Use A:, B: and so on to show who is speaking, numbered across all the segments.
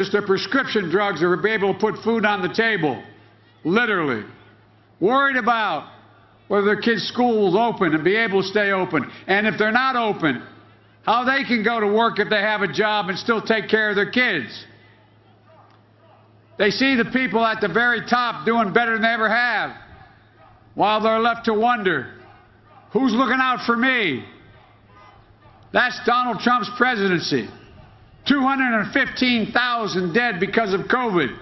A: their prescription drugs or be able to put food on the table, literally. Worried about whether their kids' schools open and be able to stay open. And if they're not open, how they can go to work if they have a job and still take care of their kids. They see the people at the very top doing better than they ever have, while they're left to wonder, who's looking out for me? That's Donald Trump's presidency. 215,000 dead because of COVID.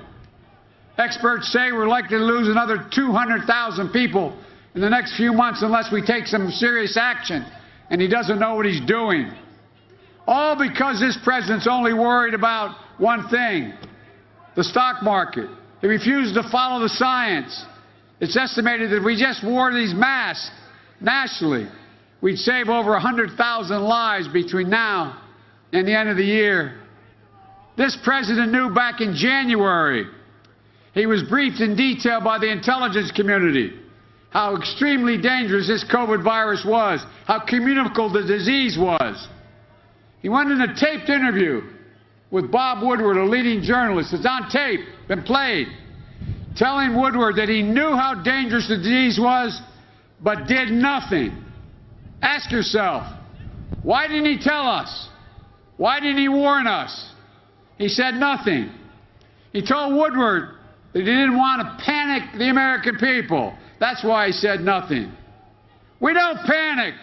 A: Experts say we're likely to lose another 200,000 people in the next few months unless we take some serious action, and he doesn't know what he's doing. All because this president's only worried about one thing, the stock market. He refuses to follow the science. It's estimated that if we just wore these masks nationally, we'd save over 100,000 lives between now and the end of the year. This president knew back in January. He was briefed in detail by the intelligence community how extremely dangerous this COVID virus was, how communicable the disease was. He went in a taped interview with Bob Woodward, a leading journalist. It's on tape, been played, telling Woodward that he knew how dangerous the disease was, but did nothing. Ask yourself, why didn't he tell us? Why didn't he warn us? He said nothing. He told Woodward that he didn't want to panic the American people. That's why he said nothing. We don't panic.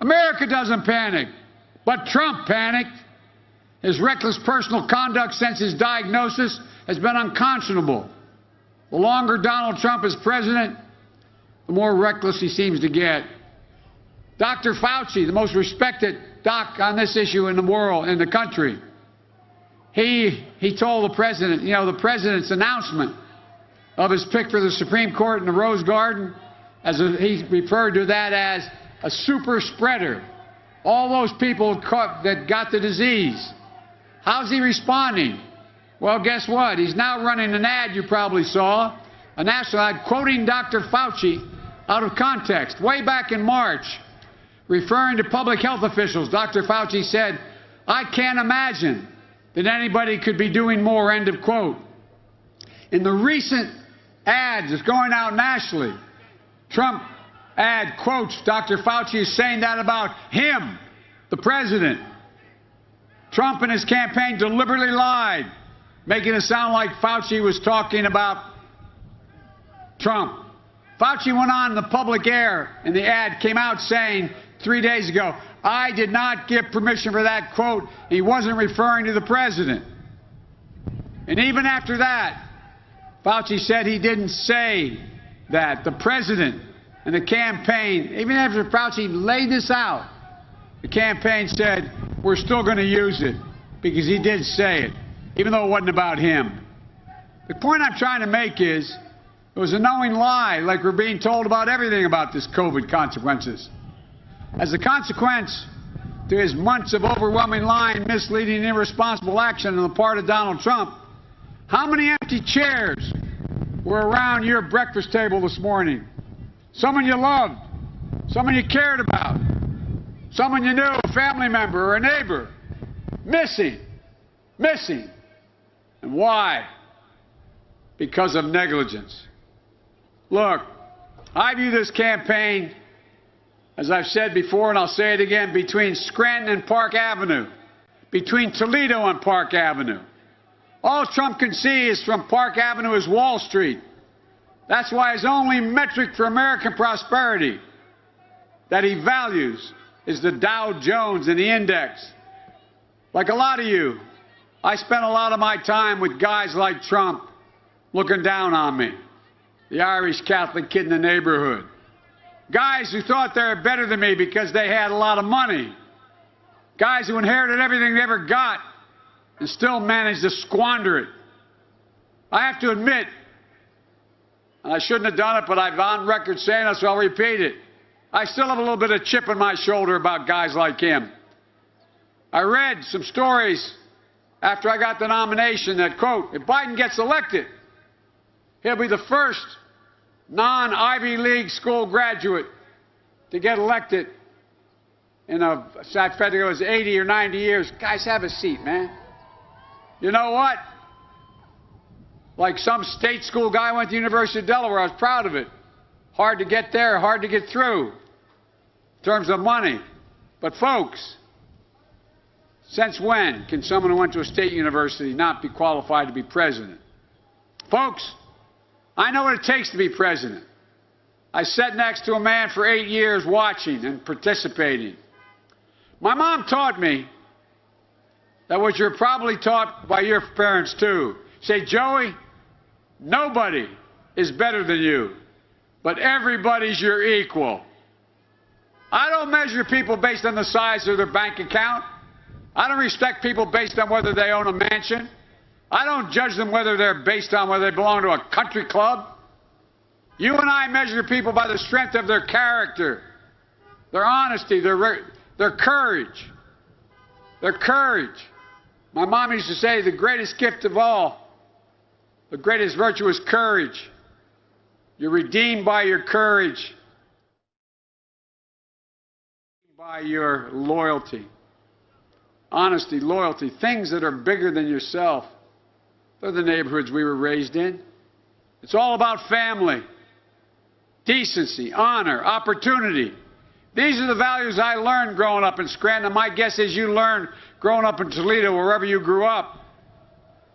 A: America doesn't panic. But Trump panicked. His reckless personal conduct since his diagnosis has been unconscionable. The longer Donald Trump is president, the more reckless he seems to get. Dr. Fauci, the most respected doc on this issue in the world, in the country, he told the president, you know, the president's announcement of his pick for the Supreme Court in the Rose Garden, he referred to that as a super spreader. All those people that got the disease. How's he responding? Well, guess what? He's now running an ad you probably saw, a national ad quoting Dr. Fauci out of context. Way back in March, referring to public health officials, Dr. Fauci said, "I can't imagine that anybody could be doing more," end of quote. In the recent ads that's going out nationally, Trump ad quotes Dr. Fauci is saying that about him, the president. Trump and his campaign deliberately lied, making it sound like Fauci was talking about Trump. Fauci went on the public air, and the ad came out saying 3 days ago, "I did not give permission for that quote." He wasn't referring to the president. And even after that, Fauci said he didn't say that. The president and the campaign, even after Fauci laid this out, the campaign said, we're still going to use it because he did say it, even though it wasn't about him. The point I'm trying to make is it was a knowing lie, like we're being told about everything about this COVID consequences. As a consequence to his months of overwhelming lying, misleading, irresponsible action on the part of Donald Trump, how many empty chairs were around your breakfast table this morning? Someone you loved, someone you cared about, someone you knew, a family member or a neighbor, missing. And why? Because of negligence. Look, I view this campaign, as I've said before and I'll say it again, between Scranton and Park Avenue, between Toledo and Park Avenue. All Trump can see is from Park Avenue is Wall Street. That's why his only metric for American prosperity that he values is the Dow Jones and the index. Like a lot of you, I spent a lot of my time with guys like Trump looking down on me, the Irish Catholic kid in the neighborhood. Guys who thought they were better than me because they had a lot of money. Guys who inherited everything they ever got and still managed to squander it. I have to admit, and I shouldn't have done it, but I'm on record saying it, so I'll repeat it. I still have a little bit of chip on my shoulder about guys like him. I read some stories after I got the nomination that, quote, if Biden gets elected, he'll be the first non-Ivy League school graduate to get elected in I think it was 80 or 90 years. Guys, have a seat, man. You know what? Like some state school guy went to the University of Delaware. I was proud of it. Hard to get there, hard to get through in terms of money. But folks, since when can someone who went to a state university not be qualified to be president? Folks, I know what it takes to be president. I sat next to a man for 8 years watching and participating. My mom taught me that what you're probably taught by your parents too. Say, Joey, nobody is better than you, but everybody's your equal. I don't measure people based on the size of their bank account. I don't respect people based on whether they own a mansion. I don't judge them whether they're based on whether they belong to a country club. You and I measure people by the strength of their character, their honesty, their courage. Their courage. My mom used to say the greatest gift of all, the greatest virtue is courage. You're redeemed by your courage, by your loyalty. Honesty, loyalty, things that are bigger than yourself. They're the neighborhoods we were raised in. It's all about family, decency, honor, opportunity. These are the values I learned growing up in Scranton. My guess is you learned growing up in Toledo, wherever you grew up.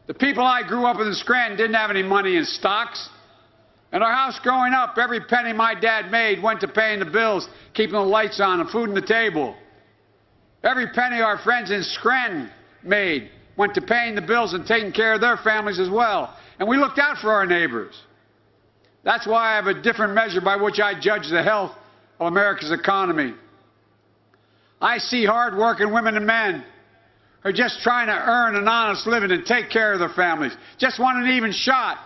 A: The people I grew up with in Scranton didn't have any money in stocks. In our house growing up, every penny my dad made went to paying the bills, keeping the lights on, and food on the table. Every penny our friends in Scranton made went to paying the bills and taking care of their families as well. And we looked out for our neighbors. That's why I have a different measure by which I judge the health of America's economy. I see hard-working women and men who are just trying to earn an honest living and take care of their families, just want an even shot.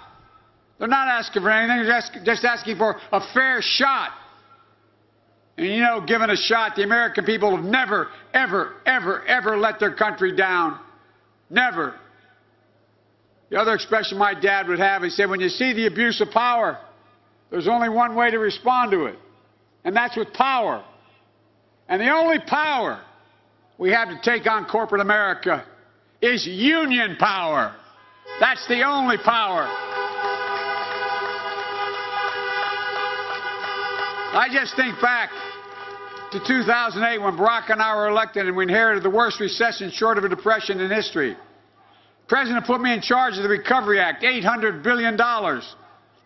A: They're not asking for anything, they're just asking for a fair shot. And you know, given a shot, the American people have never, ever, ever, ever let their country down. Never. The other expression my dad would have, he said, when you see the abuse of power, there's only one way to respond to it, and that's with power. And the only power we have to take on corporate America is union power. That's the only power. I just think back to 2008 when Barack and I were elected and we inherited the worst recession short of a depression in history. The President put me in charge of the Recovery Act, $800 billion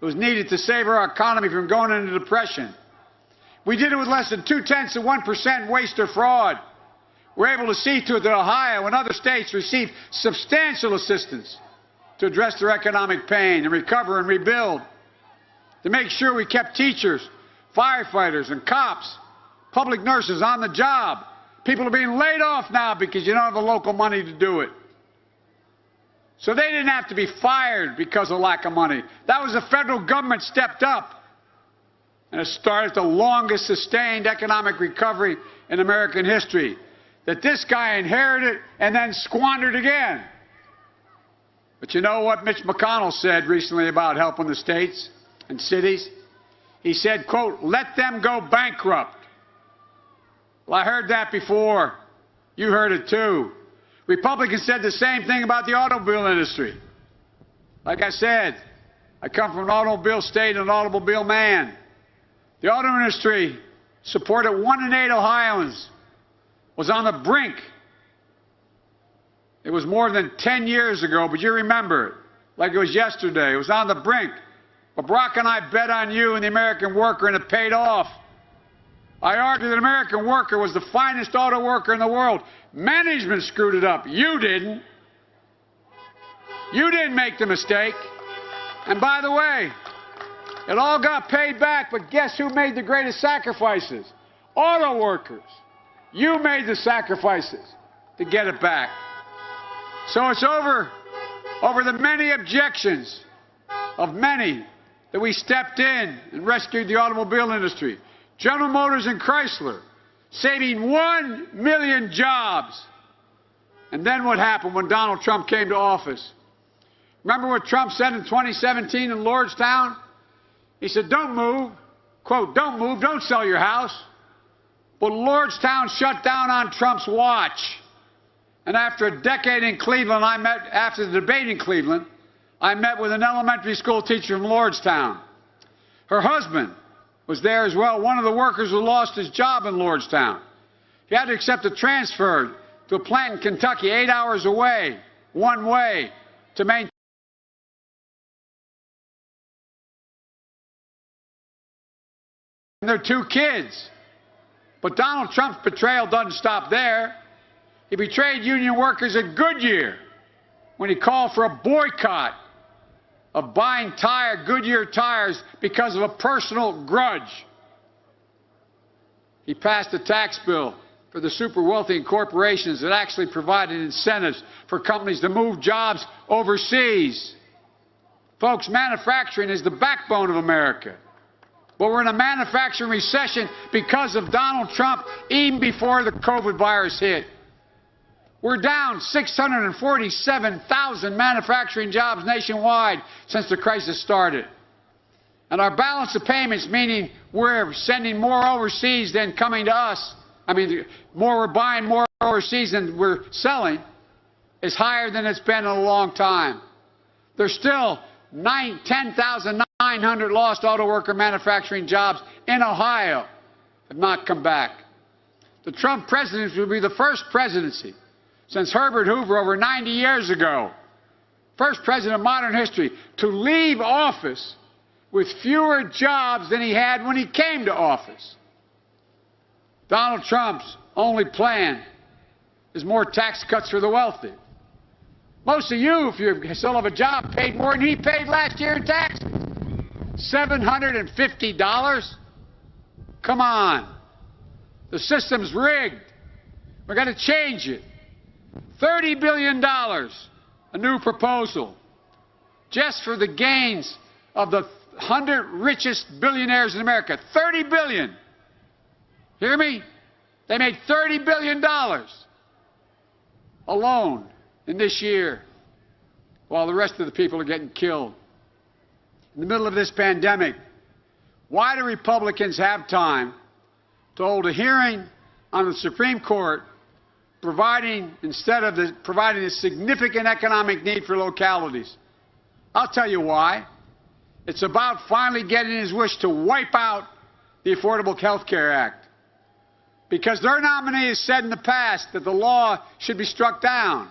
A: was needed to save our economy from going into depression. We did it with less than 0.2% waste or fraud. We're able to see to it that Ohio and other states received substantial assistance to address their economic pain and recover and rebuild, to make sure we kept teachers, firefighters, and cops, public nurses on the job. People are being laid off now because you don't have the local money to do it. So they didn't have to be fired because of lack of money. That was the federal government stepped up. And it started the longest sustained economic recovery in American history that this guy inherited and then squandered again. But you know what Mitch McConnell said recently about helping the states and cities? He said, quote, let them go bankrupt. Well, I heard that before. You heard it too. Republicans said the same thing about the automobile industry. Like I said, I come from an automobile state and an automobile man. The auto industry, supported 1 in 8 Ohioans, was on the brink. It was more than 10 years ago, but you remember it like it was yesterday. It was on the brink. But Barack and I bet on you and the American worker, and it paid off. I argued that the American worker was the finest auto worker in the world. Management screwed it up. You didn't. You didn't make the mistake. And by the way, it all got paid back, but guess who made the greatest sacrifices? Auto workers. You made the sacrifices to get it back. So it's over the many objections of many that we stepped in and rescued the automobile industry. General Motors and Chrysler, saving 1 million jobs. And then what happened when Donald Trump came to office? Remember what Trump said in 2017 in Lordstown? He said, don't move. Quote, don't move, don't sell your house. But Lordstown shut down on Trump's watch. And after a decade in Cleveland, after the debate in Cleveland, I met with an elementary school teacher from Lordstown. Her husband was there as well, one of the workers who lost his job in Lordstown. He had to accept a transfer to a plant in Kentucky 8 hours away, one way, to maintain their 2 kids. But Donald Trump's betrayal doesn't stop there. He betrayed union workers at Goodyear when he called for a boycott of buying Goodyear tires because of a personal grudge. He passed a tax bill for the super wealthy and corporations that actually provided incentives for companies to move jobs overseas. Folks, manufacturing is the backbone of America. But we're in a manufacturing recession because of Donald Trump, even before the COVID virus hit. We're down 647,000 manufacturing jobs nationwide since the crisis started. And our balance of payments, meaning we're sending more overseas than coming to us, we're buying more overseas than we're selling, is higher than it's been in a long time. There's still 10,900 lost auto worker manufacturing jobs in Ohio have not come back. The Trump presidency will be the first presidency since Herbert Hoover over 90 years ago, first president of modern history, to leave office with fewer jobs than he had when he came to office. Donald Trump's only plan is more tax cuts for the wealthy. Most of you, if you still have a job, paid more than he paid last year in taxes. $750? Come on. The system's rigged. We're going to change it. $30 billion, a new proposal, just for the gains of the 100 richest billionaires in America. $30 billion. Hear me? They made $30 billion alone in this year, while the rest of the people are getting killed. In the middle of this pandemic, why do Republicans have time to hold a hearing on the Supreme Court instead of providing a significant economic need for localities? I'll tell you why. It's about finally getting his wish to wipe out the Affordable Health Care Act. Because their nominee has said in the past that the law should be struck down.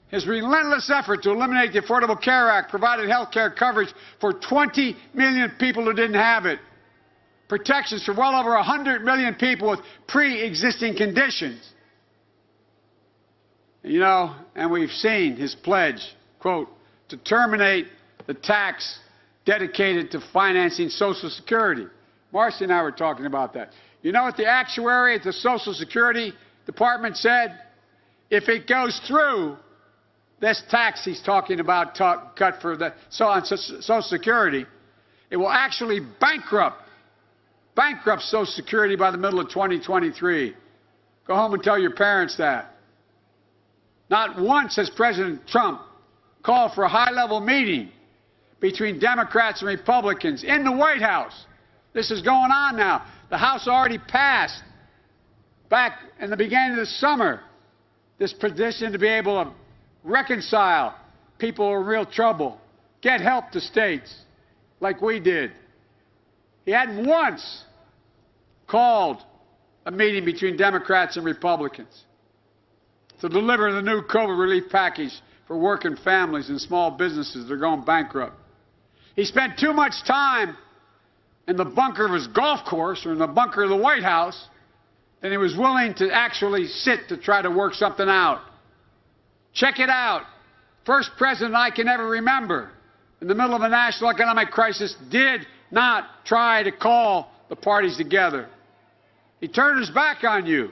A: His relentless effort to eliminate the Affordable Care Act provided health care coverage for 20 million people who didn't have it. Protections for well over 100 million people with pre-existing conditions. You know, and we've seen his pledge, quote, to terminate the tax dedicated to financing Social Security. Marcy and I were talking about that. You know what the actuary at the Social Security Department said? If it goes through, this tax he's talking about cut for the Social Security, it will actually bankrupt Social Security by the middle of 2023. Go home and tell your parents that. Not once has President Trump called for a high-level meeting between Democrats and Republicans in the White House. This is going on now. The House already passed, back in the beginning of the summer, this position to be able to reconcile people who are in real trouble, get help to states like we did. He hadn't once called a meeting between Democrats and Republicans to deliver the new COVID relief package for working families and small businesses that are going bankrupt. He spent too much time in the bunker of his golf course or in the bunker of the White House than he was willing to actually sit to try to work something out. Check it out. First president I can ever remember in the middle of a national economic crisis did not try to call the parties together. He turned his back on you.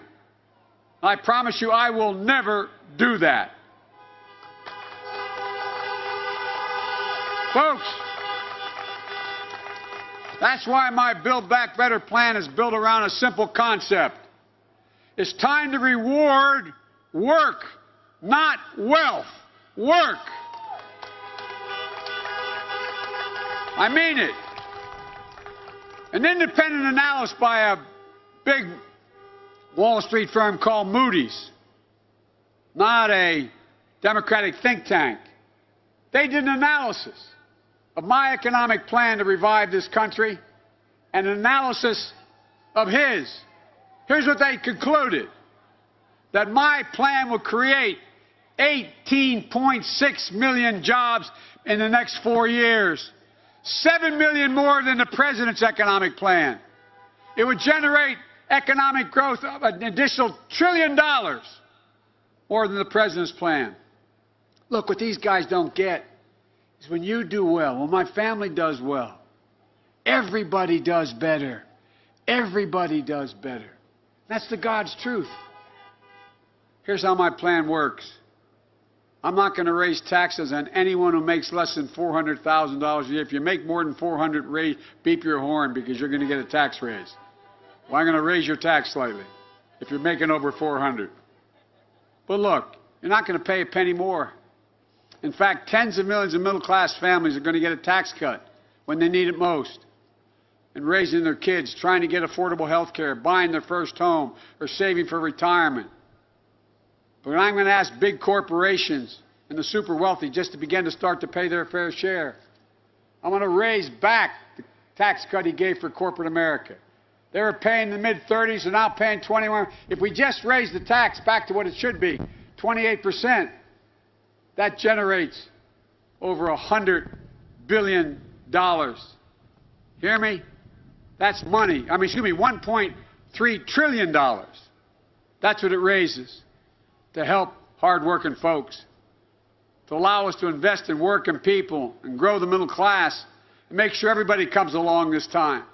A: I promise you I will never do that. Folks, that's why my Build Back Better plan is built around a simple concept. It's time to reward work, not wealth. Work. I mean it. An independent analysis by a big Wall Street firm called Moody's, not a Democratic think tank. They did an analysis of my economic plan to revive this country and an analysis of his. Here's what they concluded: that my plan will create 18.6 million jobs in the next 4 years, 7 million more than the president's economic plan. It would generate economic growth of an additional $1 trillion more than the president's plan. Look, what these guys don't get is when you do well, when my family does well, everybody does better. Everybody does better. That's the God's truth. Here's how my plan works. I'm not going to raise taxes on anyone who makes less than $400,000 a year. If you make more than $400,000, beep your horn because you're going to get a tax raise. Well, I'm going to raise your tax slightly if you're making over $400,000. But look, you're not going to pay a penny more. In fact, tens of millions of middle-class families are going to get a tax cut when they need it most. And raising their kids, trying to get affordable health care, buying their first home, or saving for retirement. But I'm going to ask big corporations and the super wealthy just to begin to start to pay their fair share. I'm going to raise back the tax cut he gave for corporate America. They were paying in the mid-30s and now paying 21%. If we just raise the tax back to what it should be, 28%, that generates over $100 billion. Hear me? That's money. $1.3 trillion. That's what it raises to help hard-working folks, to allow us to invest in working people and grow the middle class and make sure everybody comes along this time.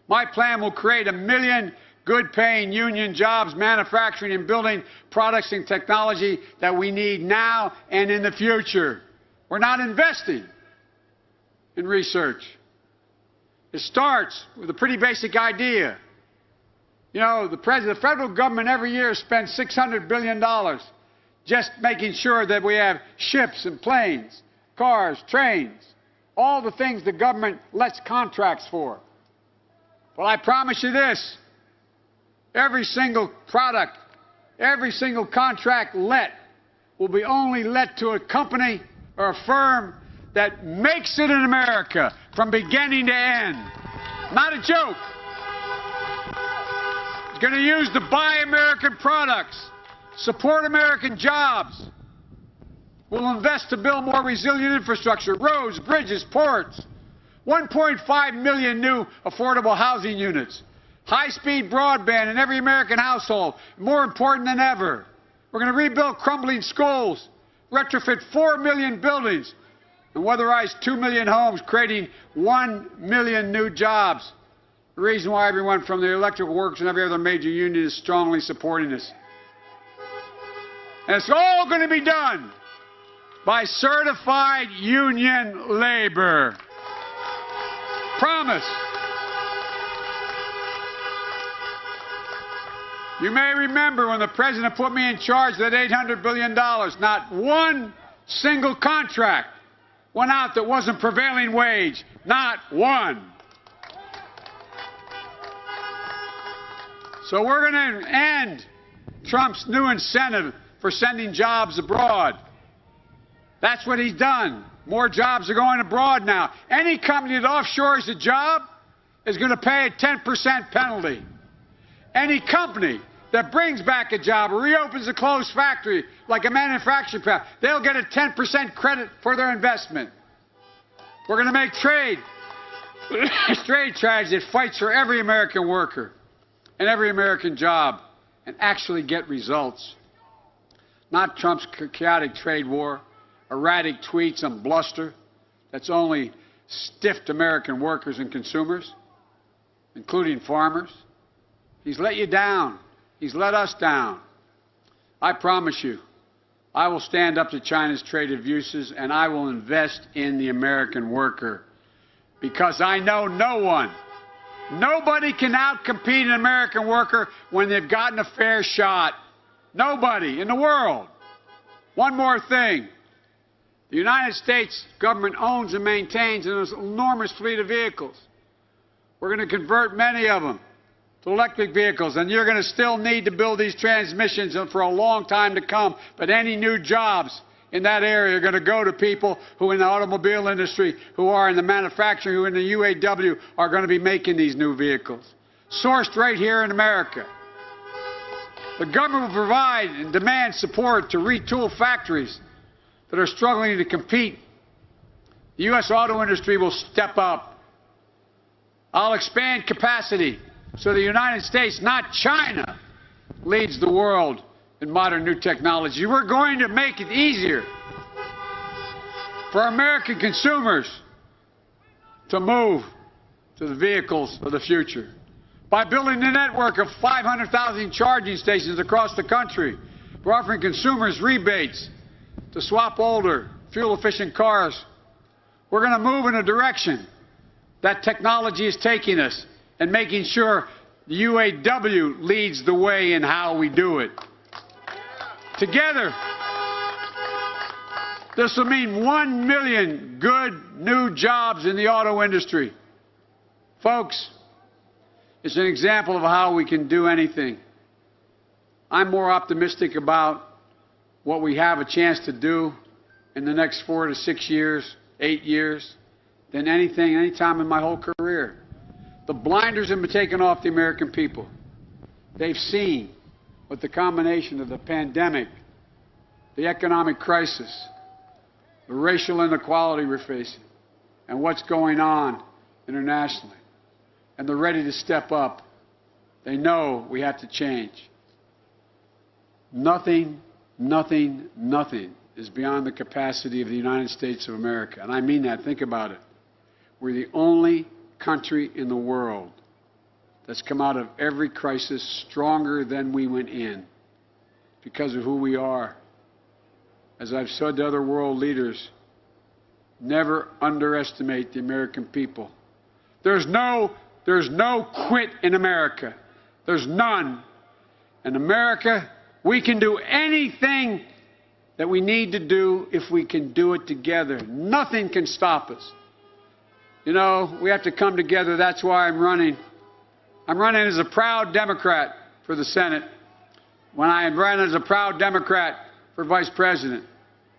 A: My plan will create 1 million good-paying union jobs, manufacturing and building products and technology that we need now and in the future. We're not investing in research. It starts with a pretty basic idea. You know, the federal government every year spends $600 billion just making sure that we have ships and planes, cars, trains, all the things the government lets contracts for. Well, I promise you this, every single product, every single contract will be only let to a company or a firm that makes it in America from beginning to end. Not a joke. It's going to use to buy American products, support American jobs. We'll invest to build more resilient infrastructure, roads, bridges, ports, 1.5 million new affordable housing units, high-speed broadband in every American household, more important than ever. We're going to rebuild crumbling schools, retrofit 4 million buildings, and weatherize 2 million homes, creating 1 million new jobs. The reason why everyone from the electrical workers and every other major union is strongly supporting this. And it's all going to be done by certified union labor. Promise. You may remember when the president put me in charge of that $800 billion, not one single contract went out that wasn't prevailing wage. Not one. So we're going to end Trump's new incentive for sending jobs abroad. That's what he's done. More jobs are going abroad now. Any company that offshores a job is going to pay a 10% penalty. Any company that brings back a job or reopens a closed factory like a manufacturing plant, they'll get a 10% credit for their investment. We're going to make trade a trade strategy that fights for every American worker and every American job and actually get results. Not Trump's chaotic trade war, erratic tweets and bluster that's only stiffed American workers and consumers, including farmers. He's let you down. He's let us down. I promise you, I will stand up to China's trade abuses and I will invest in the American worker because I know nobody can outcompete an American worker when they've gotten a fair shot. Nobody in the world. One more thing. The United States government owns and maintains an enormous fleet of vehicles. We're going to convert many of them to electric vehicles, and you're going to still need to build these transmissions for a long time to come. But any new jobs in that area are going to go to people who in the automobile industry, who are in the manufacturing, who in the UAW are going to be making these new vehicles. Sourced right here in America. The government will provide and demand support to retool factories that are struggling to compete. The U.S. auto industry will step up. I'll expand capacity so the United States, not China, leads the world in modern new technology. We're going to make it easier for American consumers to move to the vehicles of the future. By building a network of 500,000 charging stations across the country, we're offering consumers rebates to swap older, fuel-efficient cars. We're going to move in a direction that technology is taking us and making sure the UAW leads the way in how we do it. Together, this will mean 1 million good new jobs in the auto industry. Folks, it's an example of how we can do anything. I'm more optimistic about what we have a chance to do in the next 4 to 6 years, 8 years, than anything, any time in my whole career. The blinders have been taken off the American people. They've seen what the combination of the pandemic, the economic crisis, the racial inequality we're facing, and what's going on internationally. And they're ready to step up. They know we have to change. Nothing is beyond the capacity of the United States of America. And I mean that. Think about it. We're the only country in the world that's come out of every crisis stronger than we went in because of who we are. As I've said to other world leaders, never underestimate the American people. There's no quit in America. There's none. In America, we can do anything that we need to do if we can do it together. Nothing can stop us. You know, we have to come together. That's why I'm running. I'm running as a proud Democrat for the Senate. When I ran as a proud Democrat for Vice President.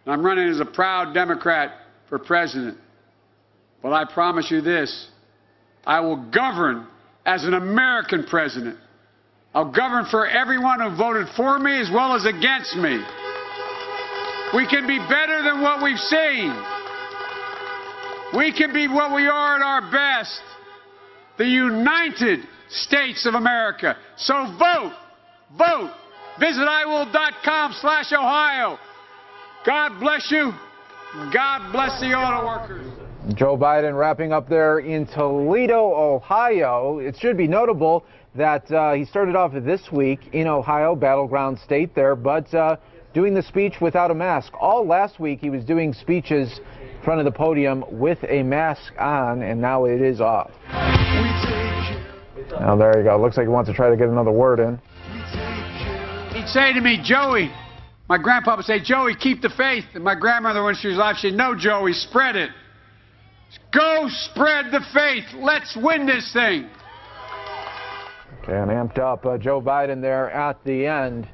A: And I'm running as a proud Democrat for President. But I promise you this. I will govern as an American president. I'll govern for everyone who voted for me as well as against me. We can be better than what we've seen. We can be what we are at our best. The United States of America. So vote. Vote. Visit iwill.com/Ohio. God bless you. God bless the auto workers.
B: Joe Biden wrapping up there in Toledo, Ohio. It should be notable that he started off this week in Ohio, battleground state there, but doing the speech without a mask. All last week he was doing speeches in front of the podium with a mask on, and now it is off. Now there you go. Looks like he wants to try to get another word in.
A: He'd say to me, Joey, my grandpa would say, Joey, keep the faith. And my grandmother, when she was alive, she'd, no, Joey, spread it. Go spread the faith. Let's win this thing.
B: Okay, and amped up Joe Biden there at the end.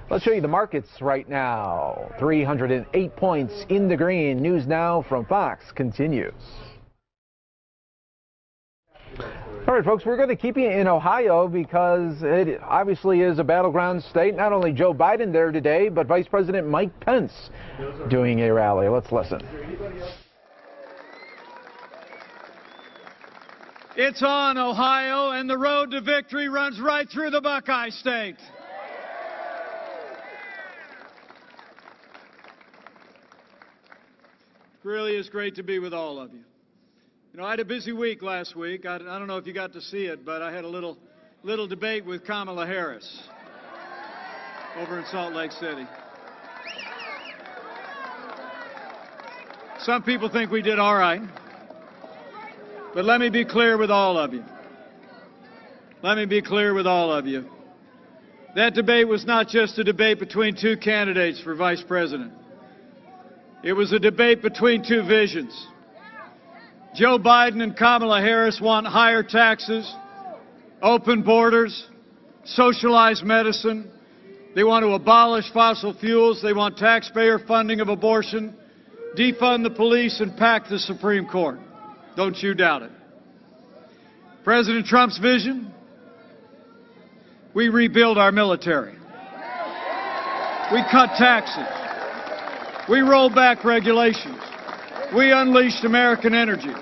B: Let's show you the markets right now. 308 points in the green. News Now from Fox continues. All right, folks, we're going to keep you in Ohio because it obviously is a battleground state. Not only Joe Biden there today, but Vice President Mike Pence doing a rally. Let's listen.
C: It's on, Ohio, and the road to victory runs right through the Buckeye State. It really is great to be with all of you. You know, I had a busy week last week. I don't know if you got to see it, but I had a little debate with Kamala Harris over in Salt Lake City. Some people think we did all right. But let me be clear with all of you. Let me be clear with all of you. That debate was not just a debate between two candidates for vice president. It was a debate between two visions. Joe Biden and Kamala Harris want higher taxes, open borders, socialized medicine, They want to abolish fossil fuels. They want taxpayer funding of abortion, defund the police, and pack the Supreme Court. Don't you doubt it. President Trump's vision? We rebuild our military. We cut taxes. We rolled back regulations. We unleashed American energy.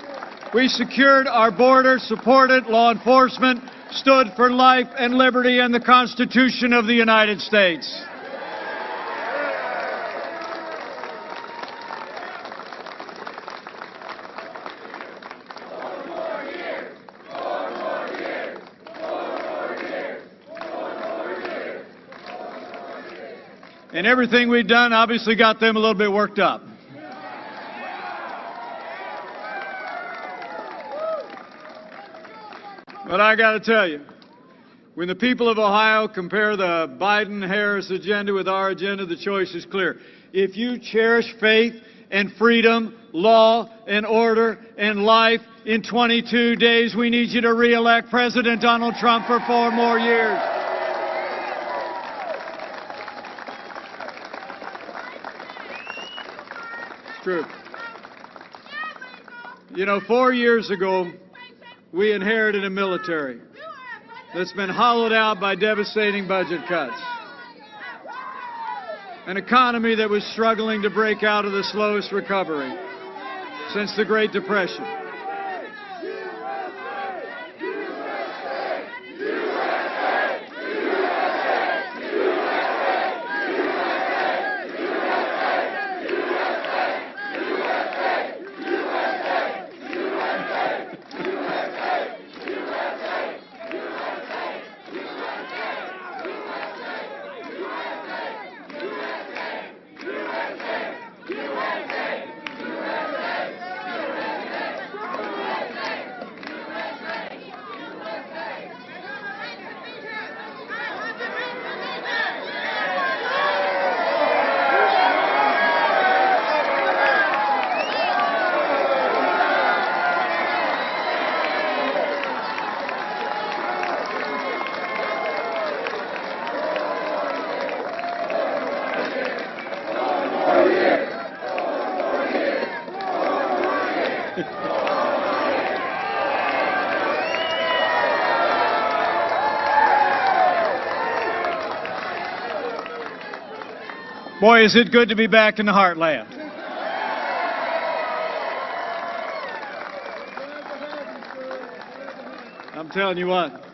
C: We secured our border, supported law enforcement, stood for life and liberty and the Constitution of the United States. And everything we've done obviously got them a little bit worked up. But I got to tell you, when the people of Ohio compare the Biden-Harris agenda with our agenda, the choice is clear. If you cherish faith and freedom, law and order and life, in 22 days we need you to re-elect President Donald Trump for 4 more years. It's true. You know, 4 years ago, we inherited a military that's been hollowed out by devastating budget cuts. An economy that was struggling to break out of the slowest recovery since the Great Depression. Boy, is it good to be back in the heartland. I'm telling you what,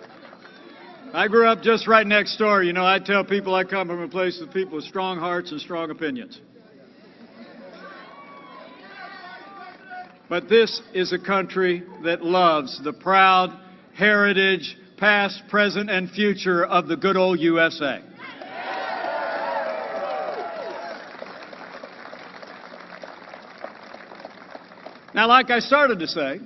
C: I grew up just right next door. You know, I tell people I come from a place of people with strong hearts and strong opinions. But this is a country that loves the proud heritage, past, present, and future of the good old USA. Now, like I started to say,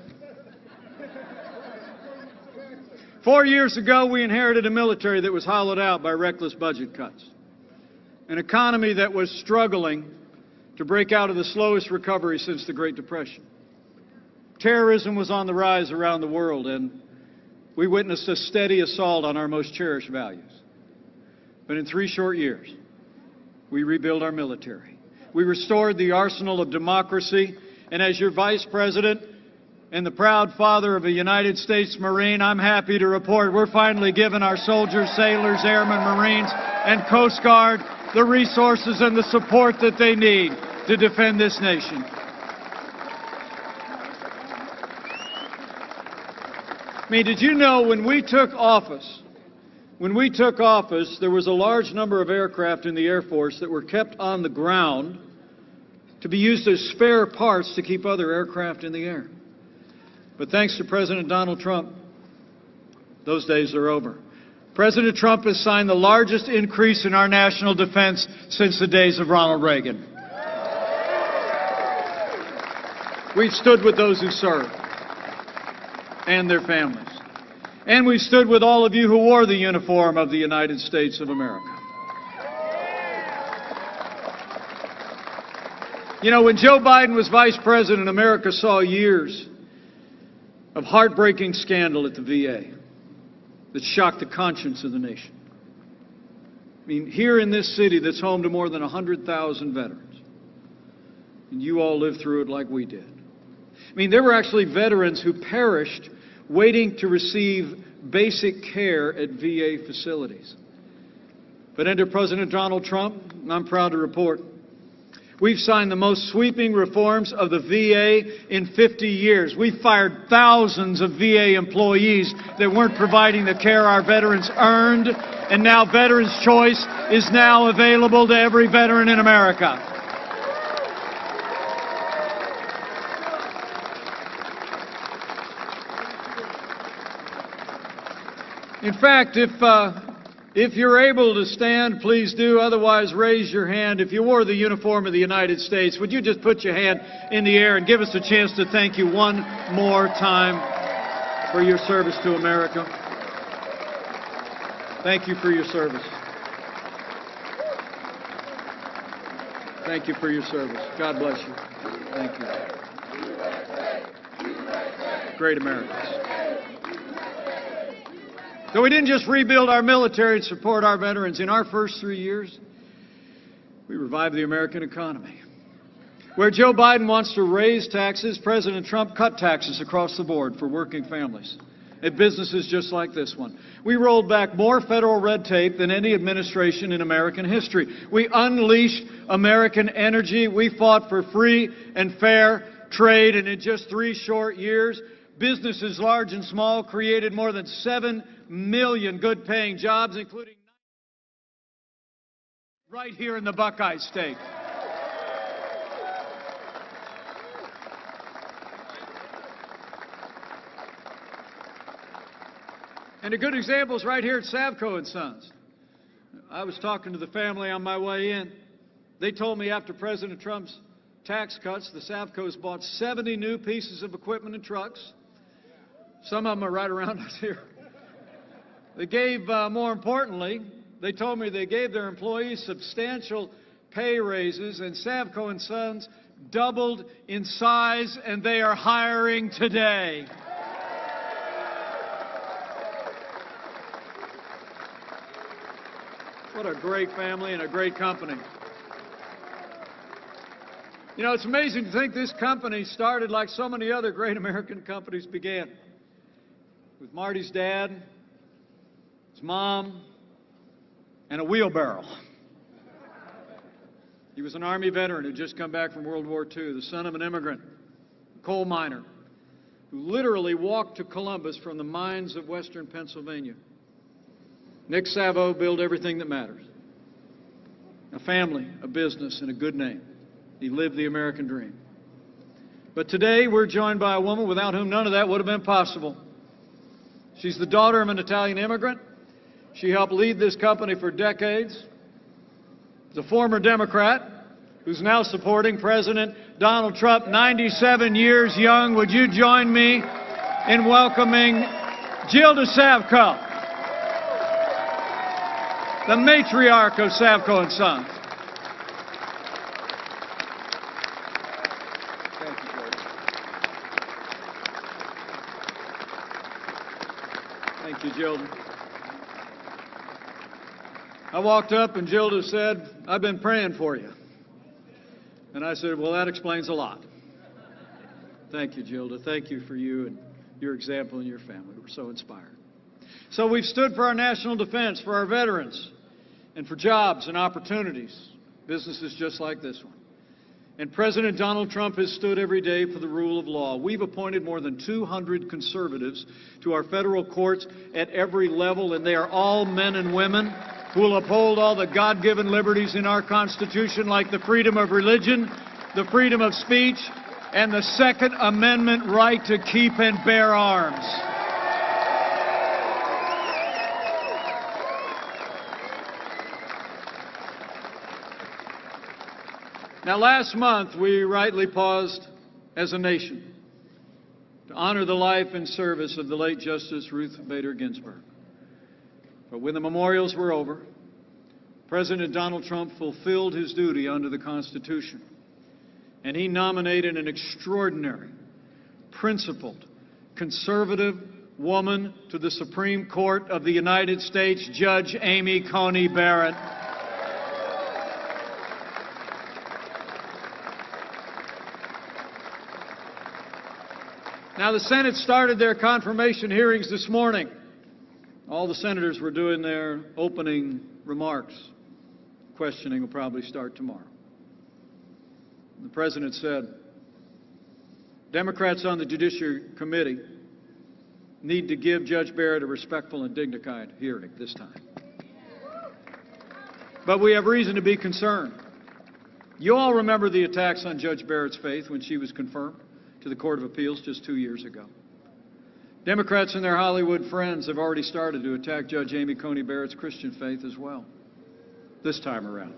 C: 4 years ago we inherited a military that was hollowed out by reckless budget cuts, an economy that was struggling to break out of the slowest recovery since the Great Depression. Terrorism was on the rise around the world, and we witnessed a steady assault on our most cherished values. But in 3 short years, we rebuilt our military. We restored the arsenal of democracy. And as your Vice President and the proud father of a United States Marine, I'm happy to report we're finally giving our soldiers, sailors, airmen, Marines, and Coast Guard the resources and the support that they need to defend this nation. I mean, did you know when we took office, there was a large number of aircraft in the Air Force that were kept on the ground to be used as spare parts to keep other aircraft in the air. But thanks to President Donald Trump, those days are over. President Trump has signed the largest increase in our national defense since the days of Ronald Reagan. We've stood with those who serve and their families. And we've stood with all of you who wore the uniform of the United States of America. You know, when Joe Biden was Vice President, America saw years of heartbreaking scandal at the VA that shocked the conscience of the nation. mean, here in this city that's home to more than 100,000 veterans, and you all lived through it like we did. I mean, there were actually veterans who perished waiting to receive basic care at VA facilities. But under President Donald Trump, I'm proud to report, we've signed the most sweeping reforms of the VA in 50 years. We fired thousands of VA employees that weren't providing the care our veterans earned, and now Veterans Choice is now available to every veteran in America. In fact, if you're able to stand, please do. Otherwise, raise your hand. If you wore the uniform of the United States, would you just put your hand in the air and give us a chance to thank you one more time for your service to America? Thank you for your service. Thank you for your service. God bless you. Thank you. Great Americans. So we didn't just rebuild our military and support our veterans. In our first 3 years, we revived the American economy. Where Joe Biden wants to raise taxes, President Trump cut taxes across the board for working families at businesses just like this one. We rolled back more federal red tape than any administration in American history. We unleashed American energy. We fought for free and fair trade, and in just 3 short years, businesses large and small created more than 7 million good-paying jobs, including right here in the Buckeye State. And a good example is right here at Savco & Sons. I was talking to the family on my way in. They told me after President Trump's tax cuts, the Savcos bought 70 new pieces of equipment and trucks. Some of them are right around us here. They gave, more importantly, they told me they gave their employees substantial pay raises, and Savco & Sons doubled in size, and they are hiring today. What a great family and a great company. You know, it's amazing to think this company started like so many other great American companies began. With Marty's dad, his mom, and a wheelbarrow. He was an Army veteran who'd just come back from World War II, the son of an immigrant, a coal miner, who literally walked to Columbus from the mines of western Pennsylvania. Nick Savo built everything that matters. A family, a business, and a good name. He lived the American dream. But today we're joined by a woman without whom none of that would have been possible. She's the daughter of an Italian immigrant. She helped lead this company for decades. She's a former Democrat who's now supporting President Donald Trump, 97 years young. Would you join me in welcoming Gilda Savco, the matriarch of Savco & Sons. Thank you, Gilda. Thank you, Gilda. I walked up and Gilda said, "I've been praying for you." And I said, "Well, that explains a lot." Thank you, Gilda. Thank you for you and your example and your family. We're so inspired. So we've stood for our national defense, for our veterans, and for jobs and opportunities, businesses just like this one. And President Donald Trump has stood every day for the rule of law. We've appointed more than 200 conservatives to our federal courts at every level, and they are all men and women who will uphold all the God-given liberties in our Constitution, like the freedom of religion, the freedom of speech, and the Second Amendment right to keep and bear arms. Now, last month, we rightly paused as a nation to honor the life and service of the late Justice Ruth Bader Ginsburg. But when the memorials were over, President Donald Trump fulfilled his duty under the Constitution, and he nominated an extraordinary, principled, conservative woman to the Supreme Court of the United States, Judge Amy Coney Barrett. Now, the Senate started their confirmation hearings this morning. All the senators were doing their opening remarks. Questioning will probably start tomorrow. The President said, Democrats on the Judicial Committee need to give Judge Barrett a respectful and dignified hearing this time. But we have reason to be concerned. You all remember the attacks on Judge Barrett's faith when she was confirmed to the Court of Appeals just 2 years ago. Democrats and their Hollywood friends have already started to attack Judge Amy Coney Barrett's Christian faith as well, this time around.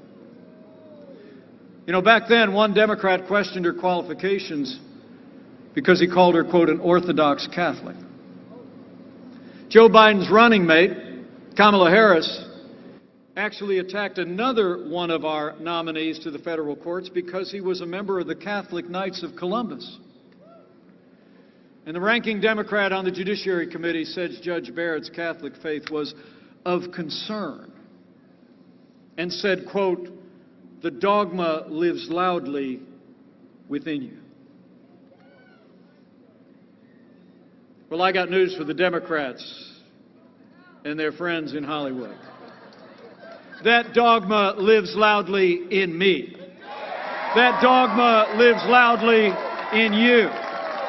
C: You know, back then, one Democrat questioned her qualifications because he called her, quote, an Orthodox Catholic. Joe Biden's running mate, Kamala Harris, actually attacked another one of our nominees to the federal courts because he was a member of the Catholic Knights of Columbus. And the ranking Democrat on the Judiciary Committee said Judge Barrett's Catholic faith was of concern and said, quote, the dogma lives loudly within you. Well, I got news for the Democrats and their friends in Hollywood. That dogma lives loudly in me. That dogma lives loudly in you.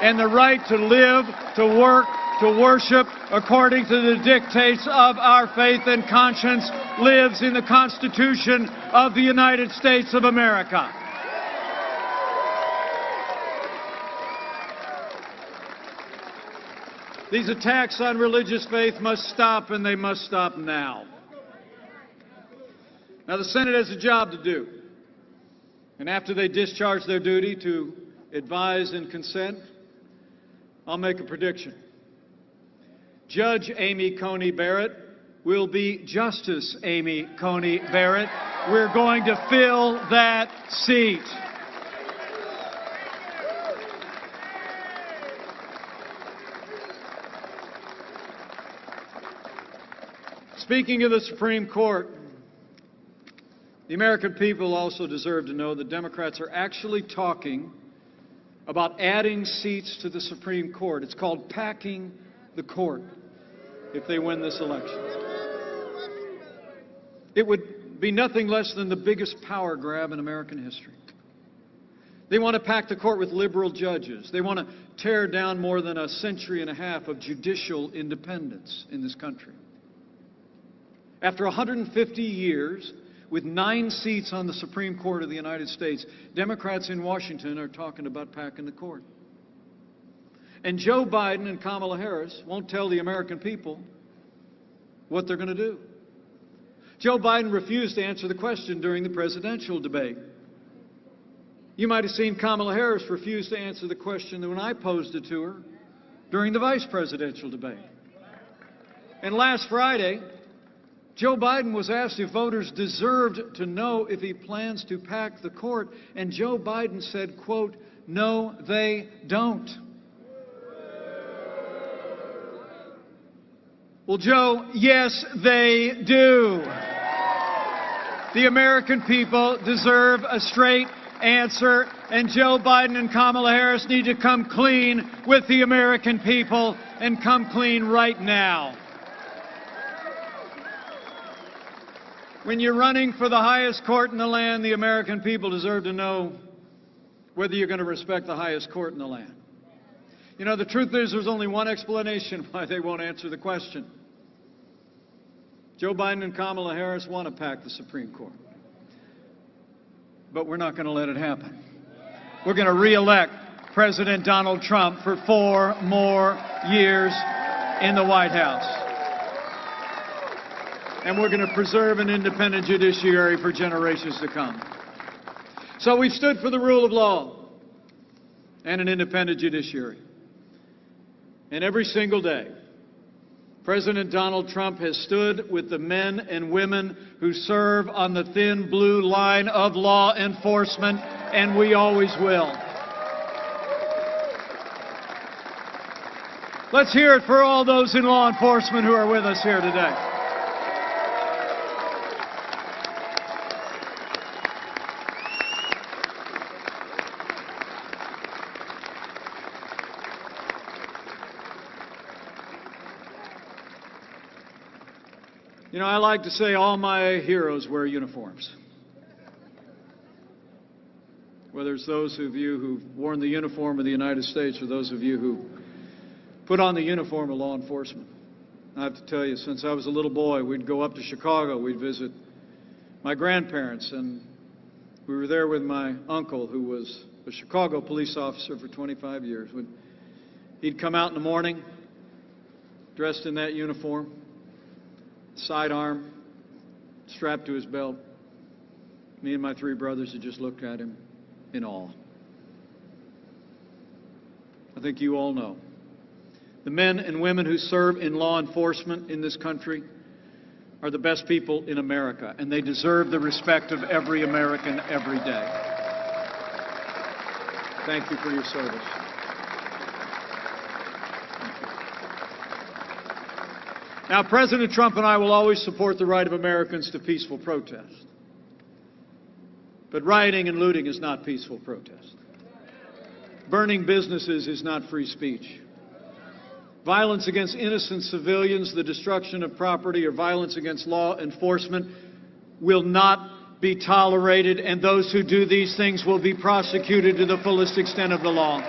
C: And the right to live, to work, to worship according to the dictates of our faith and conscience lives in the Constitution of the United States of America. These attacks on religious faith must stop, and they must stop now. Now, the Senate has a job to do. And after they discharge their duty to advise and consent, I'll make a prediction. Judge Amy Coney Barrett will be Justice Amy Coney Barrett. We're going to fill that seat. Speaking of the Supreme Court, the American people also deserve to know that Democrats are actually talking about adding seats to the Supreme Court. It's called packing the court if they win this election. It would be nothing less than the biggest power grab in American history. They want to pack the court with liberal judges. They want to tear down more than a century and a half of judicial independence in this country. After 150 years, with 9 seats on the Supreme Court of the United States, Democrats in Washington are talking about packing the court. And Joe Biden and Kamala Harris won't tell the American people what they're going to do. Joe Biden refused to answer the question during the presidential debate. You might have seen Kamala Harris refuse to answer the question when I posed it to her during the vice presidential debate. And last Friday, Joe Biden was asked if voters deserved to know if he plans to pack the court, and Joe Biden said, quote, no, they don't. Well, Joe, yes, they do. The American people deserve a straight answer, and Joe Biden and Kamala Harris need to come clean with the American people and come clean right now. When you're running for the highest court in the land, the American people deserve to know whether you're going to respect the highest court in the land. You know, the truth is there's only one explanation why they won't answer the question. Joe Biden and Kamala Harris want to pack the Supreme Court. But we're not going to let it happen. We're going to re-elect President Donald Trump for 4 more years in the White House. And we're going to preserve an independent judiciary for generations to come. So we've stood for the rule of law and an independent judiciary. And every single day, President Donald Trump has stood with the men and women who serve on the thin blue line of law enforcement, and we always will. Let's hear it for all those in law enforcement who are with us here today. You know, I like to say all my heroes wear uniforms. Whether it's those of you who've worn the uniform of the United States or those of you who put on the uniform of law enforcement. I have to tell you, since I was a little boy, we'd go up to Chicago, we'd visit my grandparents, and we were there with my uncle, who was a Chicago police officer for 25 years. He'd come out in the morning, dressed in that uniform, sidearm strapped to his belt. Me and my three brothers had just looked at him in awe. I think you all know. The men and women who serve in law enforcement in this country are the best people in America, and they deserve the respect of every American every day. Thank you for your service. Now, President Trump and I will always support the right of Americans to peaceful protest. But rioting and looting is not peaceful protest. Burning businesses is not free speech. Violence against innocent civilians, the destruction of property, or violence against law enforcement will not be tolerated, and those who do these things will be prosecuted to the fullest extent of the law.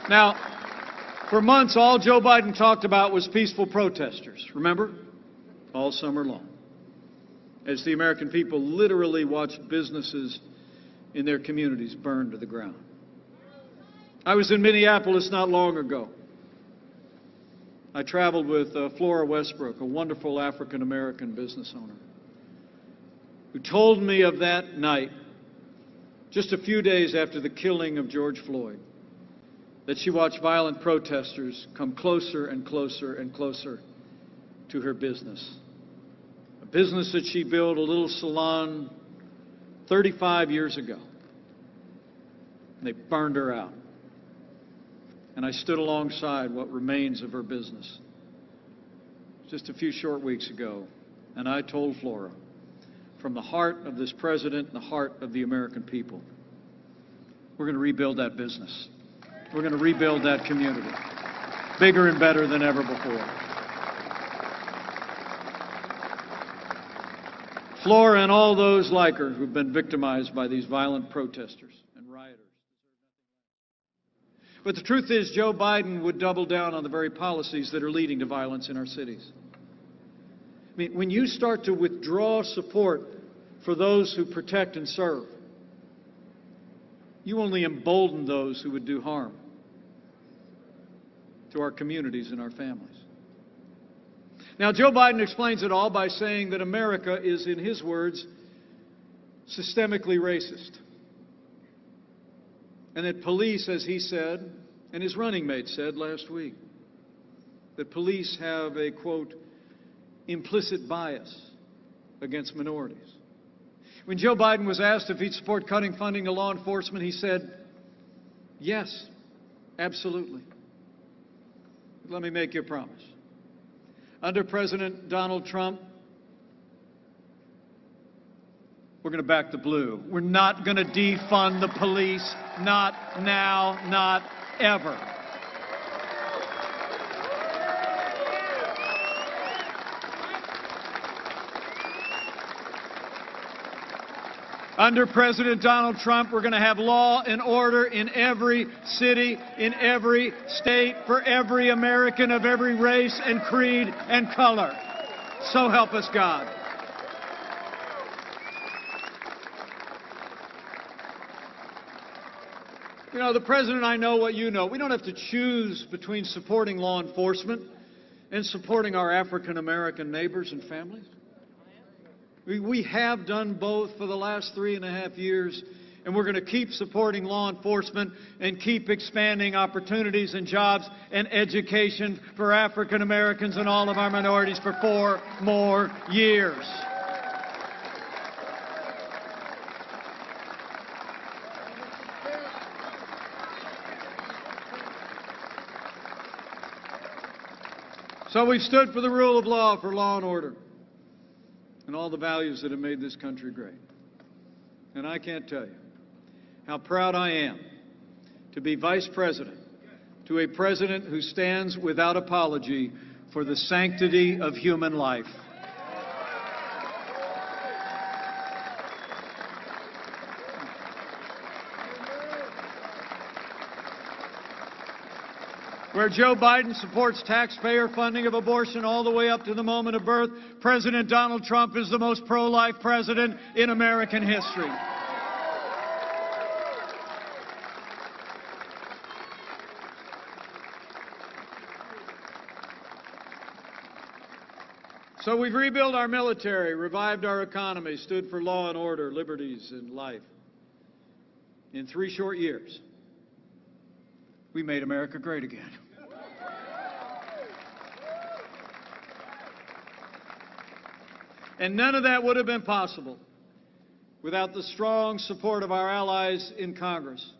C: Now, for months, all Joe Biden talked about was peaceful protesters. Remember? All summer long. As the American people literally watched businesses in their communities burned to the ground. I was in Minneapolis not long ago. I traveled with Flora Westbrook, a wonderful African-American business owner, who told me of that night, just a few days after the killing of George Floyd, that she watched violent protesters come closer and closer and closer to her business. A business that she built, a little salon, 35 years ago. And they burned her out. And I stood alongside what remains of her business just a few short weeks ago. And I told Flora, from the heart of this president and the heart of the American people, we're going to rebuild that business. We're going to rebuild that community, bigger and better than ever before. Flora and all those like her who've been victimized by these violent protesters and rioters. But the truth is, Joe Biden would double down on the very policies that are leading to violence in our cities. I mean, when you start to withdraw support for those who protect and serve, you only embolden those who would do harm to our communities and our families. Now, Joe Biden explains it all by saying that America is, in his words, systemically racist. And that police, as he said, and his running mate said last week, that police have a, quote, implicit bias against minorities. When Joe Biden was asked if he'd support cutting funding to law enforcement, he said, yes, absolutely. But let me make you a promise. Under President Donald Trump, we're going to back the blue. We're not going to defund the police. Not now, not ever. Under President Donald Trump, we're going to have law and order in every city, in every state, for every American of every race and creed and color. So help us God. You know, the President and I know what you know. We don't have to choose between supporting law enforcement and supporting our African American neighbors and families. We have done both for the last 3.5 years, and we're going to keep supporting law enforcement and keep expanding opportunities and jobs and education for African Americans and all of our minorities for 4 more years. So we've stood for the rule of law, for law and order, and all the values that have made this country great. And I can't tell you how proud I am to be Vice President to a president who stands without apology for the sanctity of human life. Where Joe Biden supports taxpayer funding of abortion all the way up to the moment of birth, President Donald Trump is the most pro-life president in American history. So we've rebuilt our military, revived our economy, stood for law and order, liberties, and life. In 3 short years, we made America great again. And none of that would have been possible without the strong support of our allies in Congress.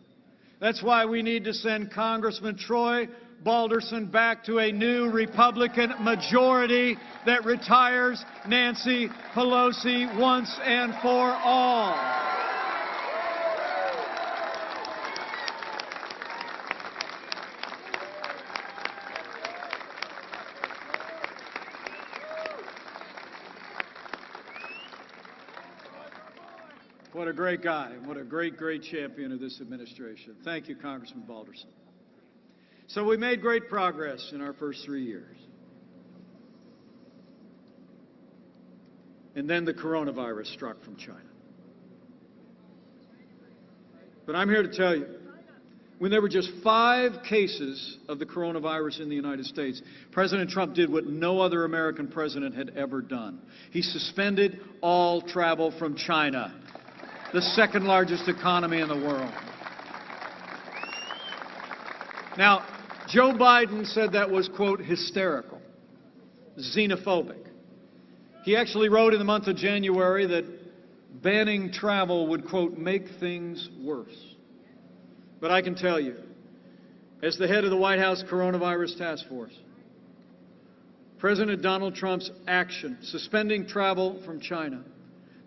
C: That's why we need to send Congressman Troy Balderson back to a new Republican majority that retires Nancy Pelosi once and for all. What a great guy, and what a great, great champion of this administration. Thank you, Congressman Balderson. So we made great progress in our first 3 years. And then the coronavirus struck from China. But I'm here to tell you, when there were just 5 cases of the coronavirus in the United States, President Trump did what no other American president had ever done. He suspended all travel from China, the second largest economy in the world. Now, Joe Biden said that was, quote, hysterical, xenophobic. He actually wrote in the month of January that banning travel would, quote, make things worse. But I can tell you, as the head of the White House Coronavirus Task Force, President Donald Trump's action, suspending travel from China,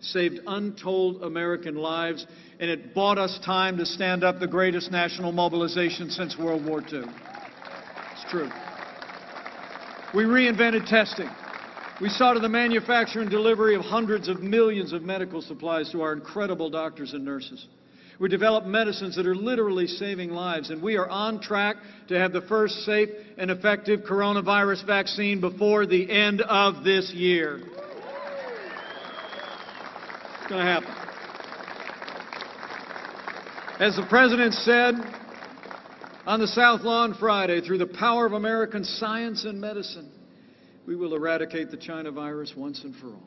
C: saved untold American lives, and it bought us time to stand up the greatest national mobilization since World War II. It's true. We reinvented testing. We saw to the manufacture and delivery of hundreds of millions of medical supplies to our incredible doctors and nurses. We developed medicines that are literally saving lives, and we are on track to have the first safe and effective coronavirus vaccine before the end of this year. It's going to happen. As the President said on the South Lawn Friday, through the power of American science and medicine, we will eradicate the China virus once and for all.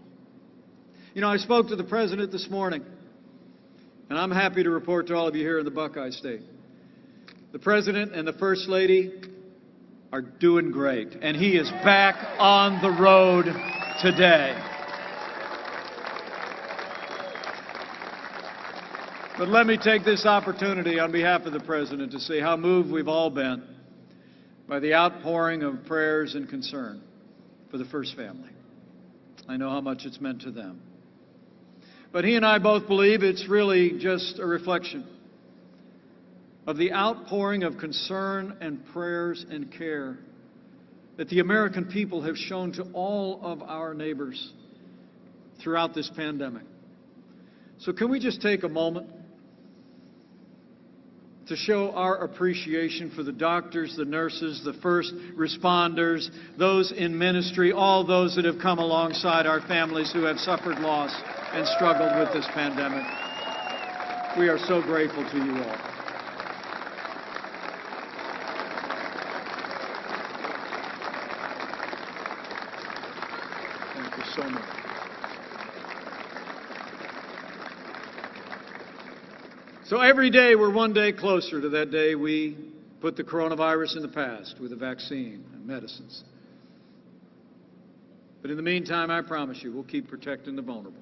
C: You know, I spoke to the President this morning, and I'm happy to report to all of you here in the Buckeye State. The President and the First Lady are doing great, and he is back on the road today. But let me take this opportunity on behalf of the President to say how moved we've all been by the outpouring of prayers and concern for the First family. I know how much it's meant to them. But he and I both believe it's really just a reflection of the outpouring of concern and prayers and care that the American people have shown to all of our neighbors throughout this pandemic. So can we just take a moment to show our appreciation for the doctors, the nurses, the first responders, those in ministry, all those that have come alongside our families who have suffered loss and struggled with this pandemic. We are so grateful to you all. Thank you so much. So every day we're one day closer to that day we put the coronavirus in the past with a vaccine and medicines. But in the meantime, I promise you, we'll keep protecting the vulnerable.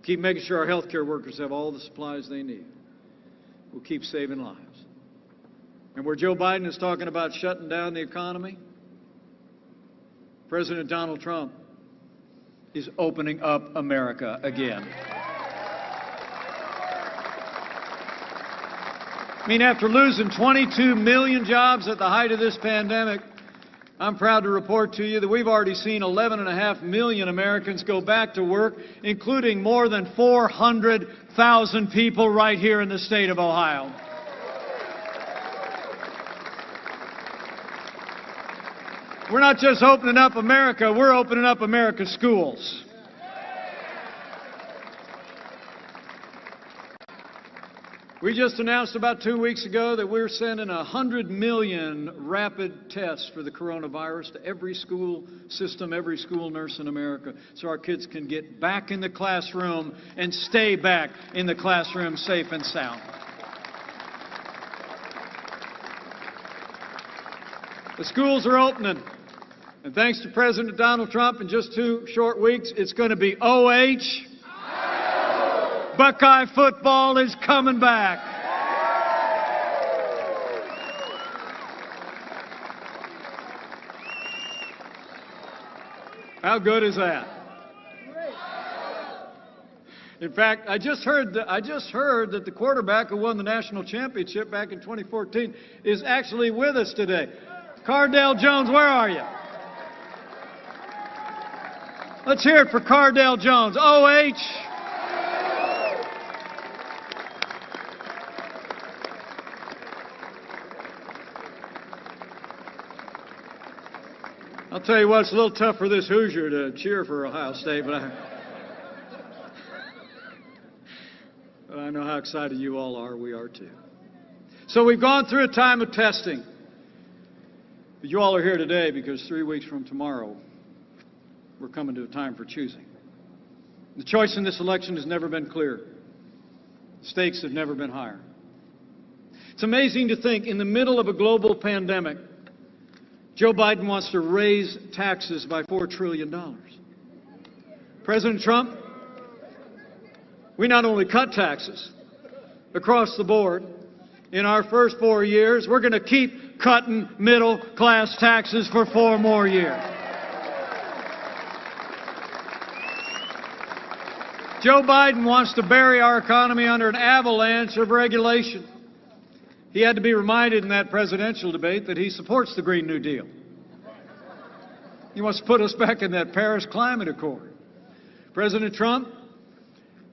C: Keep making sure our healthcare workers have all the supplies they need. We'll keep saving lives. And where Joe Biden is talking about shutting down the economy, President Donald Trump is opening up America again. I mean, after losing 22 million jobs at the height of this pandemic, I'm proud to report to you that we've already seen 11.5 million Americans go back to work, including more than 400,000 people right here in the state of Ohio. We're not just opening up America, we're opening up America's schools. We just announced about 2 weeks ago that we're sending 100 million rapid tests for the coronavirus to every school system, every school nurse in America, so our kids can get back in the classroom and stay back in the classroom safe and sound. The schools are opening, and thanks to President Donald Trump, in just 2 short weeks, it's going to be OH. Buckeye football is coming back. How good is that? In fact, I just heard that the quarterback who won the national championship back in 2014 is actually with us today. Cardale Jones, where are you? Let's hear it for Cardale Jones. OH. I'll tell you what, it's a little tough for this Hoosier to cheer for Ohio State, but I know how excited you all are. We are too. So we've gone through a time of testing. But you all are here today because 3 weeks from tomorrow, we're coming to a time for choosing. The choice in this election has never been clearer. The stakes have never been higher. It's amazing to think in the middle of a global pandemic, Joe Biden wants to raise taxes by $4 trillion. President Trump, we not only cut taxes across the board, in our first 4 years, we're going to keep cutting middle-class taxes for 4 more years. Joe Biden wants to bury our economy under an avalanche of regulation. He had to be reminded in that presidential debate that he supports the Green New Deal. He wants to put us back in that Paris Climate Accord. President Trump,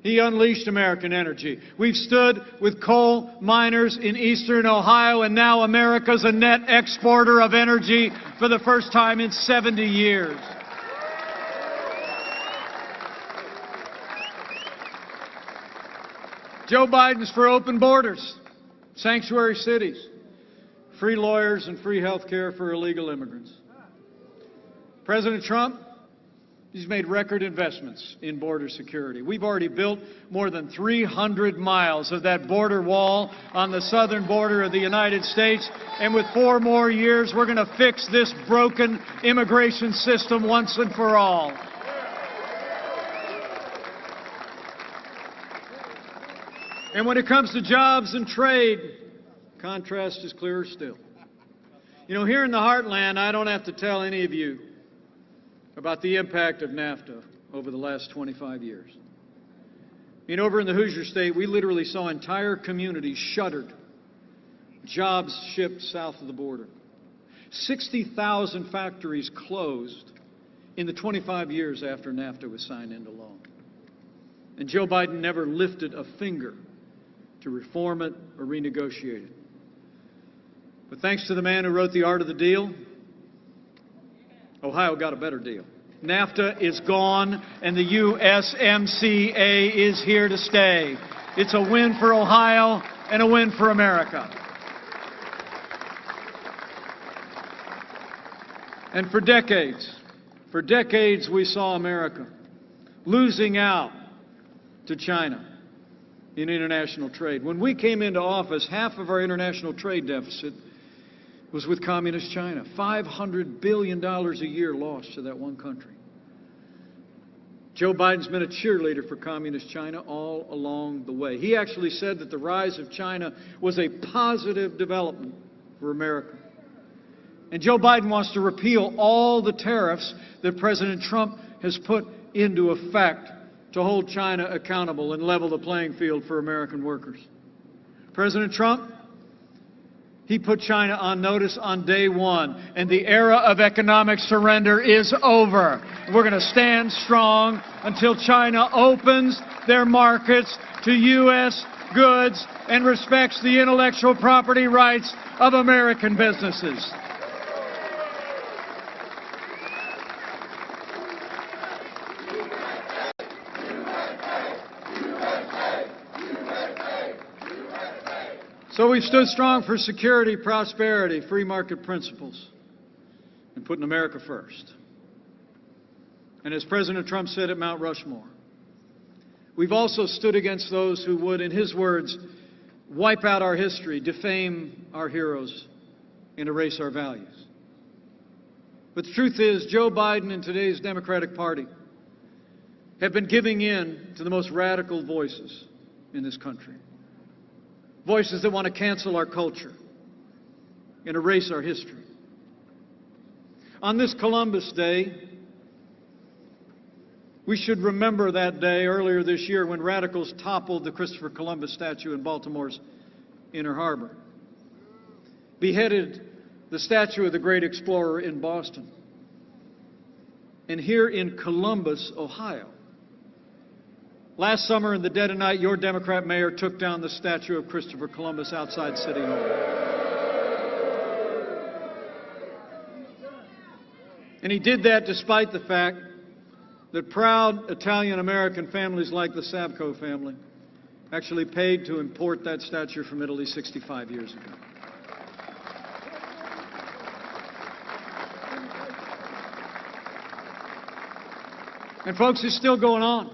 C: he unleashed American energy. We've stood with coal miners in eastern Ohio, and now America's a net exporter of energy for the first time in 70 years. Joe Biden's for open borders, sanctuary cities, free lawyers, and free health care for illegal immigrants. President Trump, he's made record investments in border security. We've already built more than 300 miles of that border wall on the southern border of the United States, and with 4 more years, we're going to fix this broken immigration system once and for all. And when it comes to jobs and trade, contrast is clearer still. You know, here in the heartland, I don't have to tell any of you about the impact of NAFTA over the last 25 years. I mean, over in the Hoosier State, we literally saw entire communities shuttered, jobs shipped south of the border. 60,000 factories closed in the 25 years after NAFTA was signed into law. And Joe Biden never lifted a finger to reform it or renegotiate it. But thanks to the man who wrote The Art of the Deal, Ohio got a better deal. NAFTA is gone, and the USMCA is here to stay. It's a win for Ohio and a win for America. And for decades we saw America losing out to China in international trade. When we came into office, half of our international trade deficit was with communist China. $500 billion a year lost to that one country. Joe Biden's been a cheerleader for communist China all along the way. He actually said that the rise of China was a positive development for America. And Joe Biden wants to repeal all the tariffs that President Trump has put into effect to hold China accountable and level the playing field for American workers. President Trump, He put China on notice on day one, and the era of economic surrender is over. We're going to stand strong until China opens their markets to U.S. goods and respects the intellectual property rights of American businesses. So we've stood strong for security, prosperity, free market principles, and putting America first. And as President Trump said at Mount Rushmore, we've also stood against those who would, in his words, wipe out our history, defame our heroes, and erase our values. But the truth is, Joe Biden and today's Democratic Party have been giving in to the most radical voices in this country. Voices that want to cancel our culture and erase our history. On this Columbus Day, we should remember that day earlier this year when radicals toppled the Christopher Columbus statue in Baltimore's Inner Harbor, beheaded the statue of the great explorer in Boston, and here in Columbus, Ohio, last summer in the dead of night, your Democrat mayor took down the statue of Christopher Columbus outside City Hall. And he did that despite the fact that proud Italian-American families like the Savco family actually paid to import that statue from Italy 65 years ago. And folks, it's still going on.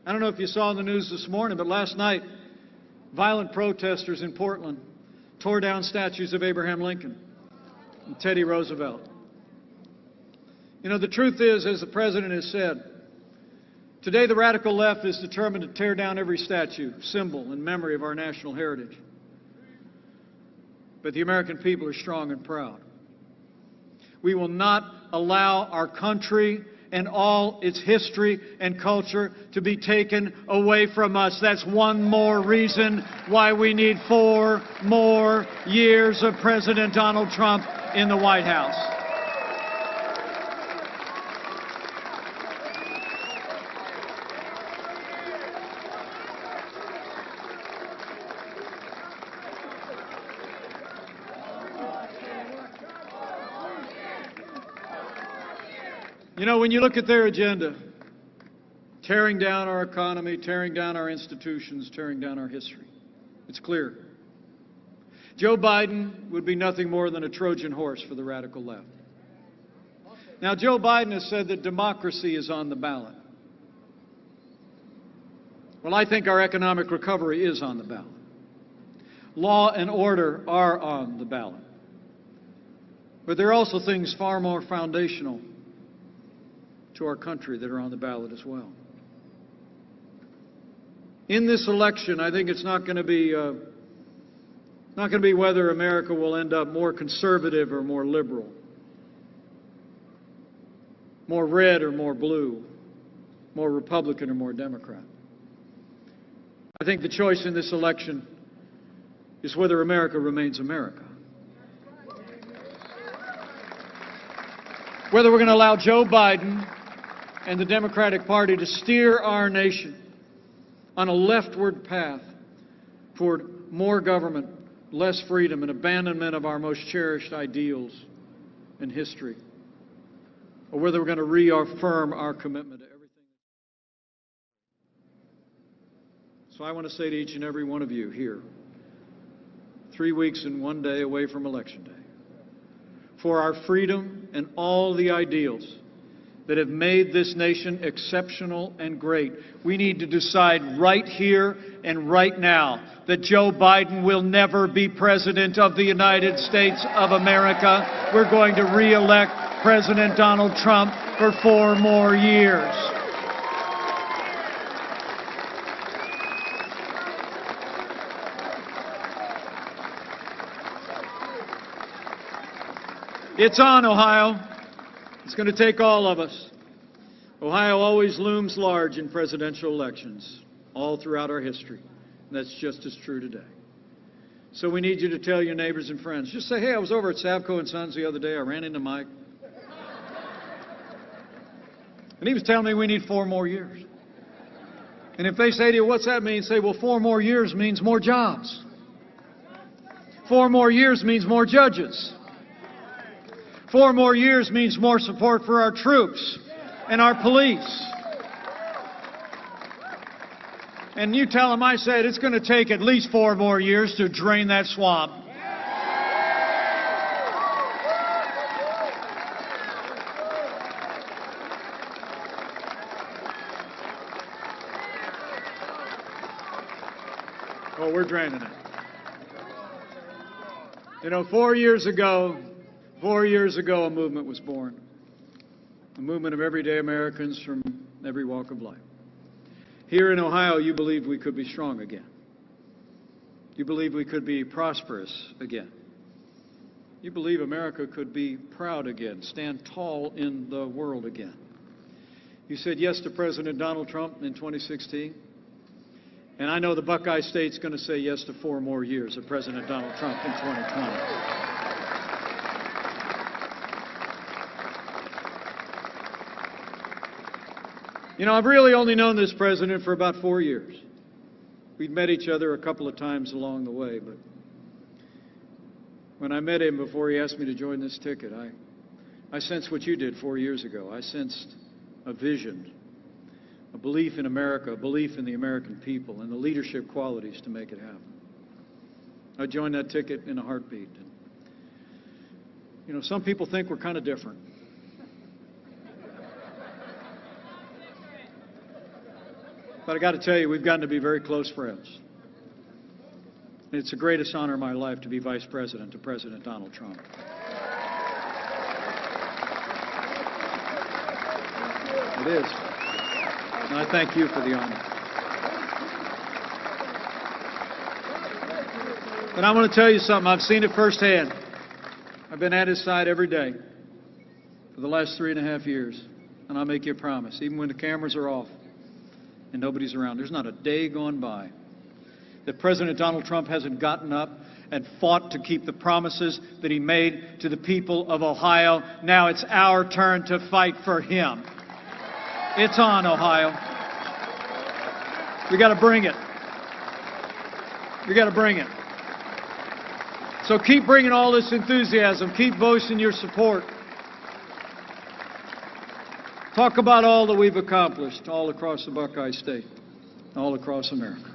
C: I don't know if you saw in the news this morning, but last night, violent protesters in Portland tore down statues of Abraham Lincoln and Teddy Roosevelt. You know, the truth is, as the President has said, today the radical left is determined to tear down every statue, symbol, and memory of our national heritage. But the American people are strong and proud. We will not allow our country and all its history and culture to be taken away from us. That's one more reason why we need 4 more years of President Donald Trump in the White House. You know, when you look at their agenda, tearing down our economy, tearing down our institutions, tearing down our history, it's clear. Joe Biden would be nothing more than a Trojan horse for the radical left. Now, Joe Biden has said that democracy is on the ballot. Well, I think our economic recovery is on the ballot. Law and order are on the ballot. But there are also things far more foundational to our country that are on the ballot as well. In this election, I think it's not going to be whether America will end up more conservative or more liberal, more red or more blue, more Republican or more Democrat. I think the choice in this election is whether America remains America. Whether we're going to allow Joe Biden and the Democratic Party to steer our nation on a leftward path toward more government, less freedom, and abandonment of our most cherished ideals and history, or whether we're going to reaffirm our commitment to everything. So I want to say to each and every one of you here, 3 weeks and 1 day away from Election Day, for our freedom and all the ideals that have made this nation exceptional and great, we need to decide right here and right now that Joe Biden will never be President of the United States of America. We're going to re-elect President Donald Trump for 4 more years. It's on, Ohio. It's going to take all of us. Ohio always looms large in presidential elections, all throughout our history. And that's just as true today. So we need you to tell your neighbors and friends. Just say, hey, I was over at Savco and Sons the other day. I ran into Mike. And he was telling me we need 4 more years. And if they say to you, what's that mean? Say, well, 4 more years means more jobs. 4 more years means more judges. 4 more years means more support for our troops and our police. And you tell them I said it's going to take at least 4 more years to drain that swamp. Oh, we're draining it. You know, 4 years ago, a movement was born. A movement of everyday Americans from every walk of life. Here in Ohio, you believed we could be strong again. You believed we could be prosperous again. You believe America could be proud again, stand tall in the world again. You said yes to President Donald Trump in 2016. And I know the Buckeye State's going to say yes to 4 more years of President Donald Trump in 2020. You know, I've really only known this president for about 4 years. We'd met each other a couple of times along the way, but when I met him before he asked me to join this ticket, I sensed what you did 4 years ago. I sensed a vision, a belief in America, a belief in the American people, and the leadership qualities to make it happen. I joined that ticket in a heartbeat. And, you know, some people think we're kind of different. But I got to tell you, we've gotten to be very close friends. And it's the greatest honor of my life to be Vice President to President Donald Trump. It is. And I thank you for the honor. But I want to tell you something. I've seen it firsthand. I've been at his side every day for the last 3.5 years. And I'll make you a promise, even when the cameras are off and nobody's around, there's not a day gone by that President Donald Trump hasn't gotten up and fought to keep the promises that he made to the people of Ohio. Now it's our turn to fight for him. It's on, Ohio. We got to bring it. We got to bring it. So keep bringing all this enthusiasm. Keep voicing your support. Talk about all that we've accomplished all across the Buckeye State, all across America.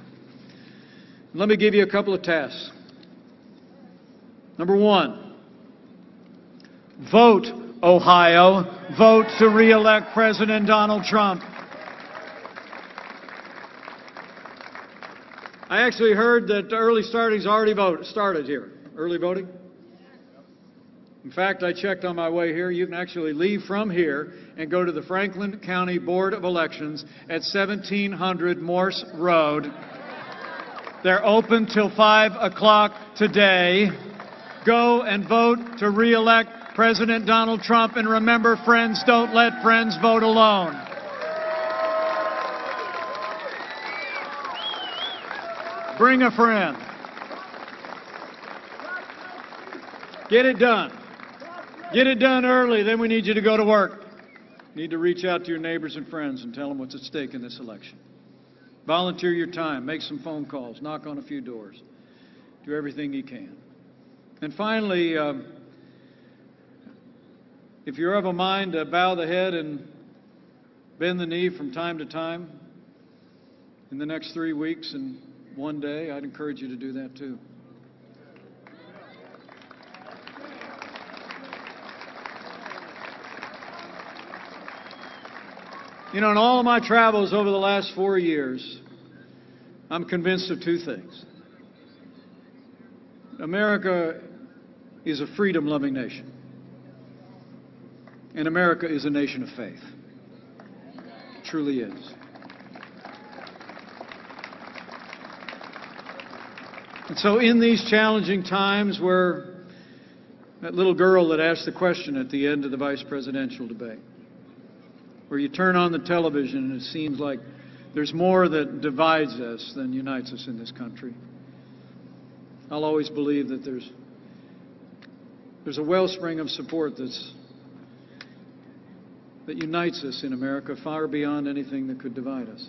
C: Let me give you a couple of tasks. Number 1, vote, Ohio. Vote to re-elect President Donald Trump. I actually heard that early starting's already started here. Early voting? In fact, I checked on my way here. You can actually leave from here and go to the Franklin County Board of Elections at 1700 Morse Road. They're open till 5 o'clock today. Go and vote to re-elect President Donald Trump. And remember, friends, don't let friends vote alone. Bring a friend. Get it done. Get it done early, then we need you to go to work. You need to reach out to your neighbors and friends and tell them what's at stake in this election. Volunteer your time, make some phone calls, knock on a few doors. Do everything you can. And finally, if you're of a mind to bow the head and bend the knee from time to time in the next 3 weeks and 1 day, I'd encourage you to do that too. You know, in all of my travels over the last 4 years, I'm convinced of 2 things. America is a freedom-loving nation. And America is a nation of faith. It truly is. And so in these challenging times where that little girl that asked the question at the end of the vice presidential debate, where you turn on the television and it seems like there's more that divides us than unites us in this country, I'll always believe that there's a wellspring of support that unites us in America far beyond anything that could divide us.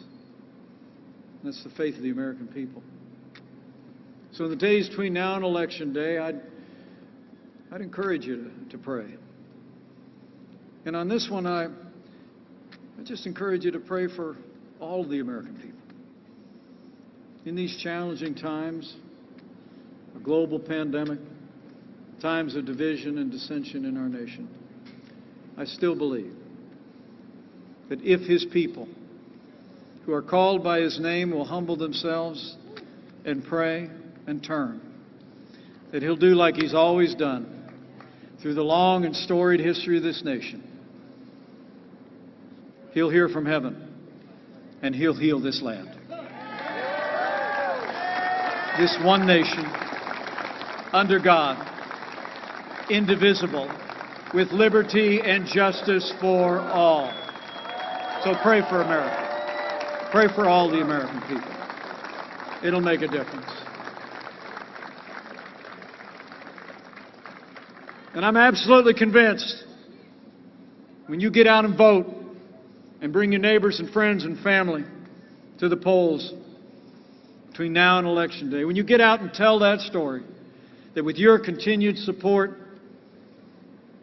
C: That's the faith of the American people. So in the days between now and Election Day, I'd encourage you to pray. And on this one, I just encourage you to pray for all of the American people. In these challenging times, a global pandemic, times of division and dissension in our nation, I still believe that if His people who are called by His name will humble themselves and pray and turn, that He'll do like He's always done through the long and storied history of this nation. He'll hear from heaven and He'll heal this land. This one nation, under God, indivisible, with liberty and justice for all. So pray for America. Pray for all the American people. It'll make a difference. And I'm absolutely convinced when you get out and vote and bring your neighbors and friends and family to the polls between now and Election Day, when you get out and tell that story, that with your continued support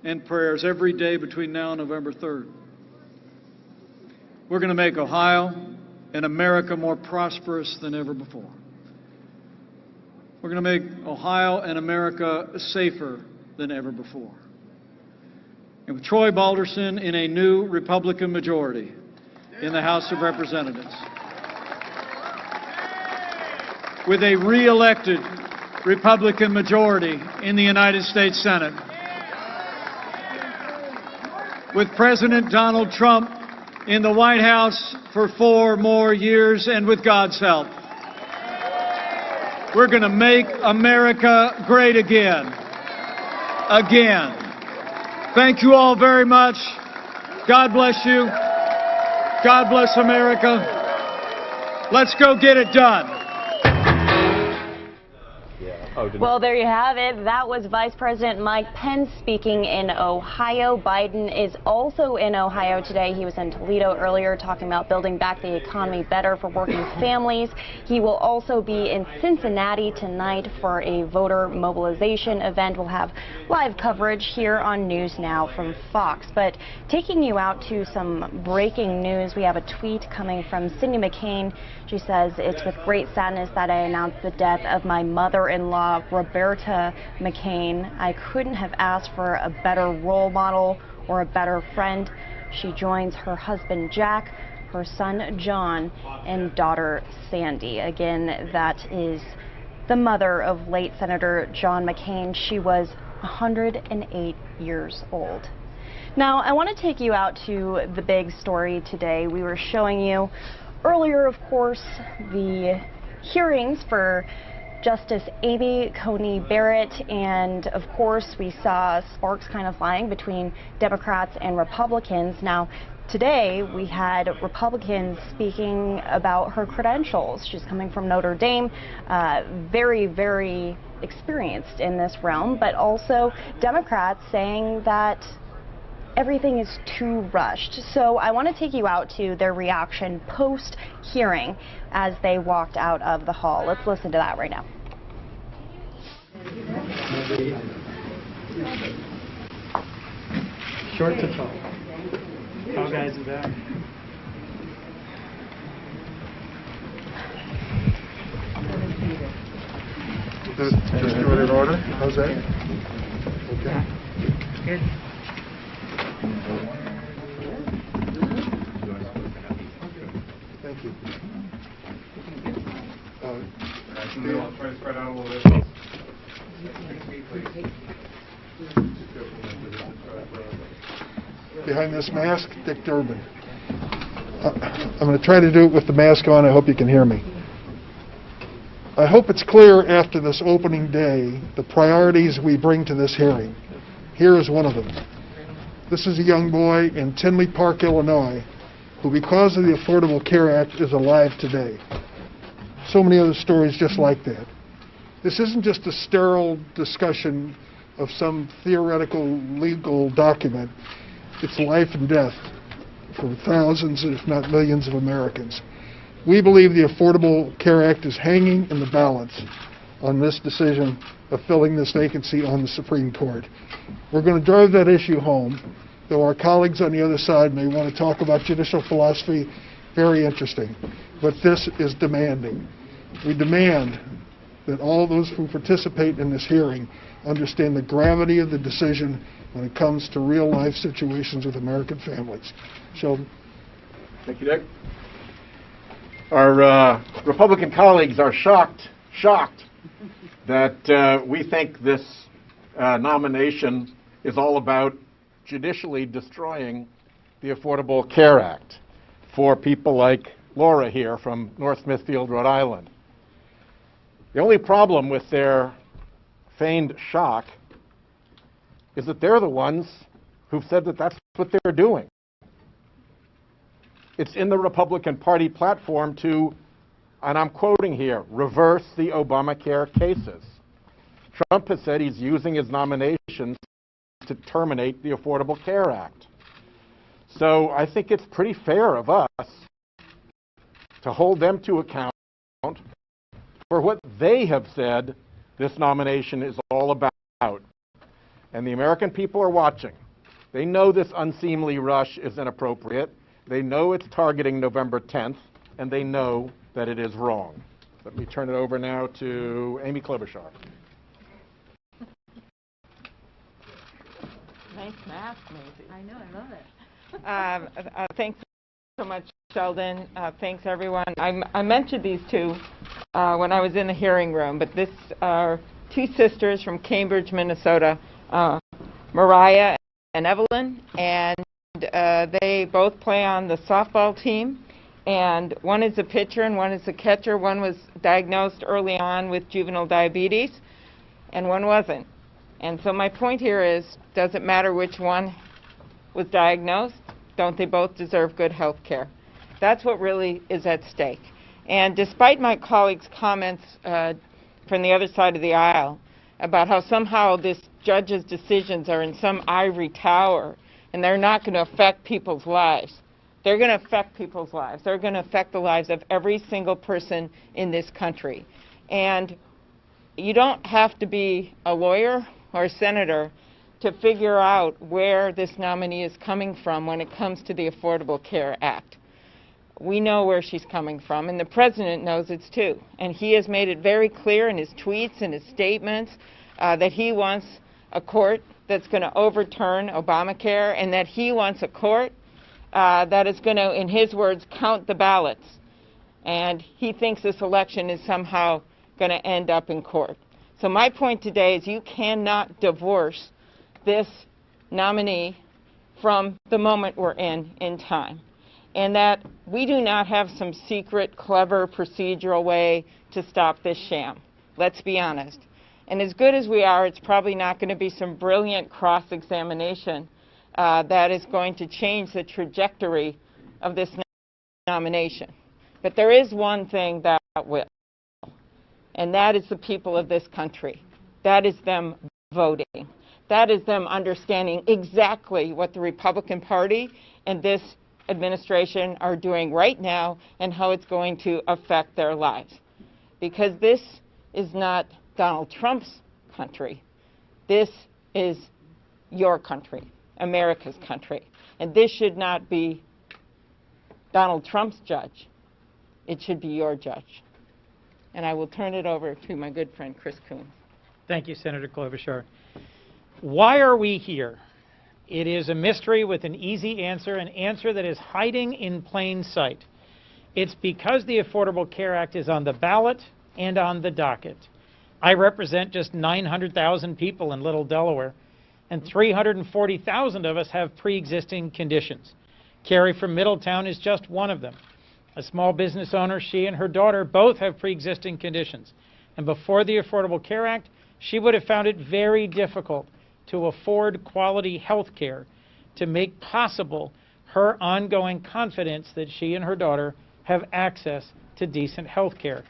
C: and prayers every day between now and November 3rd, we're going to make Ohio and America more prosperous than ever before. We're going to make Ohio and America safer than ever before. And with Troy Balderson in a new Republican majority in the House of Representatives, with a re-elected Republican majority in the United States Senate, with President Donald Trump in the White House for 4 more years, and with God's help, we're going to make America great again. Again. Thank you all very much. God bless you. God bless America. Let's go get it done.
D: Well, there you have it. That was Vice President Mike Pence speaking in Ohio. Biden is also in Ohio today. He was in Toledo earlier talking about building back the economy better for working families. He will also be in Cincinnati tonight for a voter mobilization event. We'll have live coverage here on NewsNOW from Fox. But taking you out to some breaking news, we have a tweet coming from Cindy McCain. She says, "It's with great sadness that I announce the death of my mother-in-law, Roberta McCain. I couldn't have asked for a better role model or a better friend." She joins her husband Jack, her son John, and daughter Sandy. Again, that is the mother of late Senator John McCain. She was 108 years old. Now, I want to take you out to the big story today. We were showing you earlier, of course, the hearings for Justice Amy Coney Barrett, and of course we saw sparks kind of flying between Democrats and Republicans. Now today we had Republicans speaking about her credentials. She's coming from Notre Dame, very, very experienced in this realm, but also Democrats saying that everything is too rushed. So I want to take you out to their reaction post-hearing as they walked out of the hall. Let's listen to that right now.
E: Short to tall. Tall guys in back.
F: Just do it in order. How's that? Okay.
E: Good.
F: Thank you.
G: I'll try to spread out a little bit.
F: Behind this mask, Dick Durbin. I'm going to try to do it with the mask on. I hope you can hear me. I hope it's clear after this opening day the priorities we bring to this hearing. Here is one of them. This is a young boy in Tinley Park, Illinois, who because of the Affordable Care Act is alive today. So many other stories just like that. This isn't just a sterile discussion of some theoretical legal document. It's life and death for thousands, if not millions, of Americans. We believe the Affordable Care Act is hanging in the balance on this decision of filling this vacancy on the Supreme Court. We're going to drive that issue home, though our colleagues on the other side may want to talk about judicial philosophy. Very interesting. But this is demanding. We demand that all those who participate in this hearing understand the gravity of the decision when it comes to real-life situations with American families. Sheldon.
H: Thank you, Dick. Our Republican colleagues are shocked that we think this nomination is all about judicially destroying the Affordable Care Act for people like Laura here from North Smithfield, Rhode Island. The only problem with their feigned shock is that they're the ones who've said that that's what they're doing. It's in the Republican Party platform to, and I'm quoting here, reverse the Obamacare cases. Trump has said he's using his nominations to terminate the Affordable Care Act. So I think it's pretty fair of us to hold them to account for what they have said this nomination is all about. And the American people are watching. They know this unseemly rush is inappropriate. They know it's targeting November 10th, and they know that it is wrong. Let me turn it over now to Amy Klobuchar.
I: Nice mask, Maisie. I know, I love it. Thanks so much, Sheldon. Thanks, everyone. I mentioned these two when I was in the hearing room, but this are two sisters from Cambridge, Minnesota, Mariah and Evelyn, and they both play on the softball team, and one is a pitcher and one is a catcher. One was diagnosed early on with juvenile diabetes, and one wasn't. And so my point here is, does it matter which one was diagnosed? Don't they both deserve good health care? That's what really is at stake. And despite my colleagues' comments from the other side of the aisle about how somehow this judge's decisions are in some ivory tower and they're not going to affect people's lives, they're going to affect people's lives. They're going to affect the lives of every single person in this country. And you don't have to be a lawyer or a senator to figure out where this nominee is coming from when it comes to the Affordable Care Act. We know where she's coming from, and the president knows it too. And he has made it very clear in his tweets and his statements that he wants a court that's going to overturn Obamacare, and that he wants a court that is going to, in his words, count the ballots. And he thinks this election is somehow going to end up in court. So my point today is you cannot divorce this nominee from the moment we're in time. And that we do not have some secret, clever, procedural way to stop this sham. Let's be honest. And as good as we are, it's probably not going to be some brilliant cross-examination that is going to change the trajectory of this nomination. But there is one thing that will, and that is the people of this country. That is them voting. That is them understanding exactly what the Republican Party and this administration are doing right now and how it's going to affect their lives. Because this is not Donald Trump's country. This is your country, America's country. And this should not be Donald Trump's judge. It should be your judge. And I will turn it over to my good friend Chris Coons.
E: Thank you, Senator Klobuchar. Why are we here? It is a mystery with an easy answer, an answer that is hiding in plain sight. It's because the Affordable Care Act is on the ballot and on the docket. I represent just 900,000 people in Little Delaware, and 340,000 of us have pre-existing conditions. Carrie from Middletown is just one of them. A small business owner, she and her daughter both have pre-existing conditions. And before the Affordable Care Act, she would have found it very difficult to afford quality health care to make possible her ongoing confidence that she and her daughter have access to decent health care.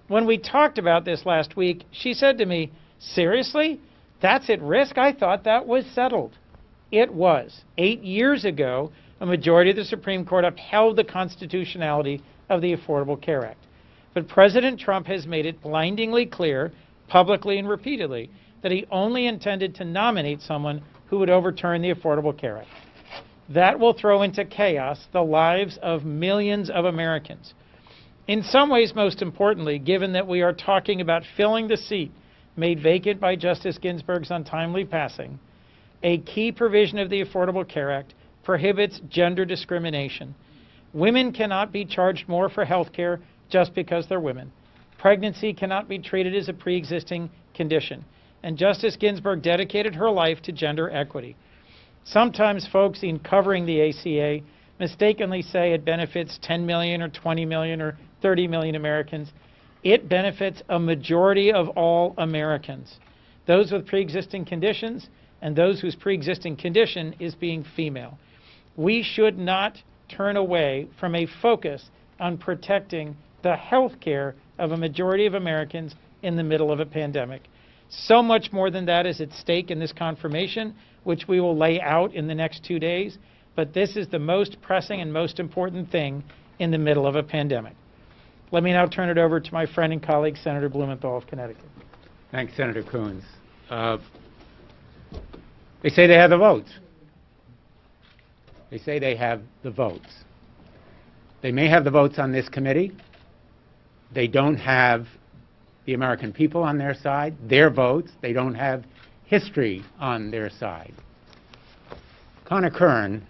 E: When we talked about this last week, she said to me, "Seriously? That's at risk? I thought that was settled." It was. 8 years ago, a majority of the Supreme Court upheld the constitutionality of the Affordable Care Act. But President Trump has made it blindingly clear, publicly and repeatedly, that he only intended to nominate someone who would overturn the Affordable Care Act. That will throw into chaos the lives of millions of Americans. In some ways, most importantly, given that we are talking about filling the seat made vacant by Justice Ginsburg's untimely passing, a key provision of the Affordable Care Act prohibits gender discrimination. Women cannot be charged more for health care just because they're women. Pregnancy cannot be treated as a pre-existing condition. And Justice Ginsburg dedicated her life to gender equity. Sometimes folks in covering the ACA mistakenly say it benefits 10 million or 20 million or 30 million Americans. It benefits a majority of all Americans, those with pre-existing conditions and those whose pre-existing condition is being female. We should not turn away from a focus on protecting the health care of a majority of Americans in the middle of a pandemic. So much more than that is at stake in this confirmation, which we will lay out in the next 2 days, but this is the most pressing and most important thing in the middle of a pandemic. Let me now turn it over to my friend and colleague, Senator Blumenthal of Connecticut.
J: Thanks, Senator Coons. They say they have the votes. They say they have the votes. They may have the votes on this committee. They don't have the American people on their side, their votes. They don't have history on their side. Conor Kern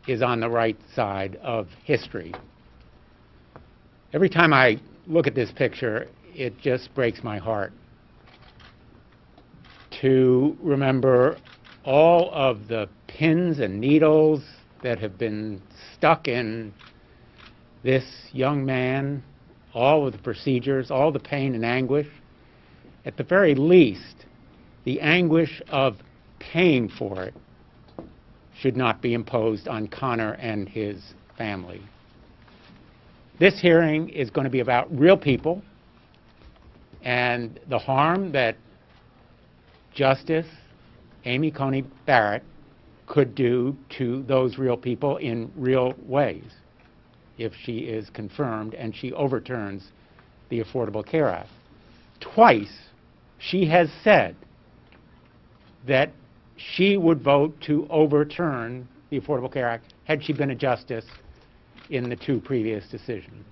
J: is on the right side of history. Every time I look at this picture, it just breaks my heart to remember all of the pins and needles that have been stuck in this young man, all of the procedures, all the pain and anguish. At the very least, the anguish of paying for it should not be imposed on Conor and his family. This hearing is going to be about real people and the harm that Justice Amy Coney Barrett could do to those real people in real ways if she is confirmed and she overturns the Affordable Care Act. Twice she has said that she would vote to overturn the Affordable Care Act had she been a justice in the 2 previous decisions.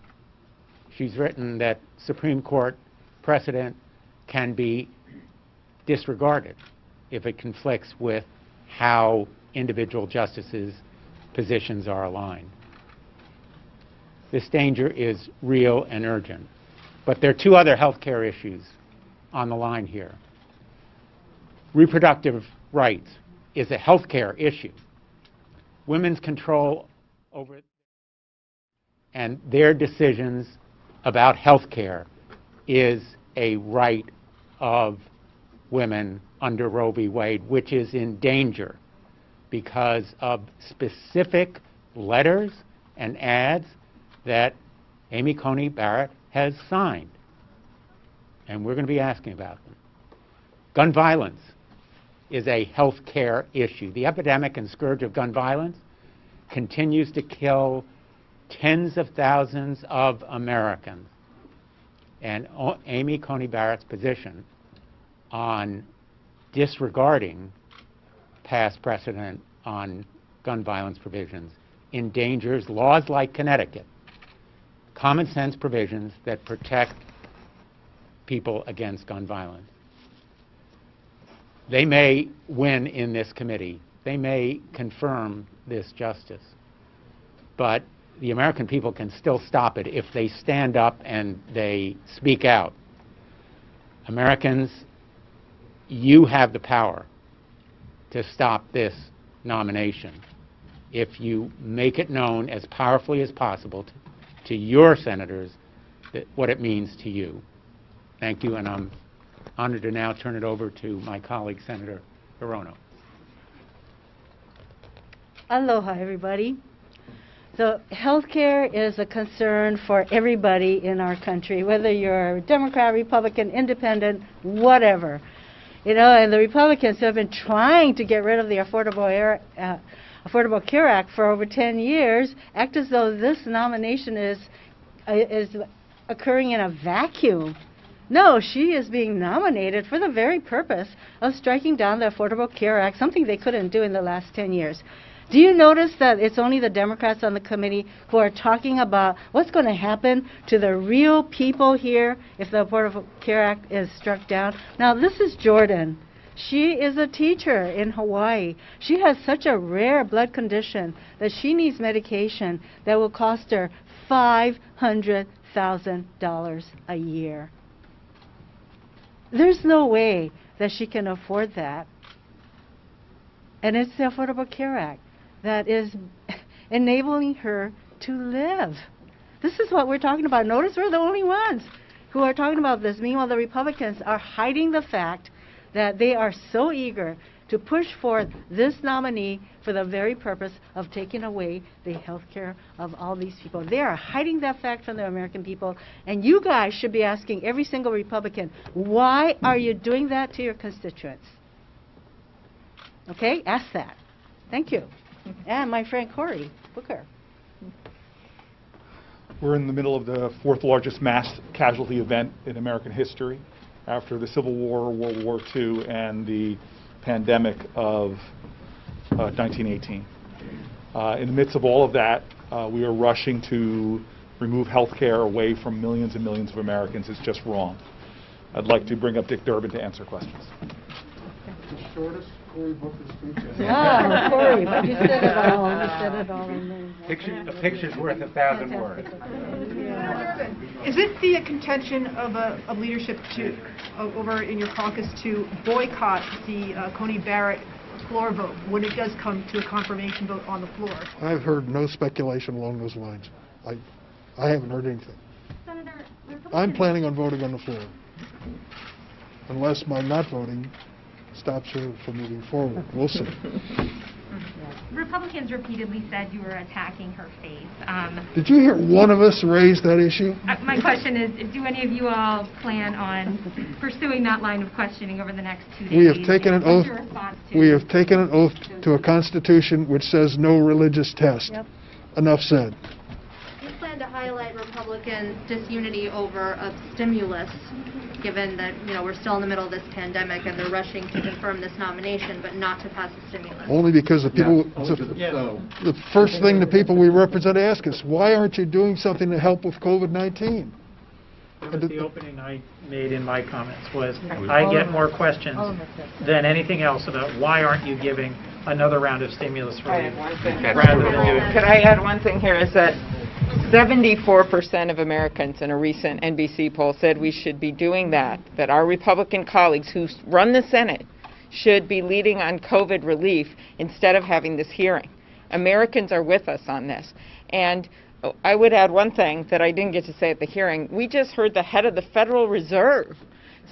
J: She's written that Supreme Court precedent can be disregarded if it conflicts with how individual justices' positions are aligned. This danger is real and urgent. But there are 2 other health care issues on the line here. Reproductive rights is a health care issue. Women's control over it and their decisions about health care is a right of women under Roe v. Wade, which is in danger because of specific letters and ads that Amy Coney Barrett has signed. And we're going to be asking about them. Gun violence is a health care issue. The epidemic and scourge of gun violence continues to kill tens of thousands of Americans. And Amy Coney Barrett's position on disregarding past precedent on gun violence provisions endangers laws like Connecticut, common sense provisions that protect people against gun violence. They may win in this committee. They may confirm this justice. But the American people can still stop it if they stand up and they speak out. Americans, you have the power to stop this nomination if you make it known as powerfully as possible to your senators what it means to you. Thank you, and I'm honored to now turn it over to my colleague, Senator Hirono.
K: Aloha, everybody. So healthcare is a concern for everybody in our country, whether you're a Democrat, Republican, Independent, whatever. You know, and the Republicans who have been trying to get rid of the Affordable Care Act for over 10 years act as though this nomination is occurring in a vacuum. No, she is being nominated for the very purpose of striking down the Affordable Care Act, something they couldn't do in the last 10 years. Do you notice that it's only the Democrats on the committee who are talking about what's going to happen to the real people here if the Affordable Care Act is struck down? Now, this is Jordan. She is a teacher in Hawaii. She has such a rare blood condition that she needs medication that will cost her $500,000 a year. There's no way that she can afford that. And it's the Affordable Care Act that is enabling her to live. This is what we're talking about. Notice we're the only ones who are talking about this. Meanwhile, the Republicans are hiding the fact that they are so eager to push forth this nominee for the very purpose of taking away the health care of all these people. They are hiding that fact from the American people, and you guys should be asking every single Republican, why are you doing that to your constituents? Okay, ask that. Thank you. And my friend Cory Booker.
G: We're in the middle of the fourth largest mass casualty event in American history after the Civil War, World War II, and the pandemic of 1918. In the midst of all of that, we are rushing to remove health care away from millions and millions of Americans. It's just wrong. I'd like to bring up Dick Durbin to answer questions.
F: The shortest Cory Booker speech.
K: Ah, Cory, but you said it all. You said it all.
J: A picture's worth 1,000 words.
L: Is it the contention of leadership to over in your caucus to boycott the Coney Barrett floor vote when it does come to a confirmation vote on the floor?
F: I've heard no speculation along those lines. I haven't heard anything.
L: Senator,
F: I'm planning on voting on the floor, unless my not voting stops her from moving forward. We'll see.
M: Republicans repeatedly said you were attacking her faith.
F: Did you hear one of us raise that issue?
M: My question is, do any of you all plan on pursuing that line of questioning over the next 2 days?
F: We have taken an oath.
M: What's your response to
F: We have taken an oath to a Constitution which says no religious test.
K: Yep.
F: Enough said.
N: You plan to highlight Republican disunity over a stimulus, given that, you know, we're still in the middle of this pandemic and they're rushing to confirm this nomination, but not to pass a stimulus.
F: Only because the people, the first thing the people we represent ask us, why aren't you doing something to help with COVID-19?
E: The opening I made in my comments was, I get more questions than anything else about why aren't you giving another round of stimulus relief rather than doing.
I: Could I add one thing here? Is that 74% of Americans in a recent NBC poll said we should be doing that our Republican colleagues who run the Senate should be leading on COVID relief instead of having this hearing. Americans are with us on this. And I would add one thing that I didn't get to say at the hearing. We just heard the head of the Federal Reserve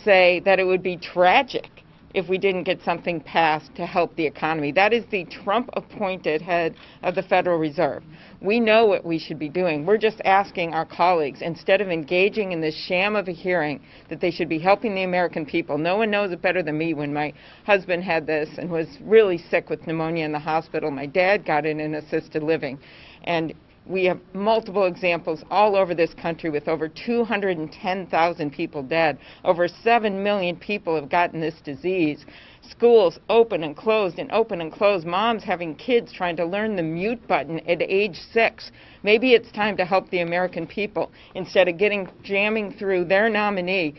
I: say that it would be tragic if we didn't get something passed to help the economy. That is the Trump-appointed head of the Federal Reserve. We know what we should be doing. We're just asking our colleagues, instead of engaging in this sham of a hearing, that they should be helping the American people. No one knows it better than me. When my husband had this and was really sick with pneumonia in the hospital, my dad got it in assisted living. And we have multiple examples all over this country with over 210,000 people dead. Over 7 million people have gotten this disease. Schools open and closed and open and closed. Moms having kids trying to learn the mute button at age 6. Maybe it's time to help the American people instead of jamming through their nominee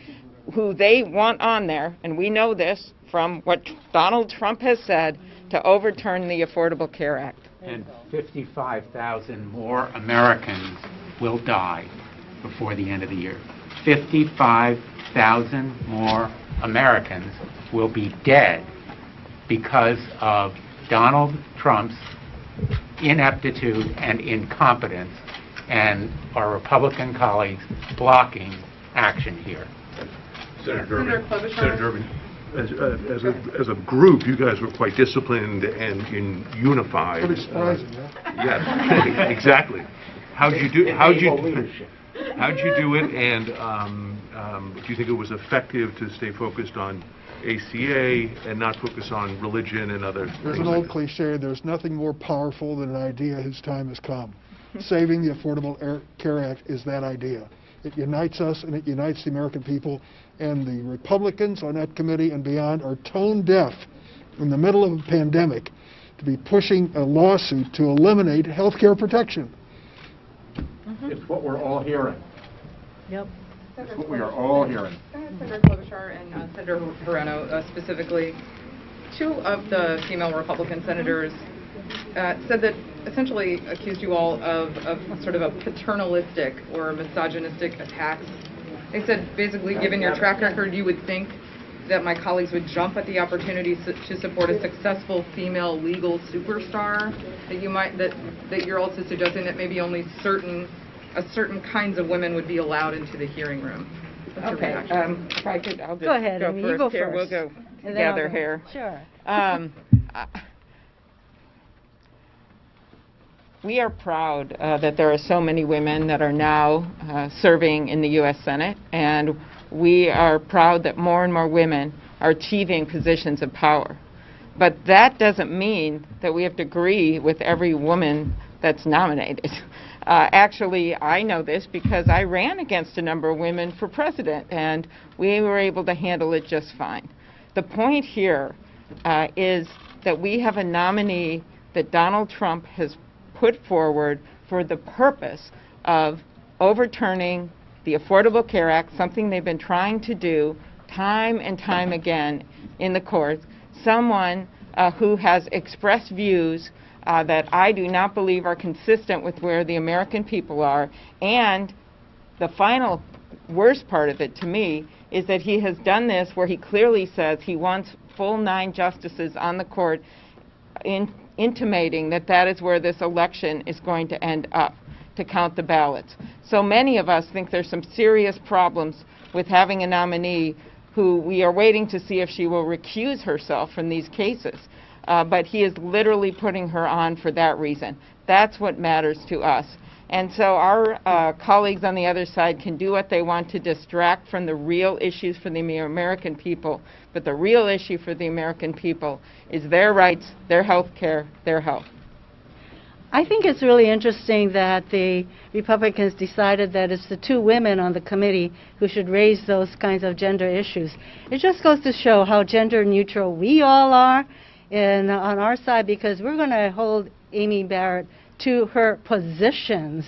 I: who they want on there, and we know this from what Donald Trump has said, to overturn the Affordable Care Act.
J: And 55,000 more Americans will die before the end of the year. 55,000 more Americans will be dead because of Donald Trump's ineptitude and incompetence and our Republican colleagues blocking action here.
O: Senator Durbin. as a group, you guys were quite disciplined and unified.
F: Pretty surprising, yeah.
O: Yes, exactly. How'd you do it, and do you think it was effective to stay focused on ACA and not focus on religion and other things?
F: There's an old cliche, there's nothing more powerful than an idea whose time has come. Saving the Affordable Care Act is that idea. It unites us and it unites the American people, and the Republicans on that committee and beyond are tone deaf in the middle of a pandemic to be pushing a lawsuit to eliminate health care protection.
H: It's what we're all hearing.
K: Yep.
H: It's what we are all hearing.
P: Senator Klobuchar and Senator Moreno specifically, two of the female Republican senators said that essentially accused you all of sort of a paternalistic or misogynistic attacks. They said basically, given your track record, you would think that my colleagues would jump at the opportunity to support a successful female legal superstar. That you're also suggesting that maybe only certain kinds of women would be allowed into the hearing room.
I: Okay. If I could, I'll just
K: Go ahead,
I: go
K: Amy,
I: first.
K: you go
I: Here,
K: first.
I: we'll go
K: And then I'll
I: together
K: go.
I: here.
K: Sure.
I: We are proud that there are so many women that are now serving in the U.S. Senate, and we are proud that more and more women are achieving positions of power. But that doesn't mean that we have to agree with every woman that's nominated. Actually, I know this because I ran against a number of women for president, and we were able to handle it just fine. The point here is that we have a nominee that Donald Trump has put forward for the purpose of overturning the Affordable Care Act, something they've been trying to do time and time again in the courts, someone who has expressed views that I do not believe are consistent with where the American people are. And the final worst part of it to me is that he has done this where he clearly says he wants full 9 justices on the court, intimating that that is where this election is going to end up, to count the ballots. So many of us think there's some serious problems with having a nominee who we are waiting to see if she will recuse herself from these cases. But he is literally putting her on for that reason. That's what matters to us. And so our colleagues on the other side can do what they want to distract from the real issues for the American people. But the real issue for the American people is their rights, their health care, their health.
K: I think it's really interesting that the Republicans decided that it's the 2 women on the committee who should raise those kinds of gender issues. It just goes to show how gender neutral we all are on our side, because we're going to hold Amy Barrett to her positions,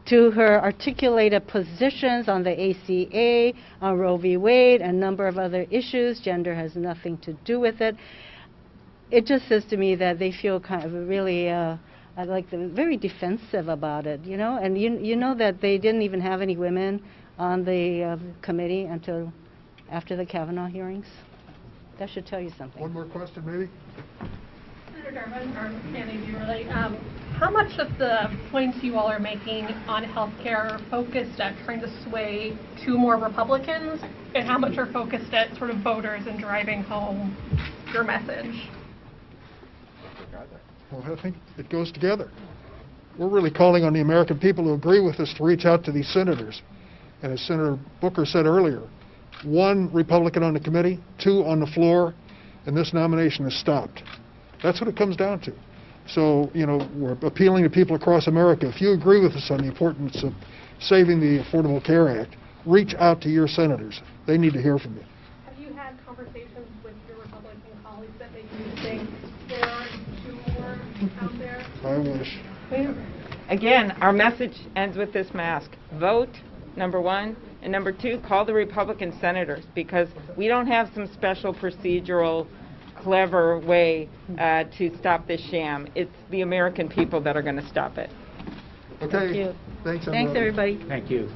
K: to her articulated positions on the ACA, on Roe v. Wade, and a number of other issues. Gender has nothing to do with it. It just says to me that they feel kind of really very defensive about it, you know. And you know that they didn't even have any women on the committee until after the Kavanaugh hearings. That should tell you something.
F: One more question, maybe?
Q: Senator Durbin, or Annie, do you really, how much of the points you all are making on health care are focused at trying to sway 2 more Republicans, and how much are focused at sort of voters and driving home your message?
F: Well, I think it goes together. We're really calling on the American people who agree with us to reach out to these senators. And as Senator Booker said earlier, 1 Republican on the committee, 2 on the floor, and this nomination is stopped. That's what it comes down to. So, you know, we're appealing to people across America. If you agree with us on the importance of saving the Affordable Care Act, reach out to your senators. They need to hear from you.
Q: Have you had conversations with your Republican colleagues that make you think there are 2 more out there?
F: I wish.
I: Again, our message ends with this mask. Vote, number 1. And number 2, call the Republican senators, because we don't have some special procedural, clever way to stop this sham. It's the American people that are going to stop it.
F: Okay.
K: Thank you.
F: Thanks,
K: everybody.
J: Thank you.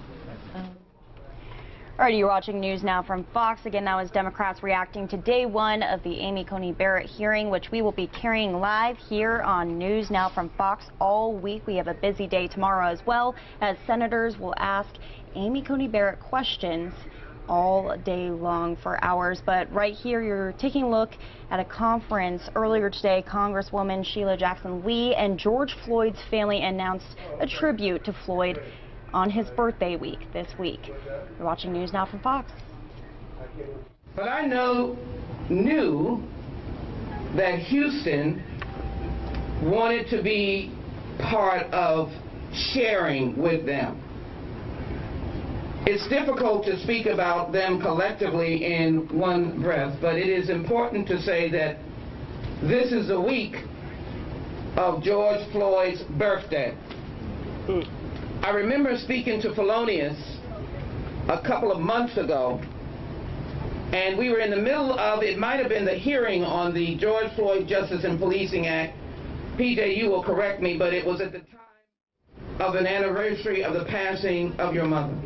D: All right, you're watching News Now from Fox. Again, that was Democrats reacting to day 1 of the Amy Coney Barrett hearing, which we will be carrying live here on News Now from Fox all week. We have a busy day tomorrow as well, as senators will ask Amy Coney Barrett questions all day long for hours. But right here, you're taking a look at a conference earlier today. Congresswoman Sheila Jackson Lee and George Floyd's family announced a tribute to Floyd on his birthday week this week. You're watching News Now from Fox.
R: But I knew that Houston wanted to be part of sharing with them. It's difficult to speak about them collectively in one breath, but it is important to say that this is the week of George Floyd's birthday. I remember speaking to Felonius a couple of months ago, and we were in the middle of, it might have been the hearing on the George Floyd Justice and Policing Act. PJ, you will correct me, but it was at the time of an anniversary of the passing of your mother.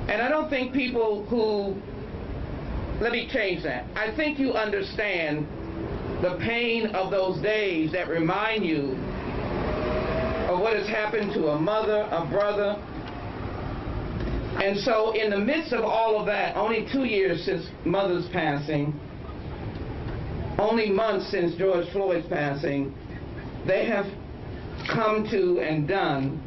R: And I don't think people who, let me change that. I think you understand the pain of those days that remind you of what has happened to a mother, a brother. And so in the midst of all of that, only 2 years since mother's passing, only months since George Floyd's passing, they have come to and done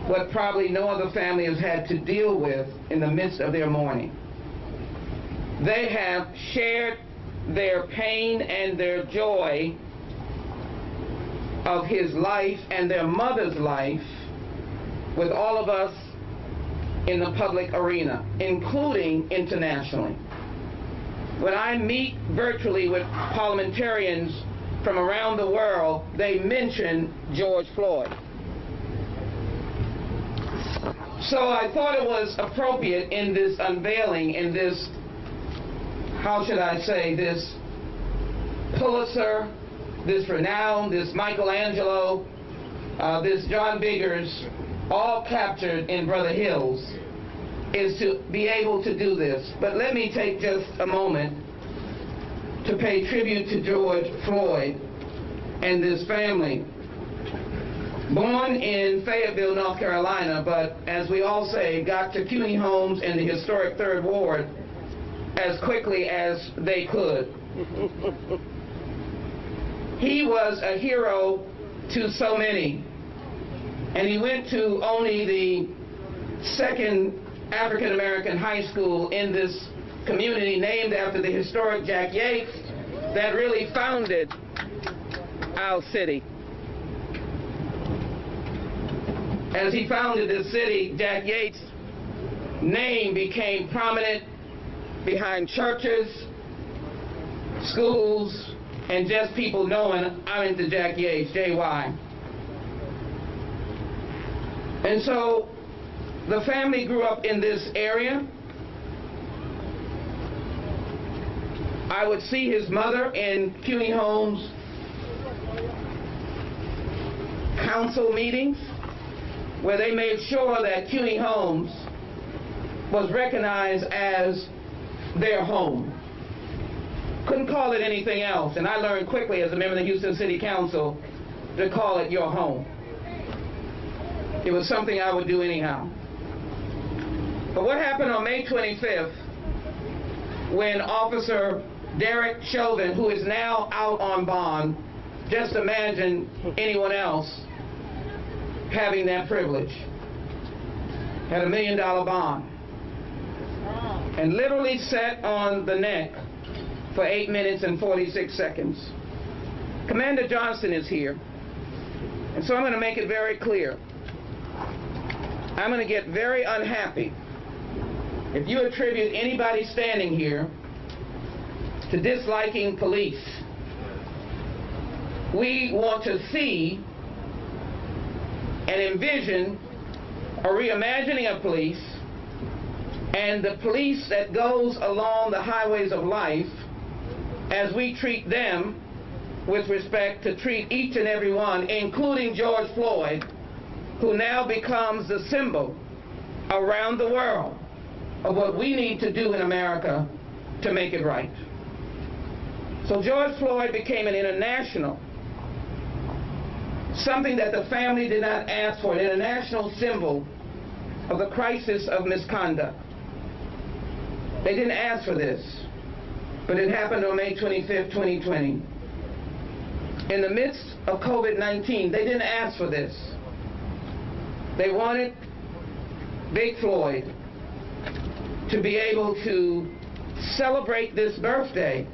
R: what probably no other family has had to deal with in the midst of their mourning. They have shared their pain and their joy of his life and their mother's life with all of us in the public arena, including internationally. When I meet virtually with parliamentarians from around the world, they mention George Floyd. So I thought it was appropriate in this unveiling, in this, how should I say, this Pulitzer, this renown, this Michelangelo, this John Biggers, all captured in Brother Hills, is to be able to do this. But let me take just a moment to pay tribute to George Floyd and this family. Born in Fayetteville, North Carolina, but as we all say, got to CUNY homes in the historic 3rd Ward as quickly as they could. He was a hero to so many, and he went to only the 2nd African American high school in this community named after the historic Jack Yates that really founded our city. As he founded this city, Jack Yates' name became prominent behind churches, schools, and just people knowing I'm into Jack Yates, JY. And so the family grew up in this area. I would see his mother in CUNY homes council meetings, where they made sure that CUNY homes was recognized as their home. Couldn't call it anything else, and I learned quickly as a member of the Houston City Council to call it your home. It was something I would do anyhow. But what happened on May 25th when Officer Derek Chauvin, who is now out on bond, just imagine anyone else having that privilege, had a $1 million bond, and literally sat on the neck for 8 minutes and 46 seconds. Commander Johnson is here, and so I'm going to make it very clear. I'm going to get very unhappy if you attribute anybody standing here to disliking police. We want to see and envision a reimagining of police, and the police that goes along the highways of life as we treat them with respect to treat each and every one, including George Floyd, who now becomes the symbol around the world of what we need to do in America to make it right. So George Floyd became an international, something that the family did not ask for, an international symbol of the crisis of misconduct. They didn't ask for this, but it happened on May 25th, 2020. In the midst of COVID-19, they didn't ask for this. They wanted Big Floyd to be able to celebrate this birthday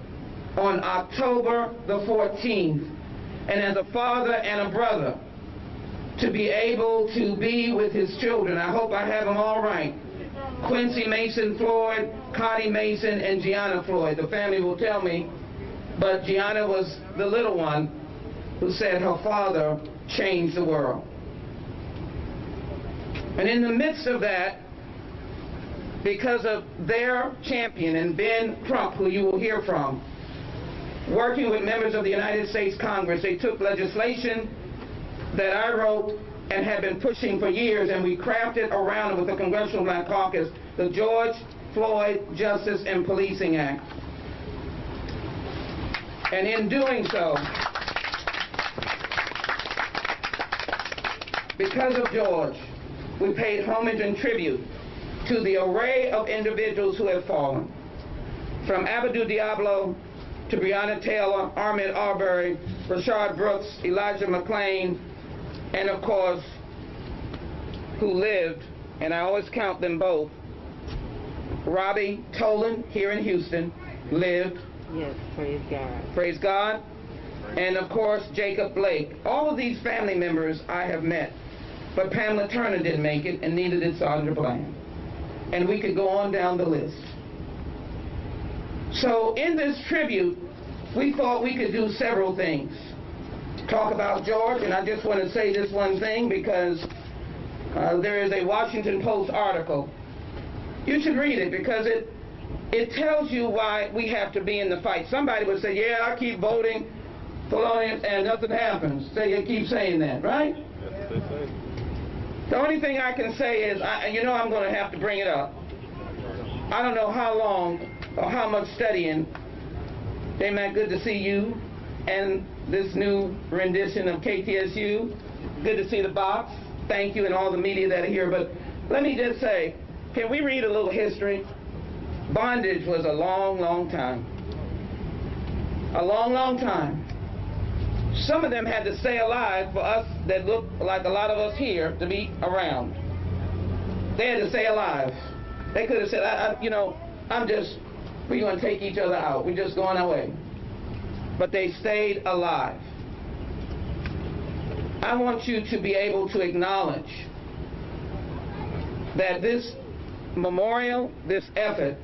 R: on October the 14th, and as a father and a brother, to be able to be with his children. I hope I have them all right. Quincy Mason Floyd, Connie Mason, and Gianna Floyd. The family will tell me, but Gianna was the little one who said her father changed the world. And in the midst of that, because of their champion, and Ben Crump, who you will hear from, working with members of the United States Congress, they took legislation that I wrote and have been pushing for years, and we crafted around it with the Congressional Black Caucus, the George Floyd Justice and Policing Act. And in doing so, because of George, we paid homage and tribute to the array of individuals who have fallen, from Abdou Diablo to Breonna Taylor, Ahmaud Arbery, Rashard Brooks, Elijah McClain, and of course, who lived, and I always count them both, Robbie Tolan here in Houston, lived.
I: Yes, praise God.
R: Praise God. And of course, Jacob Blake. All of these family members I have met, but Pamela Turner didn't make it, and neither did Sandra Bland. And we could go on down the list. So in this tribute, we thought we could do several things. Talk about George, and I just want to say this one thing because there is a Washington Post article. You should read it because it tells you why we have to be in the fight. Somebody would say, yeah, I keep voting for Floyd and nothing happens. They keep saying that, right?
O: Yes, they say.
R: The only thing I can say is, you know I'm going to have to bring it up. I don't know how long or how much studying. Hey, Matt, good to see you and this new rendition of KTSU. Good to see the box. Thank you and all the media that are here. But let me just say, can we read a little history? Bondage was a long, long time. A long, long time. Some of them had to stay alive for us that look like a lot of us here to be around. They had to stay alive. They could have said, you know, we're going to take each other out. We're just going our way. But they stayed alive. I want you to be able to acknowledge that this memorial, this effort,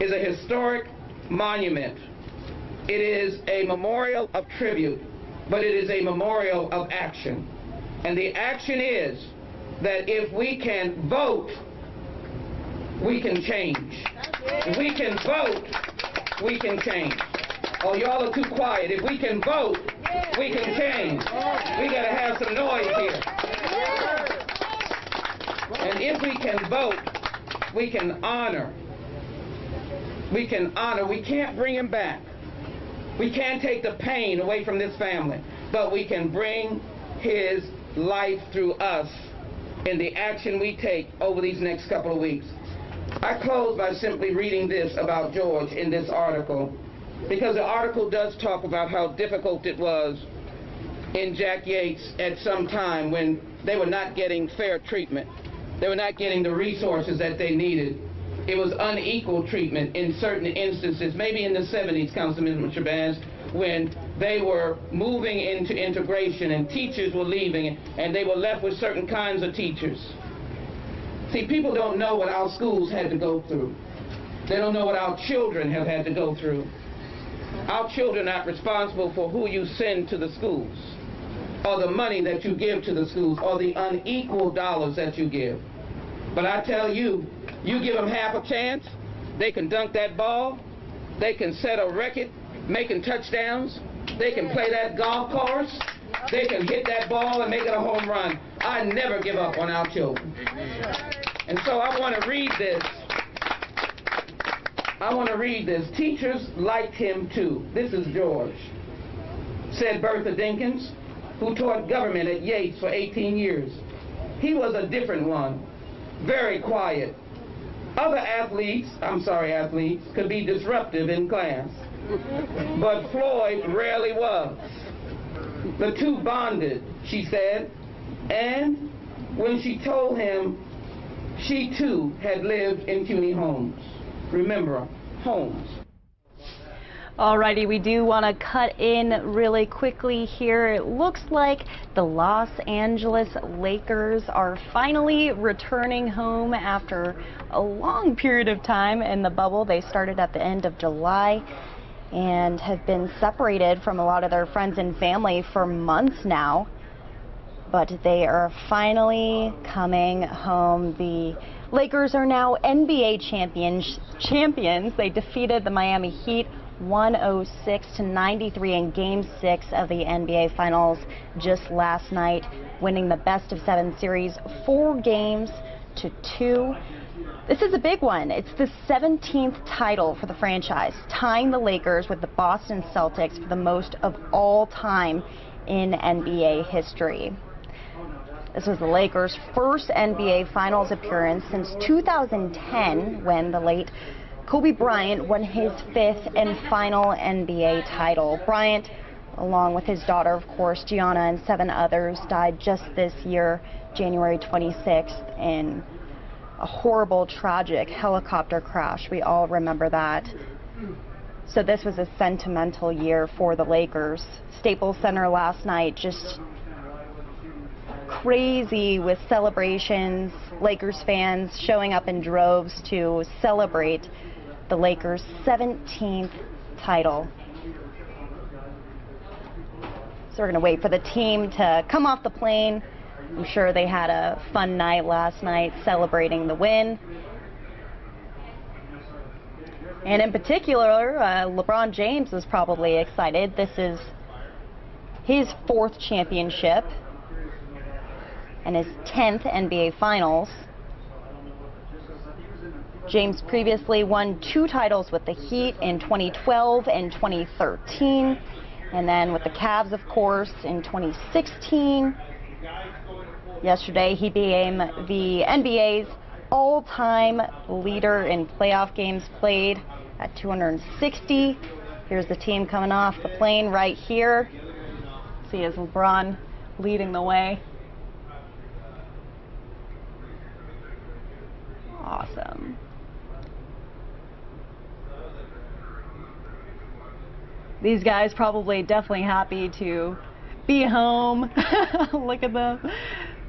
R: is a historic monument. It is a memorial of tribute, but it is a memorial of action. And the action is that if we can vote, we can change. If we can vote, we can change. Oh, y'all are too quiet. If we can vote, we can change. We got to have some noise here. And if we can vote, we can honor. We can honor. We can't bring him back. We can't take the pain away from this family, but we can bring his life through us in the action we take over these next couple of weeks. I close by simply reading this about George in this article, because the article does talk about how difficult it was in Jack Yates at some time when they were not getting fair treatment. They were not getting the resources that they needed. It was unequal treatment in certain instances, maybe in the 70s, Councilman Shabazz, when they were moving into integration and teachers were leaving and they were left with certain kinds of teachers. See, people don't know what our schools had to go through. They don't know what our children have had to go through. Our children are not responsible for who you send to the schools, or the money that you give to the schools, or the unequal dollars that you give. But I tell you, you give them half a chance, they can dunk that ball, they can set a record making touchdowns, they can play that golf course, they can hit that ball and make it a home run. I never give up on our children. And so I want to read this. I want to read this. Teachers liked him too. This is George. Said Bertha Dinkins, who taught government at Yates for 18 years. He was a different one. very quiet. Other athletes, could be disruptive in class, but Floyd rarely was. The two bonded, she said, and when she told him she too had lived in CUNY homes. Remember, homes.
D: Alrighty, we do want to cut in really quickly here. It looks like the Los Angeles Lakers are finally returning home after a long period of time in the bubble. They started at the end of July and have been separated from a lot of their friends and family for months now. But they are finally coming home. The Lakers are now NBA champions. They defeated the Miami Heat 106-93 in Game 6 of the NBA Finals just last night, winning the best-of-7 series 4-2. This is a big one. It's the 17th title for the franchise, tying the Lakers with the Boston Celtics for the most of all time in NBA history. This was the Lakers' first NBA Finals appearance since 2010, when the late Kobe Bryant won his 5th and final NBA title. Bryant, along with his daughter, of course, Gianna, and 7 others, died just this year, January 26th, in a horrible, tragic helicopter crash. We all remember that. So this was a sentimental year for the Lakers. Staples Center last night just crazy with celebrations. Lakers fans showing up in droves to celebrate the Lakers' 17th title. So we're going to wait for the team to come off the plane. I'm sure they had a fun night last night celebrating the win. And in particular, LeBron James was probably excited. This is his 4th championship and his 10th NBA Finals. James previously won 2 titles with the Heat in 2012 and 2013, and then with the Cavs, of course, in 2016. Yesterday, he became the NBA's all-time leader in playoff games played at 260. Here's the team coming off the plane right here. See, as LeBron leading the way. Awesome. These guys probably definitely happy to be home. Look at them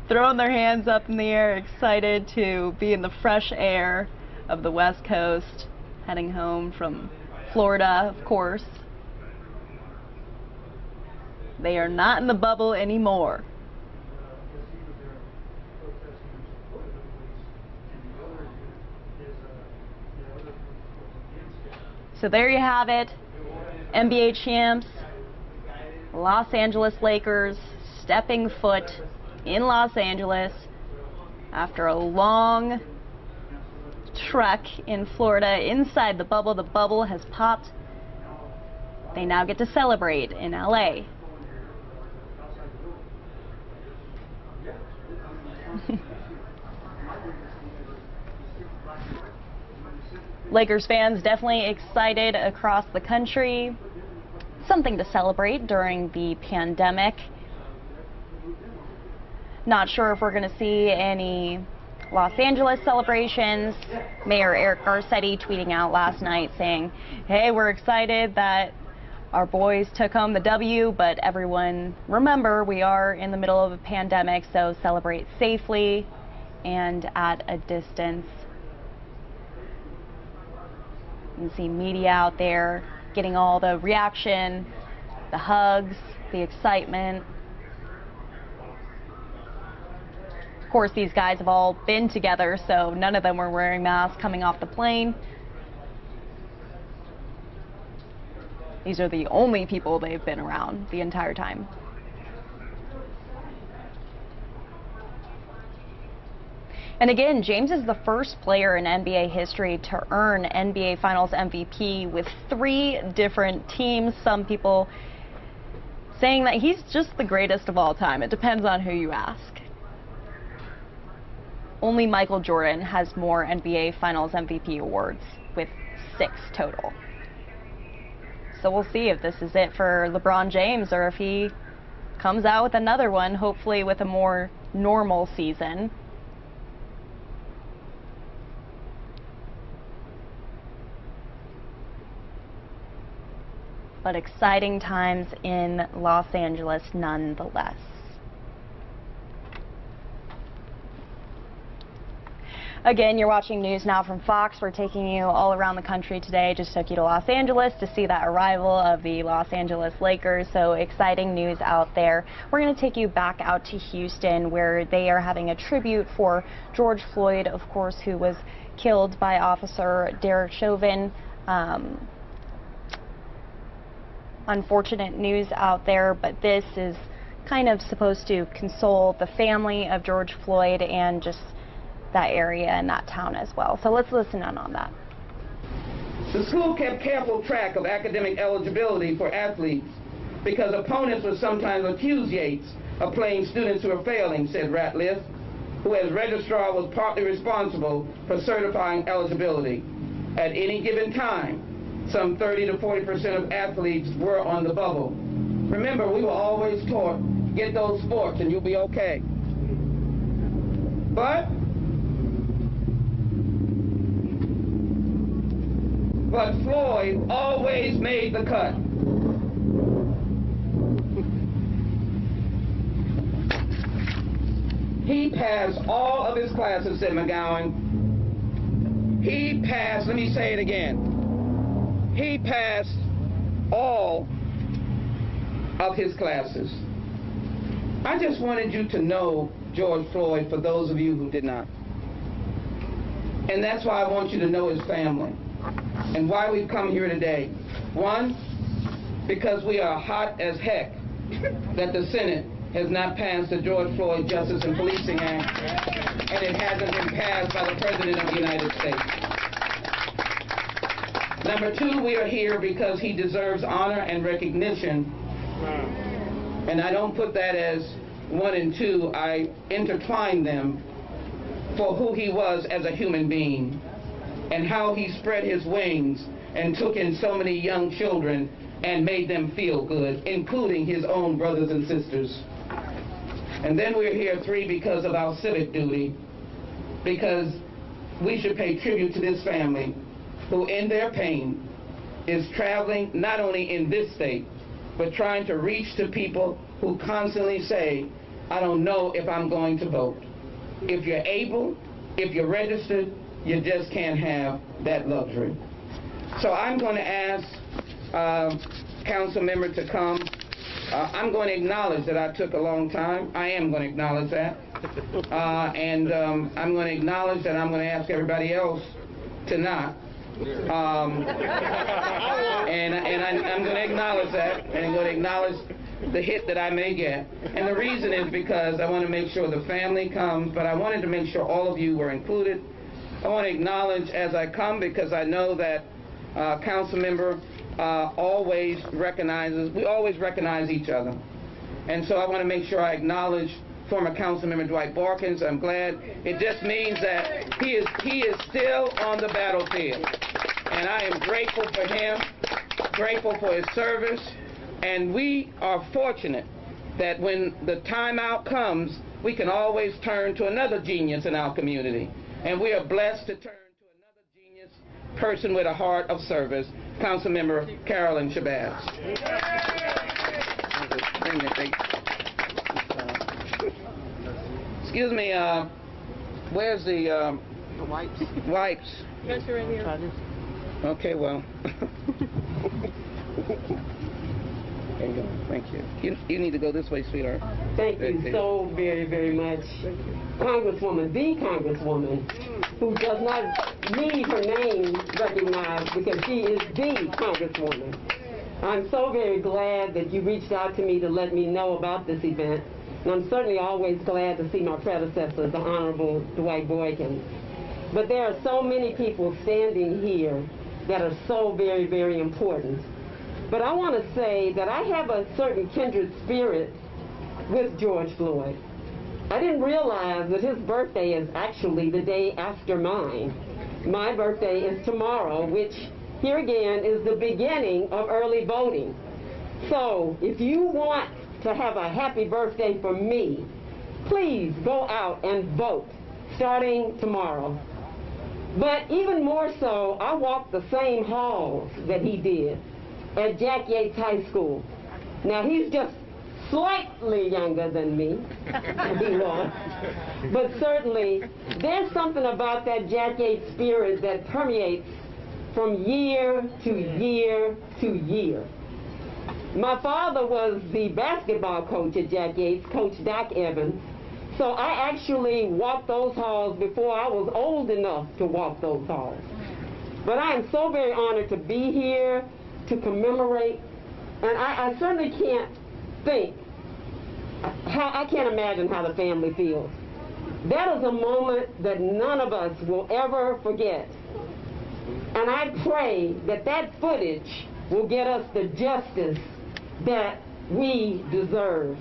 D: throwing their hands up in the air, excited to be in the fresh air of the West Coast, heading home from Florida, of course. They are not in the bubble anymore. So there you have it. NBA champs, Los Angeles Lakers, stepping foot in Los Angeles after a long trek in Florida inside the bubble. The bubble has popped. They now get to celebrate in LA. Lakers fans definitely excited across the country. Something to celebrate during the pandemic. Not sure if we're going to see any Los Angeles celebrations. Mayor Eric Garcetti tweeting out last night saying, hey, we're excited that our boys took home the W, but everyone remember we are in the middle of a pandemic, so celebrate safely and at a distance. You can see media out there getting all the reaction, the hugs, the excitement. Of course, these guys have all been together, so none of them were wearing masks coming off the plane. These are the only people they've been around the entire time. And again, James is the first player in NBA history to earn NBA Finals MVP with 3 different teams. Some people saying that he's just the greatest of all time. It depends on who you ask. Only Michael Jordan has more NBA Finals MVP awards, with 6 total. So we'll see if this is it for LeBron James or if he comes out with another one, hopefully with a more normal season. But exciting times in Los Angeles nonetheless. Again, you're watching News Now from Fox. We're taking you all around the country today. Just took you to Los Angeles to see that arrival of the Los Angeles Lakers. So exciting news out there. We're going to take you back out to Houston, where they are having a tribute for George Floyd, of course, who was killed by Officer Derek Chauvin. Unfortunate news out there, but this is kind of supposed to console the family of George Floyd and just that area and that town as well. So let's listen in on that.
R: The school kept careful track of academic eligibility for athletes because opponents would sometimes accuse Yates of playing students who are failing, said Ratliff, who as registrar was partly responsible for certifying eligibility. At any given time, some 30 to 40% of athletes were on the bubble. Remember, we were always taught, get those sports and you'll be okay. But Floyd always made the cut. He passed all of his classes, said McGowan. He passed, let me say it again. He passed all of his classes. I just wanted you to know George Floyd, for those of you who did not. And that's why I want you to know his family and why we've come here today. One, because we are hot as heck that the Senate has not passed the George Floyd Justice and Policing Act, and it hasn't been passed by the President of the United States. Number two, we are here because he deserves honor and recognition. And I don't put that as one and two, I intertwine them for who he was as a human being and how he spread his wings and took in so many young children and made them feel good, including his own brothers and sisters. And then we're here, three, because of our civic duty, because we should pay tribute to this family who, in their pain, is traveling not only in this state, but trying to reach to people who constantly say, I don't know if I'm going to vote. If you're able, if you're registered, you just can't have that luxury. So I'm going to ask council member to come. I'm going to acknowledge that I took a long time. I am going to acknowledge that. I'm going to acknowledge that I'm going to ask everybody else to not. I'm going to acknowledge that, and I'm going to acknowledge the hit that I may get. And the reason is because I want to make sure the family comes, but I wanted to make sure all of you were included. I want to acknowledge as I come, because I know that council member always recognizes, we always recognize each other. And so I want to make sure I acknowledge former council member Dwight Barkins. I'm glad. It just means that he is still on the battlefield. And I am grateful for him, grateful for his service. And we are fortunate that when the timeout comes, we can always turn to another genius in our community. And we are blessed to turn to another genius person with a heart of service, Councilmember Carolyn Shabazz. Excuse me, where's the wipes? Wipes.
Q: Yes, you're in here.
R: Okay, well. There you go. Thank you. You need to go this way, sweetheart.
S: Thank you so very, very much. Congresswoman, the Congresswoman, who does not need her name recognized because she is the Congresswoman. I'm so very glad that you reached out to me to let me know about this event. And I'm certainly always glad to see my predecessor, the Honorable Dwight Boykins. But there are so many people standing here that are so very, very important. But I want to say that I have a certain kindred spirit with George Floyd. I didn't realize that his birthday is actually the day after mine. My birthday is tomorrow, which here again is the beginning of early voting. So if you want to have a happy birthday for me, please go out and vote starting tomorrow. But even more so, I walked the same halls that he did at Jack Yates High School. Now he's just slightly younger than me, he was, but certainly there's something about that Jack Yates spirit that permeates from year to year to year. My father was the basketball coach at Jack Yates, Coach Doc Evans, so I actually walked those halls before I was old enough to walk those halls. But I am so very honored to be here to commemorate, and I certainly can't think, I can't imagine how the family feels. That is a moment that none of us will ever forget. And I pray that that footage will get us the justice that we deserve.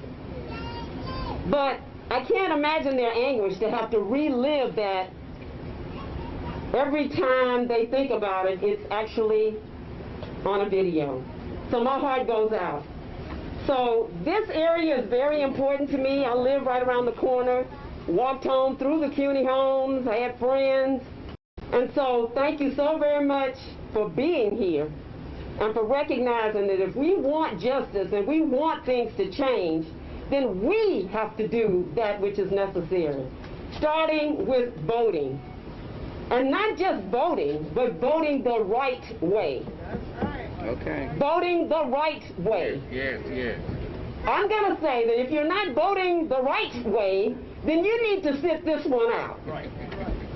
S: But I can't imagine their anguish to have to relive that every time they think about it. It's actually on a video. So my heart goes out. So this area is very important to me. I live right around the corner, walked home through the CUNY homes, I had friends. And so thank you so very much for being here and for recognizing that if we want justice and we want things to change, then we have to do that which is necessary, starting with voting. And not just voting, but voting the right way.
R: Okay.
S: Voting the right way.
R: Yes, yes.
S: I'm going to say that if you're not voting the right way, then you need to sit this one out.
R: Right.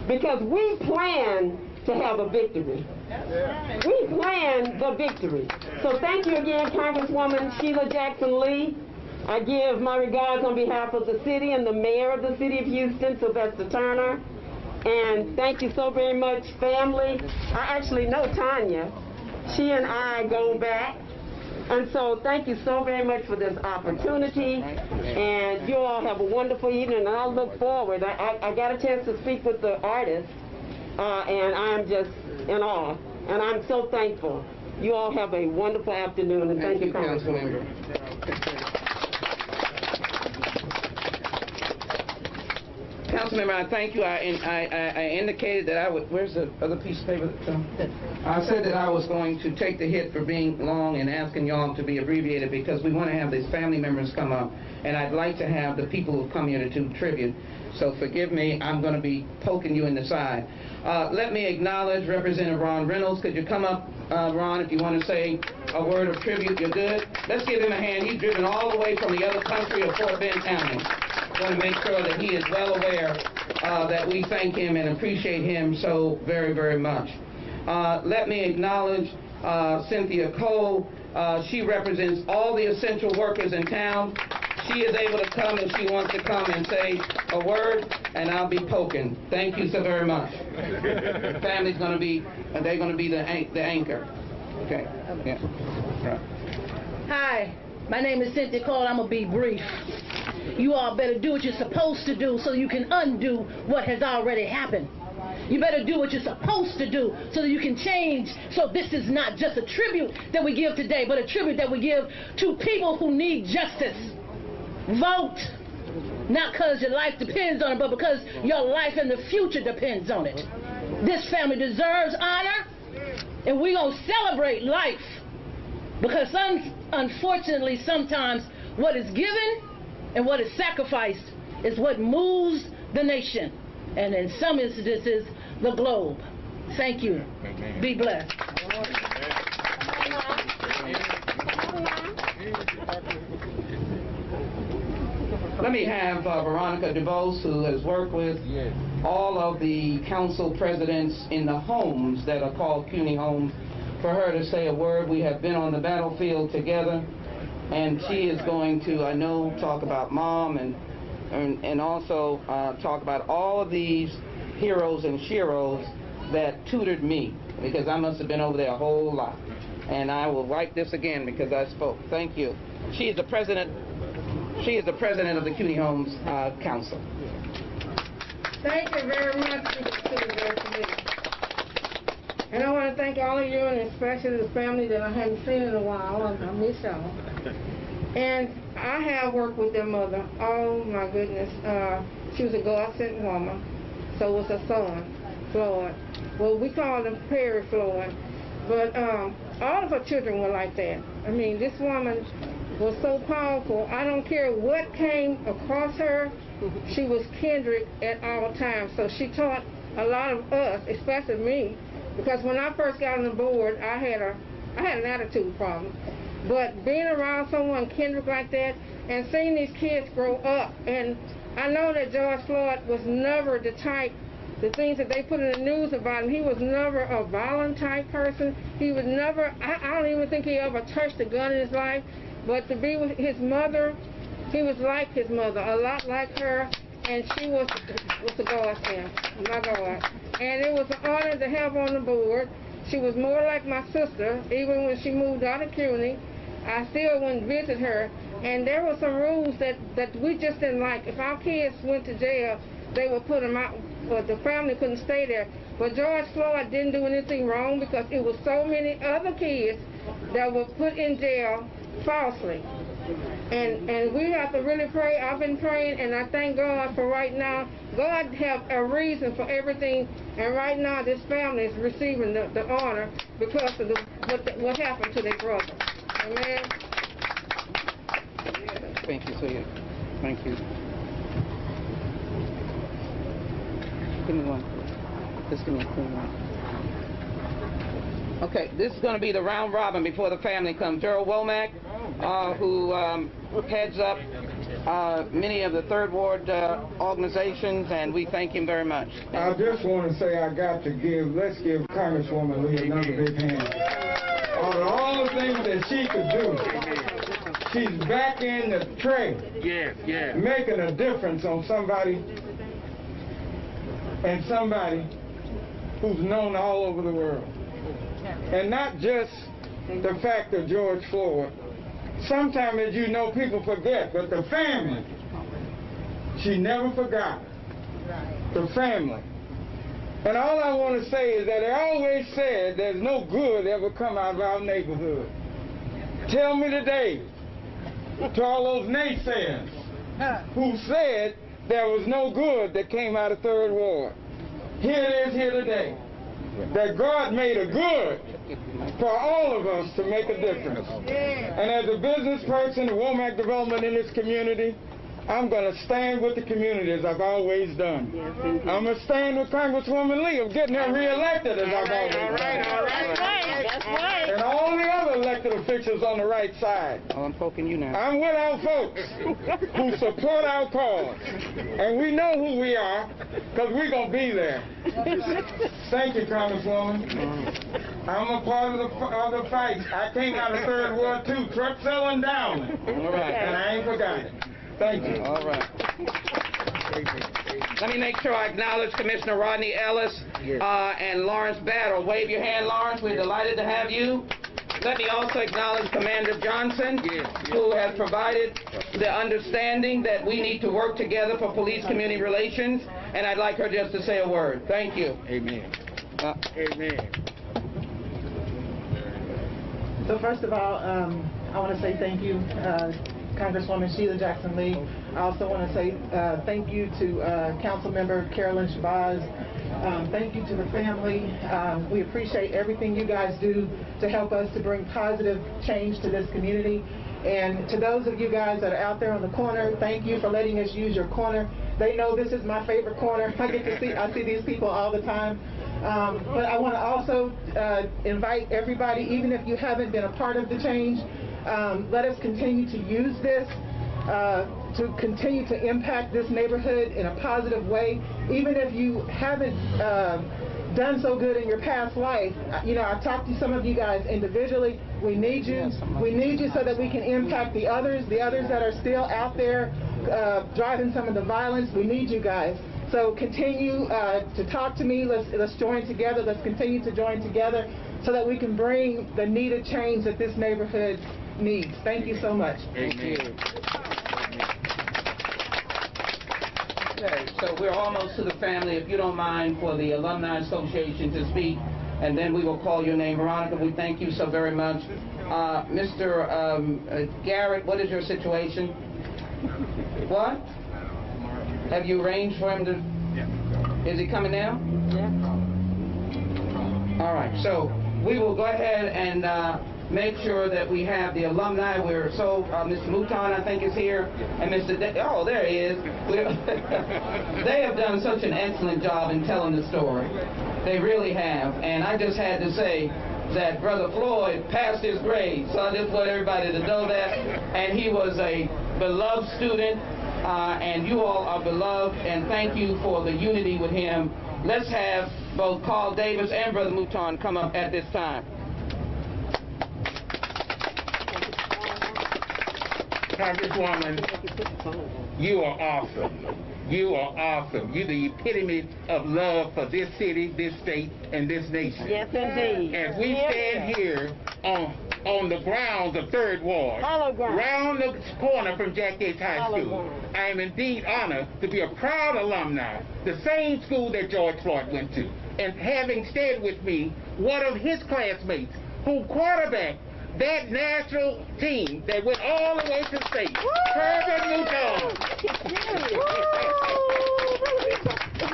S: Because we plan to have a victory. We plan the victory. So thank you again, Congresswoman Sheila Jackson Lee. I give my regards on behalf of the city and the mayor of the city of Houston, Sylvester Turner. And thank you so very much, family. I actually know Tanya. She and I go back. And so thank you so very much for this opportunity. And you all have a wonderful evening, and I'll look forward. I got a chance to speak with the artist, and I'm just in awe. And I'm so thankful. You all have a wonderful afternoon, and thank you, Congresswoman.
R: Councilmember, I thank you. I indicated that I would, where's the other piece of paper? I said that I was going to take the hit for being long and asking y'all to be abbreviated because we want to have these family members come up, and I'd like to have the people who come here to do tribute. So forgive me, I'm going to be poking you in the side. Let me acknowledge Representative Ron Reynolds. Could you come up, Ron, if you want to say a word of tribute? You're good? Let's give him a hand. He's driven all the way from the other country of Fort Bend County. I want to make sure that he is well aware that we thank him and appreciate him so very, very much. Let me acknowledge Cynthia Cole. She represents all the essential workers in town. She is able to come, and she wants to come and say a word, and I'll be poking. Thank you so very much. The family's going to be, they're going to be the anchor. Okay. Yeah. Right.
T: Hi, my name is Cynthia Cole. I'm going to be brief. You all better do what you're supposed to do so you can undo what has already happened. You better do what you're supposed to do so that you can change. So this is not just a tribute that we give today, but a tribute that we give to people who need justice. Vote, not because your life depends on it, but because your life and the future depends on it. This family deserves honor, and we're going to celebrate life. Because unfortunately, sometimes what is given and what is sacrificed is what moves the nation, and in some instances, the globe. Thank you. Be blessed.
R: Let me have Veronica DeVos, who has worked with all of the council presidents in the homes that are called CUNY homes, for her to say a word. We have been on the battlefield together, and she is going to, I know, talk about Mom and also talk about all of these heroes and sheroes that tutored me, because I must have been over there a whole lot. And I will write this again because I spoke. Thank you. She is the president She is the president of the CUNY Homes Council.
U: Thank you very much to the committee. And I want to thank all of you, and especially the family that I haven't seen in a while. I miss y'all. And I have worked with their mother. Oh my goodness. She was a God-sent woman. So was her son, Floyd. Well, we called him Perry Floyd. But all of her children were like that. I mean, this woman was so powerful. I don't care what came across her. She was kindred at all times. So she taught a lot of us, especially me, because when I first got on the board, I had an attitude problem. But being around someone kindred like that and seeing these kids grow up, and I know that George Floyd was never the type, the things that they put in the news about him, he was never a violent type person. He was never, I don't even think he ever touched a gun in his life. But to be with his mother, he was like his mother, a lot like her, and she was a godsend, my God. And it was an honor to have on the board. She was more like my sister. Even when she moved out of CUNY, I still went and visit her. And there were some rules that we just didn't like. If our kids went to jail, they would put them out, but the family couldn't stay there. But George Floyd didn't do anything wrong, because it was so many other kids that were put in jail falsely. And we have to really pray. I've been praying, and I thank God for right now. God have a reason for everything, and right now this family is receiving the honor because of what happened to their brother. Amen.
R: Thank you, Celia. Thank you. Give me one. Just give me a clean one. Okay, this is going to be the round robin before the family comes. Gerald Womack, who heads up many of the Third Ward organizations, and we thank him very much.
V: I just want to say let's give Congresswoman Lee another big hand. All the things that she could do, she's back in the trade, making a difference on somebody, and somebody who's known all over the world. And not just the fact of George Floyd. Sometimes, as you know, people forget, but the family, she never forgot. The family. And all I want to say is that they always said there's no good ever come out of our neighborhood. Tell me today, to all those naysayers who said there was no good that came out of Third Ward. Here it is here today, that God made a good for all of us to make a difference. And as a business person, the Womack development in this community, I'm going to stand with the community as I've always done. I'm going to stand with Congresswoman Lee of getting her reelected as I've always done.
U: That's right.
V: And all the other elected officials on the right side.
R: Oh, I'm poking you now.
V: I'm with our folks who support our cause. And we know who we are, because we're going to be there. Thank you, Congresswoman. I'm a part of the fight. I came out of Third Ward too, truck selling down.
R: All right.
V: And I ain't forgot it. Thank you.
R: All right. Let me make sure I acknowledge Commissioner Rodney Ellis and Lawrence Battle. Wave your hand, Lawrence. We're delighted to have you. Let me also acknowledge Commander Johnson, who has provided the understanding that we need to work together for police-community relations, and I'd like her just to say a word. Thank you.
V: Amen.
R: Amen.
W: So first of all, I want to say thank you, Congresswoman Sheila Jackson-Lee. I also want to say thank you to Councilmember Carolyn Shabazz. Thank you to the family. We appreciate everything you guys do to help us to bring positive change to this community. And to those of you guys that are out there on the corner, thank you for letting us use your corner. They know this is my favorite corner. I see these people all the time. But I want to also invite everybody, even if you haven't been a part of the change, let us continue to use this to continue to impact this neighborhood in a positive way. Even if you haven't done so good in your past life, you know, I've talked to some of you guys individually. We need you. We need you so that we can impact the others that are still out there driving some of the violence. We need you guys. So continue to talk to me. Let's join together. Let's continue to join together so that we can bring the needed change that this neighborhood needs. Thank you so much.
R: Thank you. Okay, so we're almost to the family. If you don't mind for the Alumni Association to speak, and then we will call your name. Veronica, we thank you so very much. Mr. Garrett, what is your situation? What? Have you arranged for him to? Yeah. Is he coming now? Yeah. All right, so we will go ahead and make sure that we have the alumni. We're so, Mr. Mouton, I think, is here, and Mr. Oh, there he is. They have done such an excellent job in telling the story. They really have, and I just had to say that Brother Floyd passed his grade, so I just want everybody to know that, and he was a beloved student, and you all are beloved, and thank you for the unity with him. Let's have both Carl Davis and Brother Mouton come up at this time.
J: Congresswoman, you are awesome. You are awesome. You're the epitome of love for this city, this state, and this nation.
S: Yes, indeed.
J: As we stand here on the grounds of 3rd Ward, round the corner from Jack Yates High School, I am indeed honored to be a proud alumni, the same school that George Floyd went to, and having stayed with me one of his classmates who quarterbacked that national team that went all the way to state, Herbert Mouton.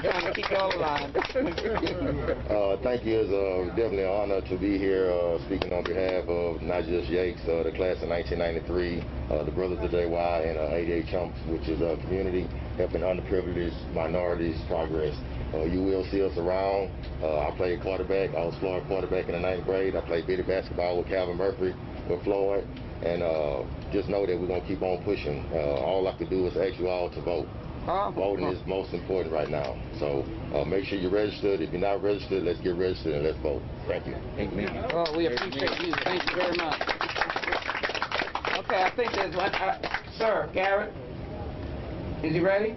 R: Trying to keep you all alive.
A: Thank you. It's definitely an honor to be here speaking on behalf of not just Yates, the class of 1993, the Brothers of JY, and 88 Chumps, which is a community helping underprivileged minorities progress. You will see us around. I played quarterback. I was Floyd quarterback in the 9th grade. I played bitty basketball with Calvin Murphy, with Floyd. And just know that we're going to keep on pushing. All I can do is ask you all to vote. Voting is most important right now. So make sure you're registered. If you're not registered, let's get registered and let's vote. Thank you.
R: Oh, we appreciate you. Thank you very much. Okay, I think there's one. Sir, Garrett, is he ready?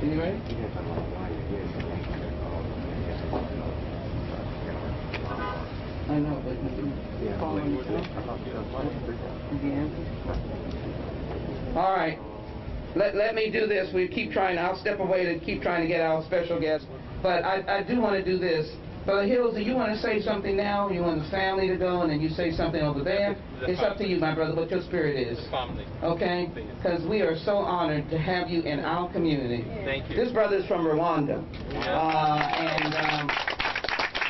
R: Is he ready? I know, but all right. Let me do this. We keep trying. I'll step away to keep trying to get our special guest. But I do want to do this. Brother Hills, do you want to say something now? You want the family to go and then you say something over there? It's up to you, my brother, what your spirit is. Okay? Because we are so honored to have you in our community.
B: Thank you.
R: This brother is from Rwanda. And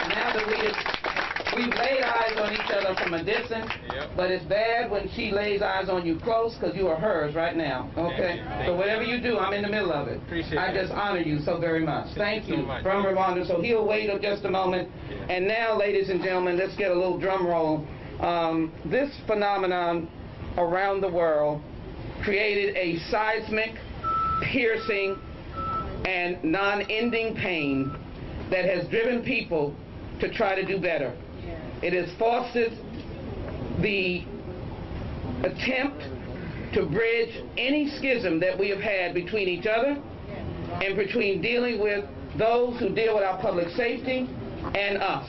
R: now that we've laid eyes on each other from a distance, but it's bad when she lays eyes on you close because you are hers right now. Okay? So whatever you do, I'm in the middle of it. I just honor you so very much. Thank you. From Rwanda. So he'll wait just a moment. And now, ladies and gentlemen, let's get a little drum roll. This phenomenon around the world created a seismic, piercing, and non-ending pain that has driven people to try to do better. It has fostered the attempt to bridge any schism that we have had between each other and between dealing with those who deal with our public safety and us.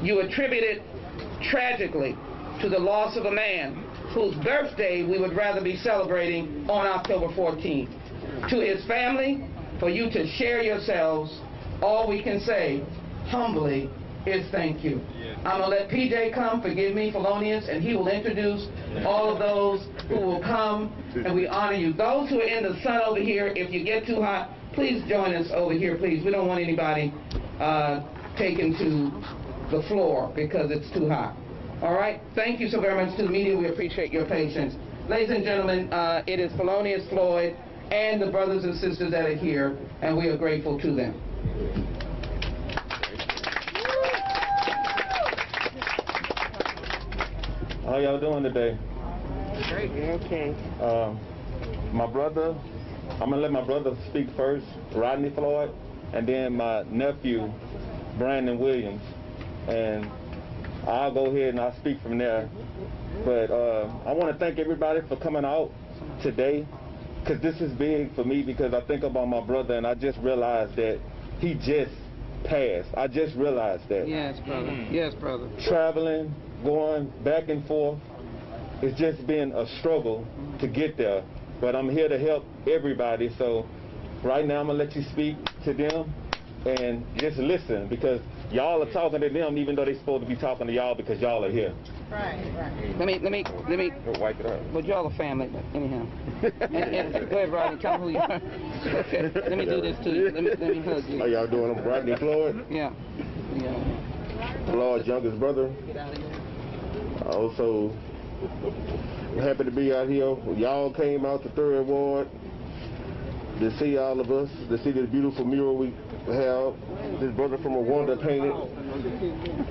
R: You attribute it tragically to the loss of a man whose birthday we would rather be celebrating on October 14th. To his family, for you to share yourselves, all we can say humbly is thank you. I'm going to let PJ come, forgive me, Felonious, and he will introduce all of those who will come, and we honor you. Those who are in the sun over here, if you get too hot, please join us over here, please. We don't want anybody taken to the floor because it's too hot. All right? Thank you so very much to the media. We appreciate your patience. Ladies and gentlemen, it is Felonious Floyd and the brothers and sisters that are here, and we are grateful to them.
B: How y'all doing today?
S: Great. Okay.
B: My brother, I'm going to let my brother speak first, Rodney Floyd, and then my nephew, Brandon Williams. And I'll go ahead and I'll speak from there. But I want to thank everybody for coming out today, because this is big for me, because I think about my brother and I just realized that he just passed. I just realized that.
R: Yes, brother. Yes, brother.
B: Traveling, going back and forth it's just been a struggle to get there. But I'm here to help everybody, so right now I'm going to let you speak to them and just listen, because y'all are talking to them even though they're supposed to be talking to y'all because y'all are here.
R: Right. Let me
B: wipe it up.
R: Well, y'all are family, but anyhow. and go ahead, Rodney, tell me who you are. Okay, let me do this to you. Let me hug you.
A: How y'all doing? I'm Rodney Floyd.
R: Yeah.
A: Floyd's youngest brother. Also, happy to be out here. Y'all came out to 3rd Ward to see all of us, to see this beautiful mural we have. This brother from Rwanda painted.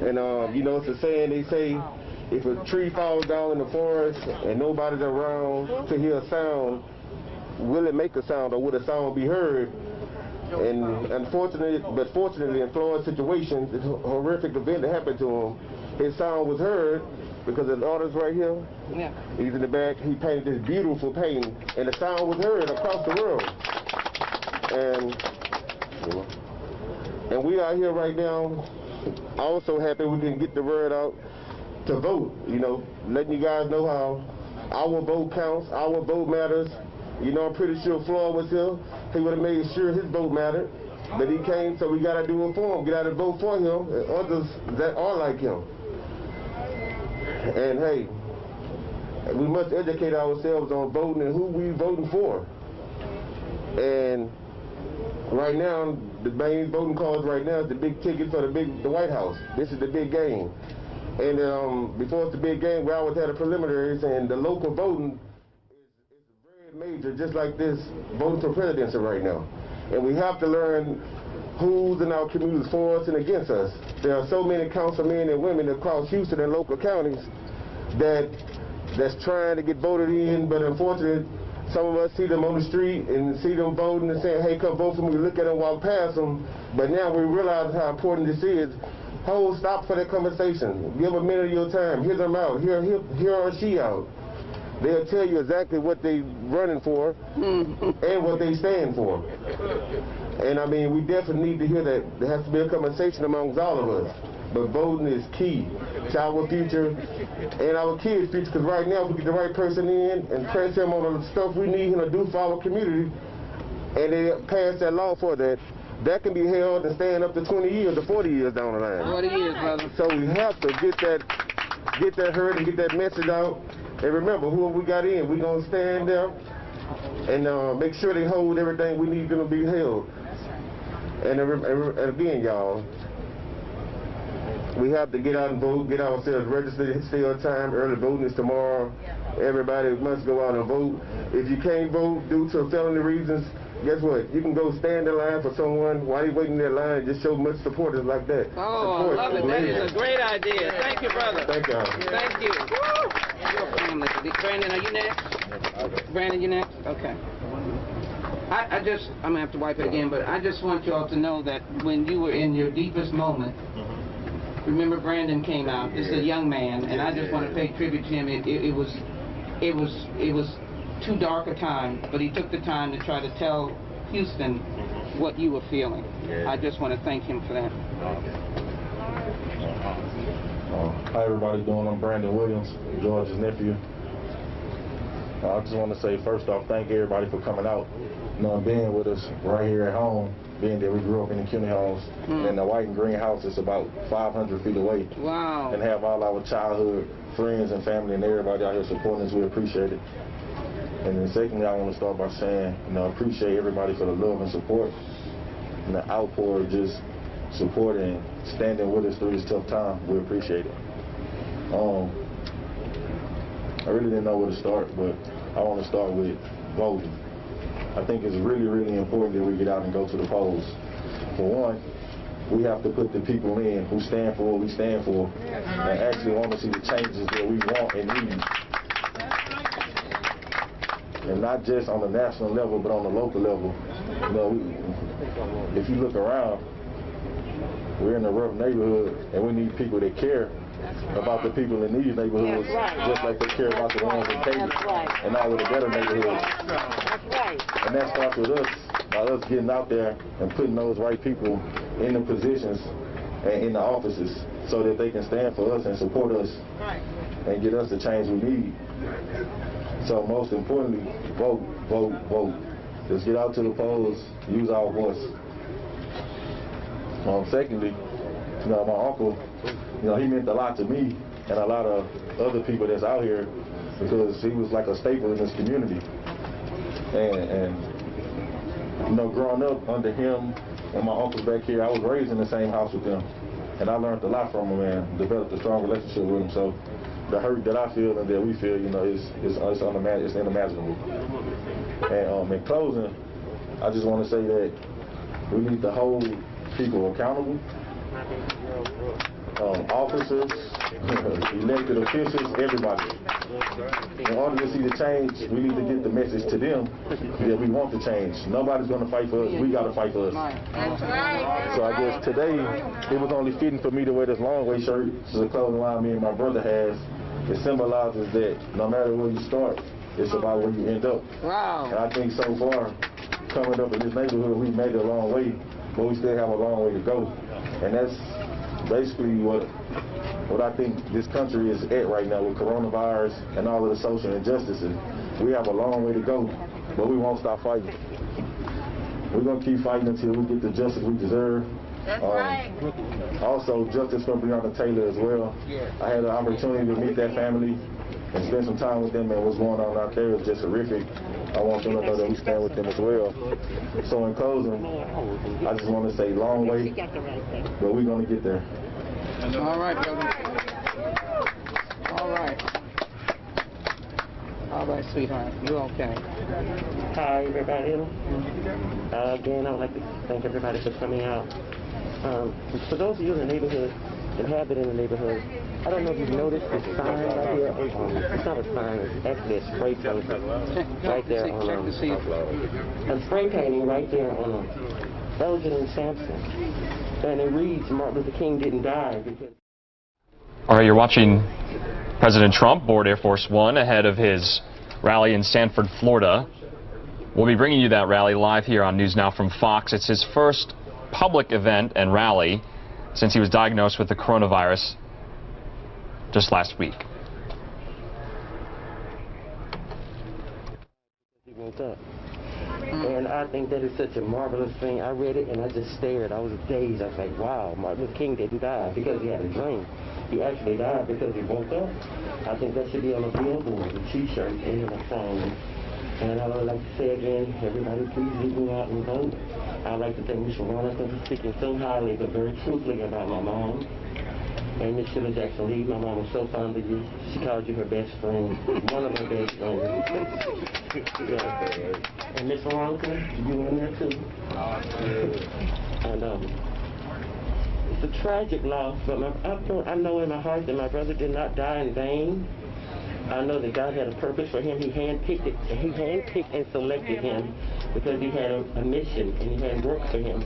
A: And you know, it's a saying, they say, if a tree falls down in the forest and nobody's around to hear a sound, will it make a sound, or will the sound be heard? And fortunately, in Floyd's situation, this horrific event that happened to him, his sound was heard because the artist right here, he's in the back, he painted this beautiful painting, and the sound was heard across the world. And we are here right now, also happy we can get the word out to vote, you know, letting you guys know how our vote counts, our vote matters. You know, I'm pretty sure Floyd was here. He would have made sure his vote mattered. But he came, so we got to do it for him. Get out and vote for him and others that are like him. And hey, we must educate ourselves on voting and who we voting for. And right now, the main voting cause right now is the big ticket for the White House. This is the big game. And before it's the big game, we always had a preliminaries, and the local voting is very major, just like this voting for presidency right now. And we have to learn who's in our communities for us and against us. There are so many councilmen and women across Houston and local counties that's trying to get voted in, but unfortunately, some of us see them on the street and see them voting and saying, hey, come vote for me. We look at them, walk past them. But now we realize how important this is. Hold, stop for that conversation. Give a minute of your time. Hear them out. Hear or she out. They'll tell you exactly what they're running for and what they stand for. And I mean, we definitely need to hear that. There has to be a conversation amongst all of us. But voting is key to our future and our kids' future, because right now, if we get the right person in and press him on the stuff we need him to do for our community, and they pass that law for that, that can be held and stand up to 20 years or 40 years down the line.
R: 40 years, brother.
A: So we have to get that heard and get that message out. And remember, whoever we got in, we're going to stand there and make sure they hold everything we need them to be held. And again, y'all, we have to get out and vote, get ourselves registered, stay on time. Early voting is tomorrow. Everybody must go out and vote. If you can't vote due to felony reasons, guess what? You can go stand in line for someone while you're waiting in that line and just show much support like that.
R: Oh, I love it. That is a great idea. Thank you, brother.
A: Thank y'all.
R: Thank you. Your family. Brandon, are you next? Brandon, you next? Okay. I'm going to have to wipe it again, but I just want you all to know that when you were in your deepest moment, remember Brandon came out. This is a young man, and I just want to pay tribute to him. It was too dark a time, but he took the time to try to tell Houston what you were feeling. I just want to thank him for that.
C: Hi everybody doing? I'm Brandon Williams, George's nephew. I just want to say first off, thank everybody for coming out, and being with us right here at home, being that we grew up in the CUNY homes, and the white and green house is about 500 feet away.
R: Wow.
C: And have all our childhood friends and family and everybody out here supporting us. We appreciate it. And then secondly, I want to start by saying, appreciate everybody for the love and support and the outpour of just supporting and standing with us through this tough time. We appreciate it. I really didn't know where to start, but I want to start with voting. I think it's really, really important that we get out and go to the polls. For one, we have to put the people in who stand for what we stand for and actually want to see the changes that we want and need. And not just on the national level, but on the local level. If you look around, we're in a rough neighborhood, and we need people that care about the people in these neighborhoods, just like they care about the ones in Katy and all of the better neighborhoods. And that starts with us, by us getting out there and putting those right people in the positions and in the offices so that they can stand for us and support us and get us the change we need. So most importantly, vote, vote, vote. Let's get out to the polls, use our voice. Secondly, my uncle, he meant a lot to me and a lot of other people that's out here because he was like a staple in this community. And growing up under him and my uncles back here, I was raised in the same house with them. And I learned a lot from him and developed a strong relationship with him. So the hurt that I feel and that we feel, it's unimaginable. And in closing, I just want to say that we need to hold people accountable. Officers, elected officials, everybody. In order to see the change, we need to get the message to them that we want the change. Nobody's going to fight for us. We got to fight for us.
U: That's right.
C: So I guess today, it was only fitting for me to wear this long way shirt. This is a clothing line me and my brother has. It symbolizes that no matter where you start, it's about where you end up.
U: Wow.
C: And I think so far, coming up in this neighborhood, we've made it a long way, but we still have a long way to go. And that's basically what I think this country is at right now with coronavirus and all of the social injustices. We have a long way to go, but we won't stop fighting. We're going to keep fighting until we get the justice we deserve.
U: That's right.
C: Also, justice for Breonna Taylor as well. I had an opportunity to meet that family and spend some time with them, and what's going on out there is just horrific. I want them to know that we stand with them as well. So in closing, I just want to say long way, but we're going to get there.
U: All right, brother. All right. All right, sweetheart. You okay?
G: Hi, everybody. Again, I would like to thank everybody for coming out. For those of you in the neighborhood that have been in the neighborhood, I don't know if you've noticed this sign right here. It's not a sign, it's actually a spray painting right there on a spray painting right there on Elgin and Sampson. And it reads, Martin Luther King didn't die because...
L: All right, you're watching President Trump board Air Force One ahead of his rally in Sanford, Florida. We'll be bringing you that rally live here on NewsNOW from Fox. It's his first public event and rally since he was diagnosed with the coronavirus just last week.
G: He woke up. And I think that is such a marvelous thing. I read it and I just stared. I was dazed. I was like, wow, Martin Luther King didn't die because he had a dream. He actually died because he woke up. I think that should be on a billboard, a t-shirt, and a phone. And I would like to say again, everybody please leave me out and vote. I'd like to thank Ms. Veronica for speaking so highly but very truthfully about my mom. And Ms. Sheila Jackson Lee, my mom was so fond of you. She called you her best friend, one of her best friends. Yeah. And Ms. Veronica, you were in there too. And it's a tragic loss, but I know in my heart that my brother did not die in vain. I know that God had a purpose for him. He handpicked it, and he handpicked and selected him because he had a mission and he had work for him.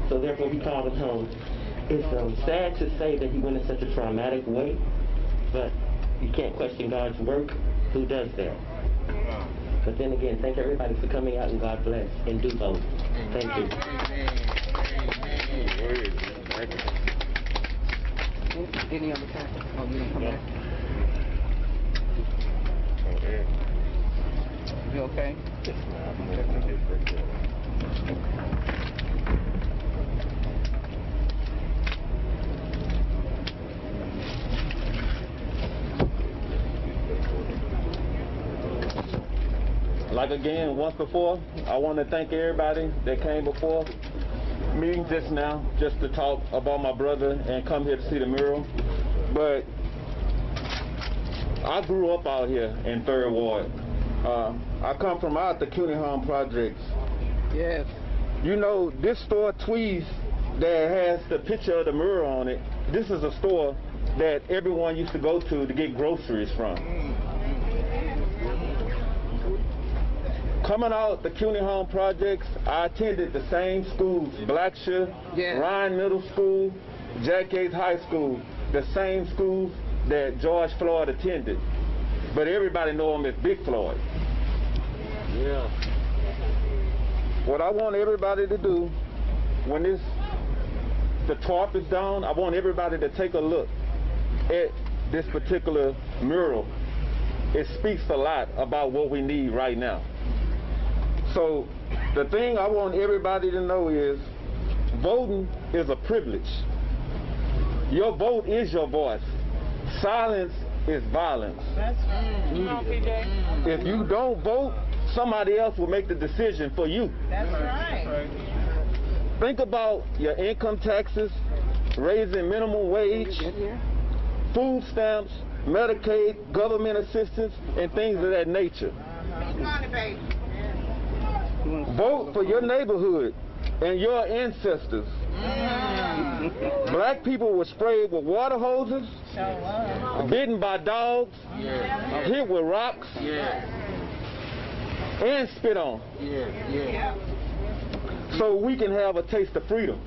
G: So therefore, we called him home. It's sad to say that he went in such a traumatic way, but you can't question God's work. Who does that? But then again, thank everybody for coming out, and God bless, and do vote. Thank you.
U: Any other time? Oh, you don't come back? You okay?
B: Like again, once before, I want to thank everybody that came before me just now, just to talk about my brother and come here to see the mural. But I grew up out here in 3rd Ward. I come from out the CUNY Home Projects.
U: Yes.
B: You know, this store, Tweez, that has the picture of the mural on it, this is a store that everyone used to go to get groceries from. Coming out the CUNY Home Projects, I attended the same schools, Blackshear, Ryan Middle School, Jack Yates High School, the same schools that George Floyd attended. But everybody know him as Big Floyd. Yeah. What I want everybody to do, when the tarp is down, I want everybody to take a look at this particular mural it speaks a lot about what we need right now. So the thing I want everybody to know is voting is a privilege. Your vote is your voice. Silence is violence.
I: That's right. Come on, PJ.
B: If you don't vote, somebody else will make the decision for you.
I: That's right.
B: Think about your income taxes, raising minimum wage, food stamps, Medicaid, government assistance, and things of that nature. Vote for your neighborhood and your ancestors. Black people were sprayed with water hoses, bitten by dogs, hit with rocks, and spit on. So we can have a taste of freedom.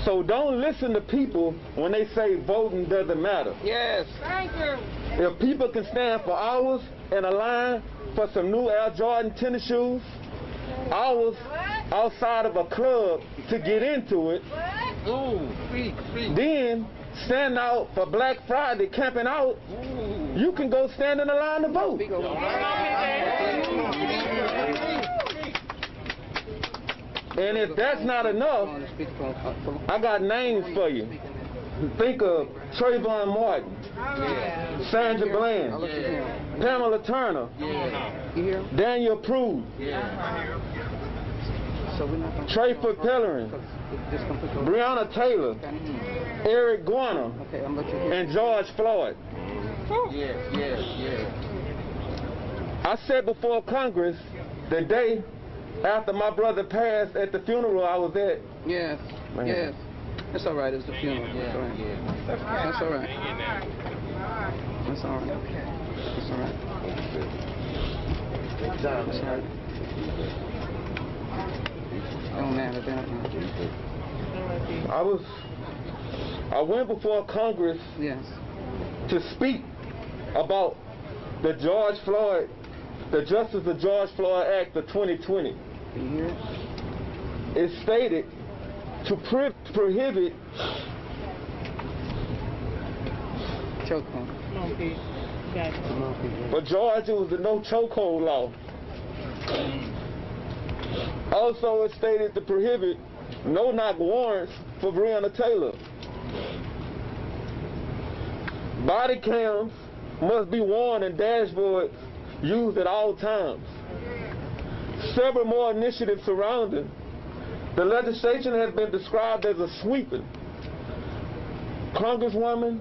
B: So don't listen to people when they say voting doesn't matter.
I: Yes. Thank you.
B: If people can stand for hours in a line for some new Air Jordan tennis shoes, hours outside of a club to get into it, then stand out for Black Friday camping out, you can go stand in the line to vote. And if that's not enough, I got names for you. Think of Trayvon Martin, Sandra Bland, Pamela Turner, Daniel Prude, Trayford Pellerin, Breonna Taylor, Eric Garner, and George Floyd. I said before Congress the day after my brother passed at the funeral I was at.
E: Yes,
B: Man.
E: yes. That's all right. It's the funeral. That's all right. That's all right. That's all right. That's all right. That's all right. It don't matter that.
B: I went before Congress to speak about the Justice of George Floyd Act of 2020. It stated to prohibit
E: chokehold.
B: For George, it was the no chokehold law. Also, it stated to prohibit no-knock warrants for Breonna Taylor. Body cams must be worn in dashboards used at all times. Several more initiatives surrounding. The legislation has been described as a sweeping. Congresswoman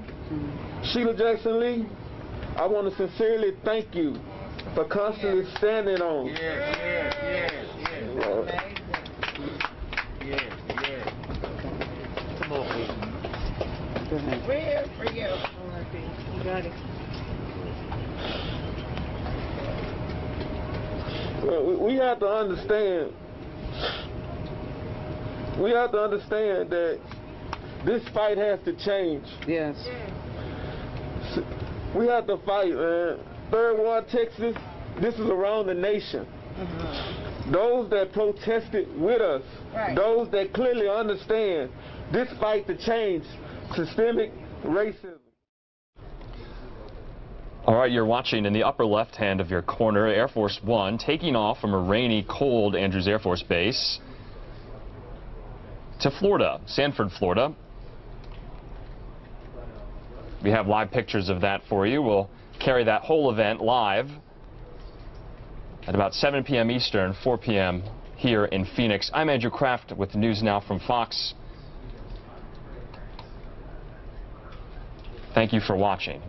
B: Sheila Jackson Lee, I want to sincerely thank you for constantly standing on.
I: Come on, we're here for you. You got it.
B: We have to understand. We have to understand that this fight has to change.
E: Yes.
B: We have to fight, man. Third Ward, Texas, this is around the nation. Those that protested with us, those that clearly understand this fight to change systemic racism.
L: All right, you're watching in the upper left hand of your corner, Air Force One taking off from a rainy, cold Andrews Air Force Base to Florida, Sanford, Florida. We have live pictures of that for you. We'll carry that whole event live at about 7 p.m. Eastern, 4 p.m. here in Phoenix. I'm Andrew Kraft with News Now from Fox. Thank you for watching.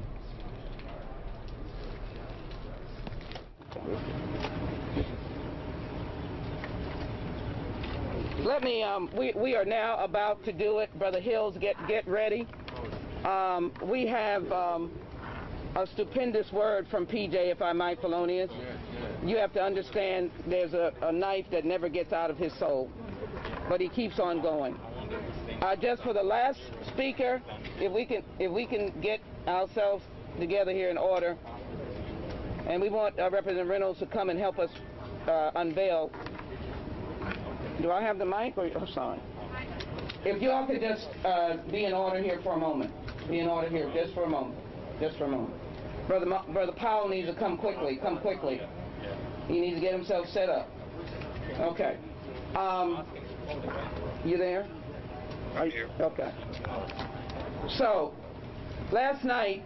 R: Let me, we are now about to do it. Brother Hills, get ready. We have a stupendous word from PJ, if I might, Felonious. You have to understand there's a knife that never gets out of his soul, but he keeps on going. Just for the last speaker, if we can get ourselves together here in order, and we want Representative Reynolds to come and help us unveil. Do I have the mic? Or, oh, sorry. If you all could just be in order here for a moment. Be in order here just for a moment. Just for a moment. Brother Powell needs to come quickly. Come quickly. He needs to get himself set up. Okay. You there?
H: I'm here.
R: Okay. So, last night,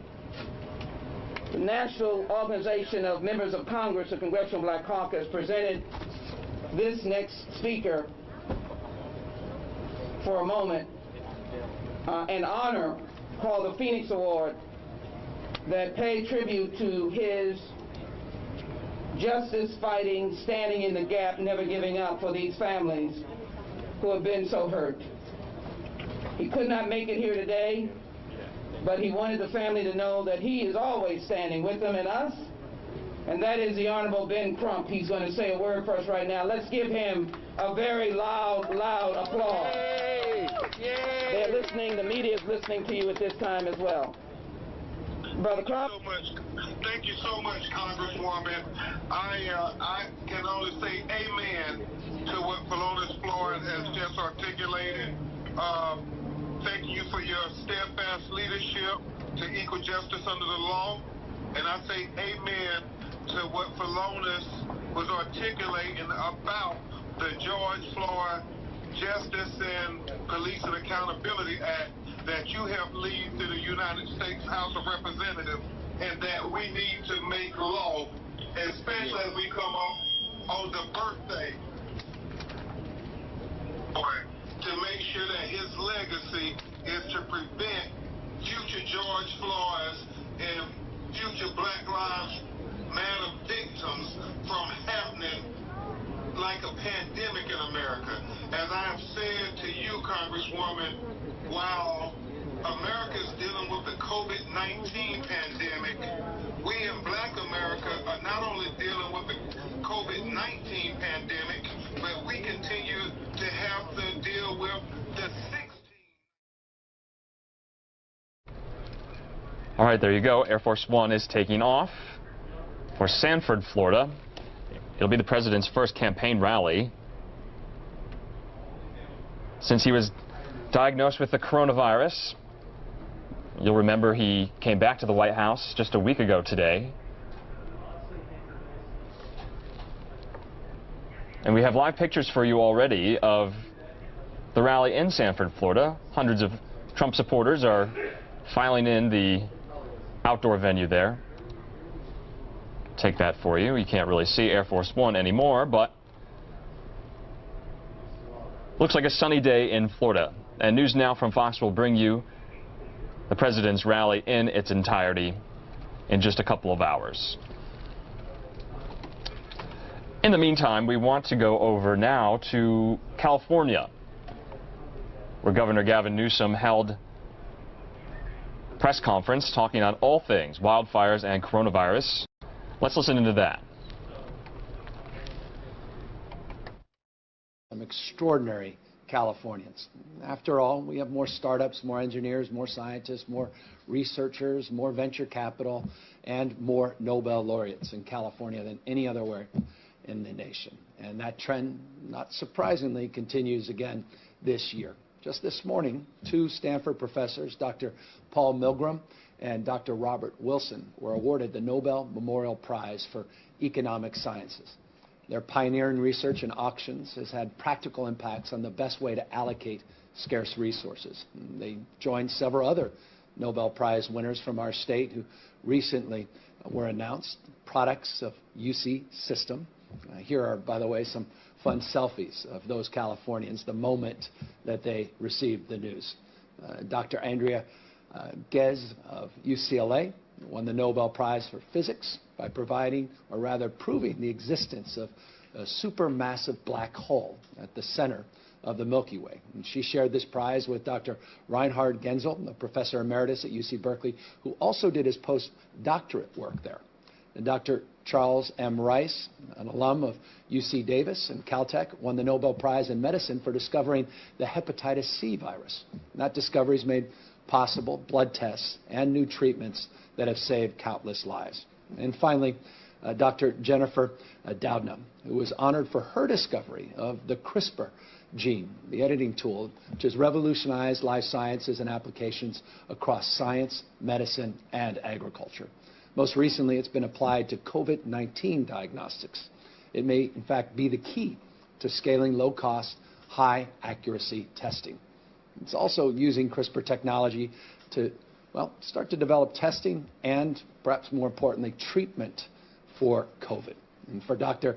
R: the National Organization of Members of Congress, the Congressional Black Caucus, presented this next speaker for a moment an honor called the Phoenix Award that paid tribute to his justice fighting, standing in the gap, never giving up for these families who have been so hurt. He could not make it here today, but he wanted the family to know that he is always standing with them and us, and that is the Honorable Ben Crump. He's going to say a word for us right now. Let's give him a very loud applause. Yay! Yay! They're listening, the media is listening to you at this time as well. Brother Crump?
H: Thank you so much, Congresswoman. I can only say amen to what Philonise Floyd has just articulated. Thank you for your steadfast leadership to equal justice under the law. And I say amen to what Philonise was articulating about the George Floyd Justice and Police and Accountability Act that you helped lead to the United States House of Representatives, and that we need to make law, especially as we come on the birthday, to make sure that his legacy is to prevent future George Floyd's and future Black Lives Matter victims from happening like a pandemic in America. As I have said to you, Congresswoman, while America is dealing with the COVID-19 pandemic, we in Black America are not only dealing with the COVID-19 pandemic, but we continue to have to deal with the 16.
L: All right, there you go. Air Force One is taking off for Sanford, Florida. It'll be the president's first campaign rally since he was diagnosed with the coronavirus. You'll remember he came back to the White House just a week ago today. And we have live pictures for you already of the rally in Sanford, Florida. Hundreds of Trump supporters are filing in the outdoor venue there. Take that for you. You can't really see Air Force One anymore, but looks like a sunny day in Florida. And News Now from Fox will bring you the president's rally in its entirety in just a couple of hours. In the meantime, we want to go over now to California, where Governor Gavin Newsom held a press conference talking on all things wildfires and coronavirus. Let's listen into that.
M: Some extraordinary Californians. After all, we have more startups, more engineers, more scientists, more researchers, more venture capital, and more Nobel laureates in California than any other where in the nation. And that trend, not surprisingly, continues again this year. Just this morning, two Stanford professors, Dr. Paul Milgram and Dr. Robert Wilson, were awarded the Nobel Memorial Prize for Economic Sciences. Their pioneering research in auctions has had practical impacts on the best way to allocate scarce resources. They joined several other Nobel Prize winners from our state who recently were announced, products of UC System. Here are, by the way, some fun selfies of those Californians the moment that they received the news. Dr. Andrea Ghez of UCLA won the Nobel Prize for Physics by providing, or rather proving, the existence of a supermassive black hole at the center of the Milky Way. And she shared this prize with Dr. Reinhard Genzel, a professor emeritus at UC Berkeley, who also did his postdoctorate work there. And Dr. Charles M. Rice, an alum of UC Davis and Caltech, won the Nobel Prize in Medicine for discovering the hepatitis C virus. And that discovery has made possible blood tests and new treatments that have saved countless lives. And finally, Dr. Jennifer Doudna, who was honored for her discovery of the CRISPR gene, the editing tool, which has revolutionized life sciences and applications across science, medicine, and agriculture. Most recently, it's been applied to COVID-19 diagnostics. It may, in fact, be the key to scaling low-cost, high-accuracy testing. It's also using CRISPR technology to, well, start to develop testing and, perhaps more importantly, treatment for COVID. And for Dr.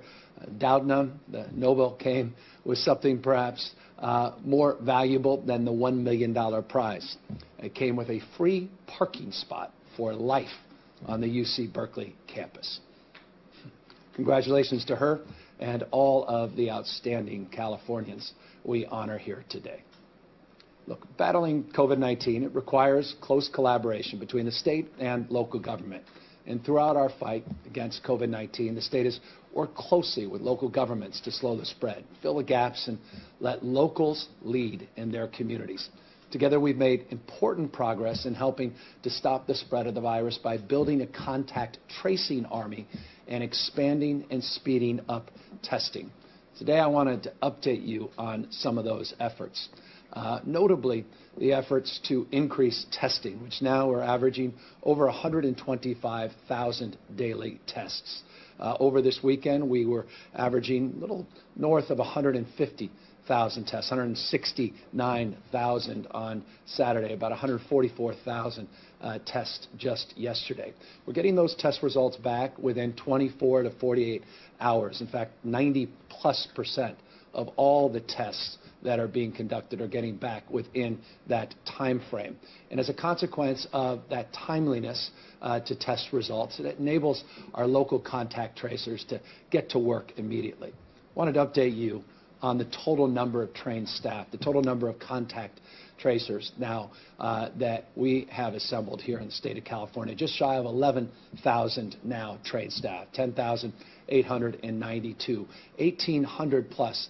M: Doudna, the Nobel came with something perhaps more valuable than the $1 million prize. It came with a free parking spot for life on the UC Berkeley campus. Congratulations to her and all of the outstanding Californians we honor here today. Look, battling COVID-19, it requires close collaboration between the state and local government. And throughout our fight against COVID-19, the state has worked closely with local governments to slow the spread, fill the gaps, and let locals lead in their communities. Together, we've made important progress in helping to stop the spread of the virus by building a contact tracing army and expanding and speeding up testing. Today, I wanted to update you on some of those efforts. Notably, the efforts to increase testing, which now are averaging over 125,000 daily tests. Over this weekend, we were averaging a little north of 150,000 tests, 169,000 on Saturday, about 144,000 tests just yesterday. We're getting those test results back within 24 to 48 hours. In fact, 90+% of all the tests that are being conducted are getting back within that time frame. And as a consequence of that timeliness to test results, it enables our local contact tracers to get to work immediately. I wanted to update you on the total number of trained staff, the total number of contact tracers now that we have assembled here in the state of California. Just shy of 11,000 now trained staff, 10,892, 1,800 plus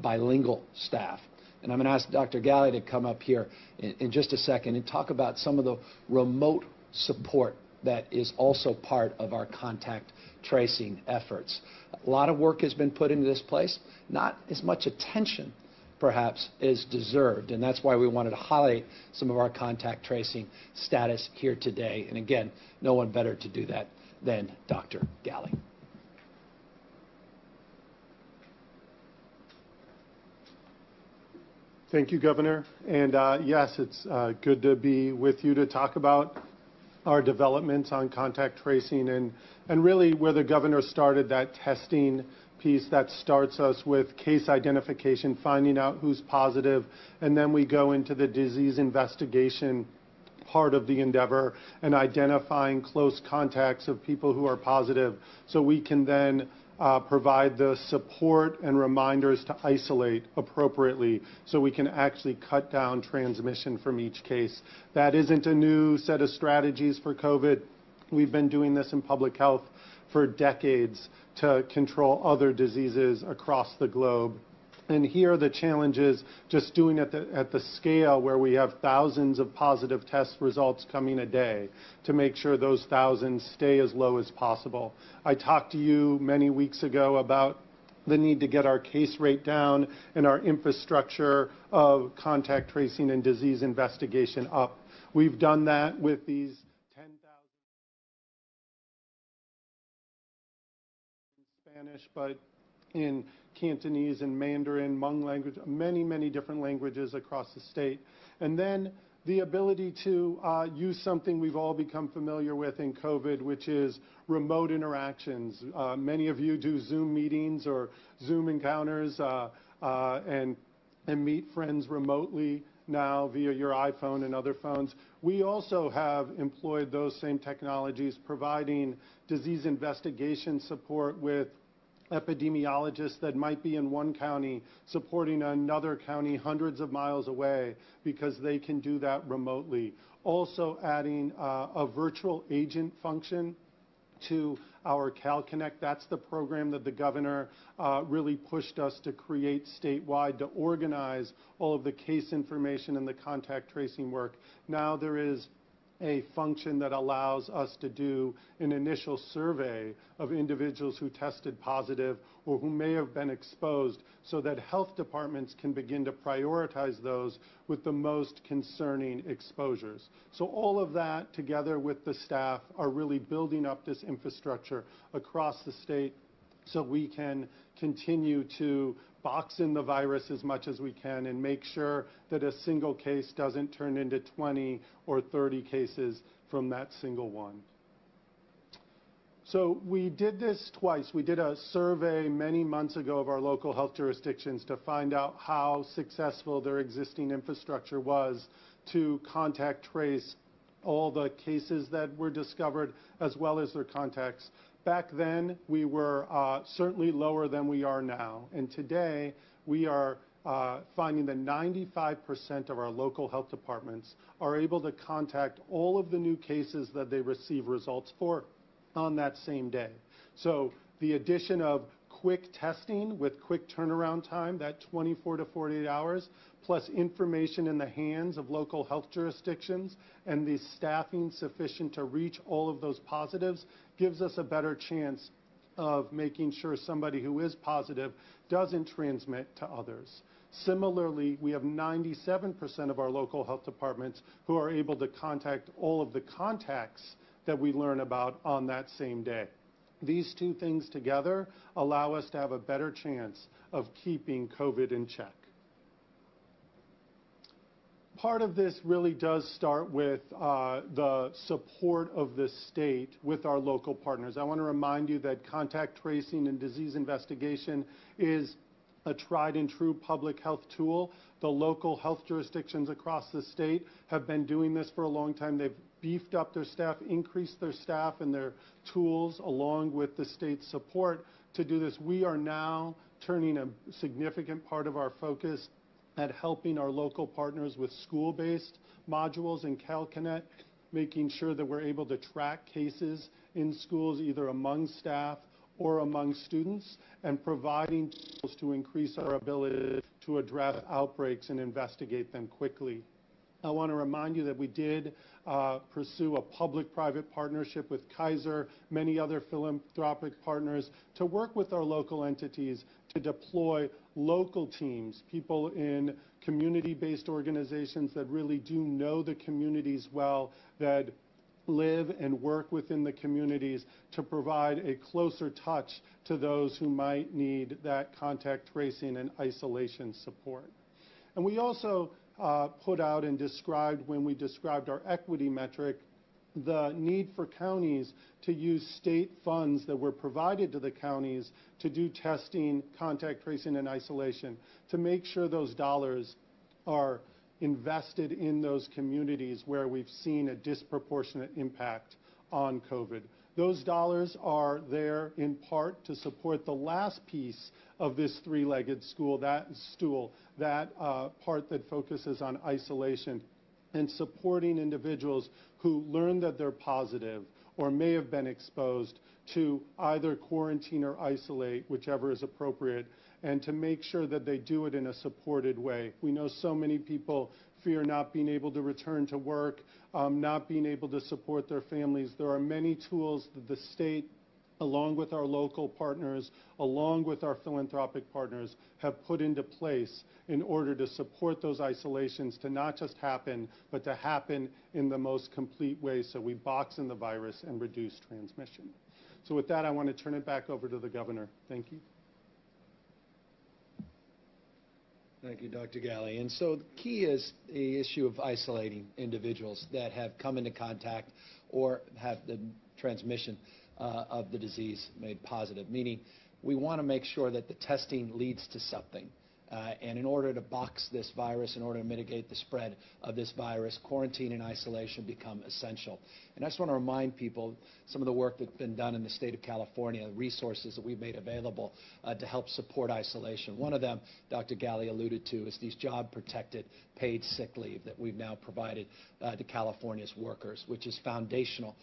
M: bilingual staff. And I'm going to ask Dr. Galley to come up here in just a second and talk about some of the remote support that is also part of our contact tracing efforts. A lot of work has been put into this place, not as much attention perhaps is deserved, and that's why we wanted to highlight some of our contact tracing status here today. And again, no one better to do that than Dr. Galley.
F: Thank you, Governor. And yes, it's good to be with you to talk about our developments on contact tracing and really where the governor started that testing piece that starts us with case identification, finding out who's positive, and then we go into the disease investigation part of the endeavor and identifying close contacts of people who are positive so we can then provide the support and reminders to isolate appropriately so we can actually cut down transmission from each case. That isn't a new set of strategies for COVID. We've been doing this in public health for decades to control other diseases across the globe. And here the challenge is just doing it at the scale where we have thousands of positive test results coming a day to make sure those thousands stay as low as possible. I talked to you many weeks ago about the need to get our case rate down and our infrastructure of contact tracing and disease investigation up. We've done that with these 10,000 in Spanish, but in Cantonese and Mandarin, Hmong language, many different languages across the state. And then the ability to use something we've all become familiar with in COVID, which is remote interactions. Many of you do Zoom meetings or Zoom encounters and meet friends remotely now via your iPhone and other phones. We also have employed those same technologies, providing disease investigation support with epidemiologists that might be in one county supporting another county hundreds of miles away because they can do that remotely. Also adding a virtual agent function to our CalConnect. That's the program that the governor really pushed us to create statewide to organize all of the case information and the contact tracing work. Now there is a function that allows us to do an initial survey of individuals who tested positive or who may have been exposed so that health departments can begin to prioritize those with the most concerning exposures. So all of that together with the staff are really building up this infrastructure across the state so we can continue to box in the virus as much as we can and make sure that a single case doesn't turn into 20 or 30 cases from that single one. So we did this twice. We did a survey many months ago of our local health jurisdictions to find out how successful their existing infrastructure was to contact trace all the cases that were discovered as well as their contacts. Back then, we were certainly lower than we are now. And today, we are finding that 95% of our local health departments are able to contact all of the new cases that they receive results for on that same day. So the addition of quick testing with quick turnaround time, that 24 to 48 hours, plus information in the hands of local health jurisdictions and the staffing sufficient to reach all of those positives gives us a better chance of making sure somebody who is positive doesn't transmit to others. Similarly, we have 97% of our local health departments who are able to contact all of the contacts that we learn about on that same day. These two things together allow us to have a better chance of keeping COVID in check. Part of this really does start with the support of the state with our local partners. I want to remind you that contact tracing and disease investigation is a tried and true public health tool. The local health jurisdictions across the state have been doing this for a long time. They've beefed up their staff, increased their staff and their tools along with the state's support to do this. We are now turning a significant part of our focus at helping our local partners with school-based modules in CalConnect, making sure that we're able to track cases in schools either among staff or among students, and providing tools to increase our ability to address outbreaks and investigate them quickly. I want to remind you that we did pursue a public-private partnership with Kaiser, many other philanthropic partners, to work with our local entities to deploy local teams, people in community-based organizations that really do know the communities well, that live and work within the communities to provide a closer touch to those who might need that contact tracing and isolation support. And we also put out and described, when we described our equity metric, the need for counties to use state funds that were provided to the counties to do testing, contact tracing, and isolation, to make sure those dollars are invested in those communities where we've seen a disproportionate impact on COVID. Those dollars are there in part to support the last piece of this three-legged stool, that part that focuses on isolation and supporting individuals who learn that they're positive or may have been exposed to either quarantine or isolate, whichever is appropriate, and to make sure that they do it in a supported way. We know so many people fear not being able to return to work, not being able to support their families. There are many tools that the state, along with our local partners, along with our philanthropic partners, have put into place in order to support those isolations to not just happen, but to happen in the most complete way so we box in the virus and reduce transmission. So with that, I want to turn it back over to the governor. Thank you.
M: Thank you, Dr. Galley. And so the key is the issue of isolating individuals that have come into contact or have the transmission of the disease made positive, meaning we want to make sure that the testing leads to something. And in order to box this virus, in order to mitigate the spread of this virus, quarantine and isolation become essential. And I just want to remind people some of the work that's been done in the state of California, the resources that we've made available to help support isolation. One of them, Dr. Galley alluded to, is these job-protected paid sick leave that we've now provided to California's workers, which is foundational